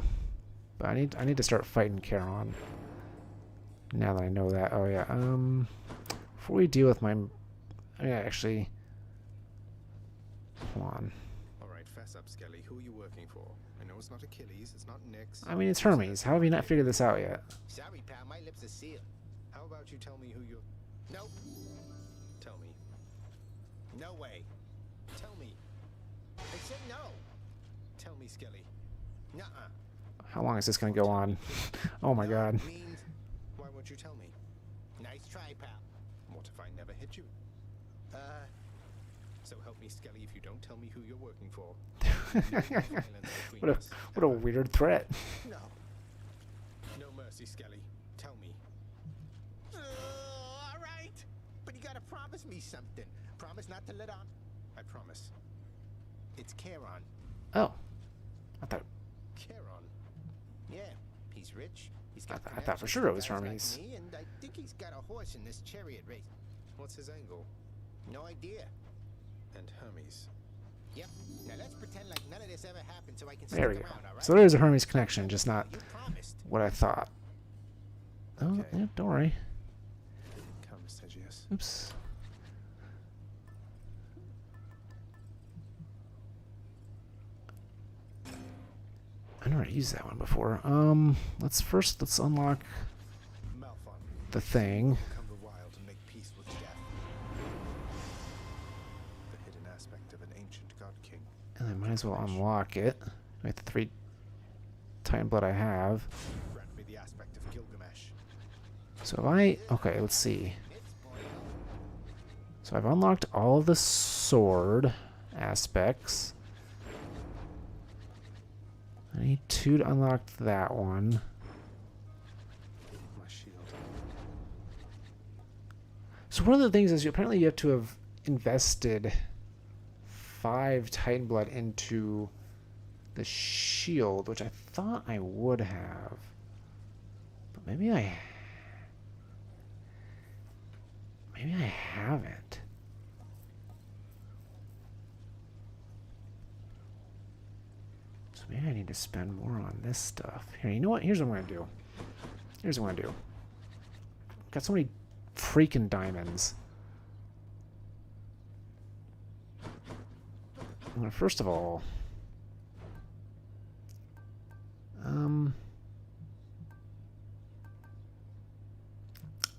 But I need to start fighting Charon. Now that I know that. Oh yeah. Before we deal with my, I mean, actually, hold on. All right, fess up, Skelly. Who are you working for? I know it's not Achilles. It's not Nyx. I mean, it's Hermes. How have you not figured this out yet? Sorry, pal, my lips are sealed. How about you tell me who you're... Nope. Tell me. No way. Tell me. I said no. Tell me, Skelly. Nuh-uh. How long is this going to go on? Oh my god. Means... Why won't you tell me? Nice try, pal. What if I never hit you? So help me, Skelly, if you don't tell me who you're working for. What a weird threat. No. Seriously, Skelly, tell me. All right. But you gotta promise me something. Promise not to let on. I promise. It's Charon. Oh. I thought Charon. Yeah, he's rich. He's got I thought for connections sure to it was guys like Hermes. me, and I think he's got a horse in this chariot race. What's his angle? No idea. And Hermes. Yep. Now let's pretend like none of this ever happened so I can There we stick go. around, all right? So there's a Hermes connection, just not You promised. what I thought. Oh, Okay. yeah, don't worry. Come, Stygius. Oops. I never used that one before. Let's unlock Malphon. the thing. Come the wild and make peace with death. The hidden aspect of an ancient god king. And I might as well unlock it with the 3 Titan Blood I have. Grant me the aspect of Gilgamesh. So if I... Okay, let's see. So I've unlocked all of the sword aspects. I need 2 to unlock that one. My shield. So one of the things is apparently you have to have invested 5 Titan Blood into the shield, which I thought I would have. But maybe I haven't. So maybe I need to spend more on this stuff. Here, you know what? Here's what I'm going to do. Got so many freaking diamonds. I'm gonna, first of all, I'm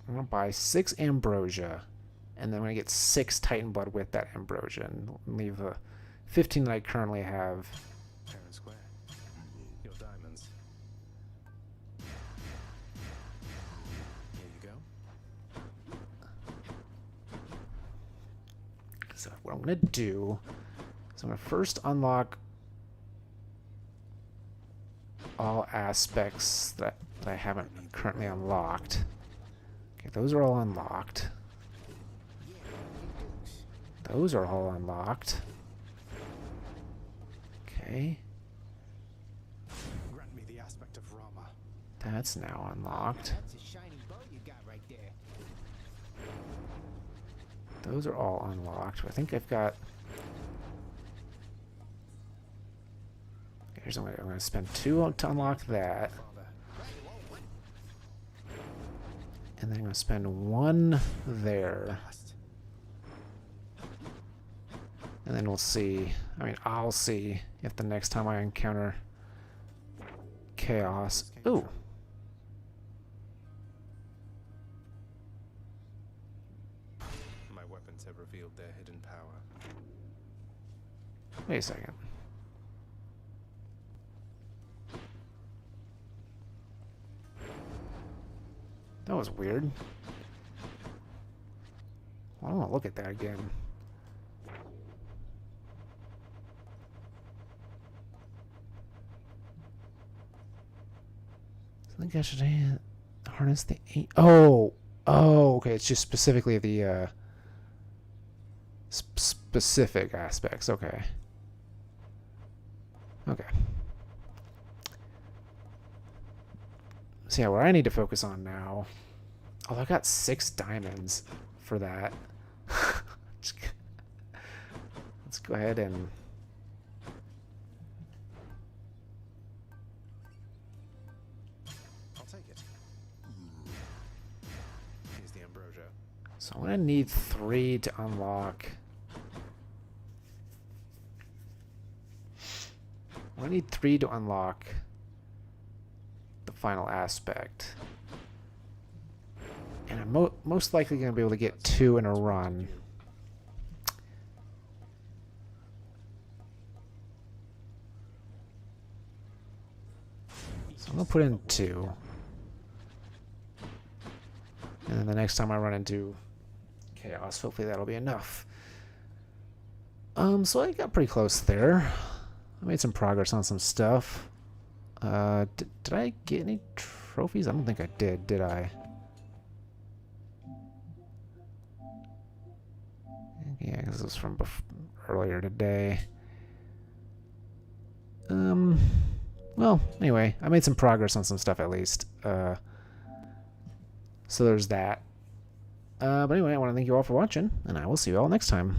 gonna buy 6 ambrosia, and then I'm gonna get 6 Titan Blood with that ambrosia, and leave the 15 that I currently have. Fair and square. Your diamonds. Here you go. So what I'm gonna do is I'm gonna first unlock all aspects that I haven't currently unlocked. Okay, those are all unlocked. Those are all unlocked. Okay. Grant me the aspect of Rama. That's now unlocked. That's a shiny bow you got right there. Those are all unlocked. I think I've got... Here's what I'm going to spend 2 to unlock that. And then I'm going to spend 1 there. And then we'll see. I mean, I'll see if the next time I encounter chaos... Ooh! My weapons have revealed their hidden power. Wait a second. That was weird. Well, I don't want to look at that again. I think I should harness the 8. Oh! Oh, okay. It's just specifically the specific aspects. Okay. Okay. So yeah, what I need to focus on now... Oh, I got 6 diamonds for that. Let's go ahead and... I'll take it. Here's the ambrosia. So I'm going to need 3 to unlock... I need 3 to unlock the final aspect. And I'm most likely going to be able to get 2 in a run. So I'm going to put in 2. And then the next time I run into chaos, hopefully that'll be enough. So I got pretty close there. I made some progress on some stuff. Did I get any trophies? I don't think I did I? Yeah, this is from earlier today. Well, anyway, I made some progress on some stuff at least. So there's that. But anyway, I want to thank you all for watching, and I will see you all next time.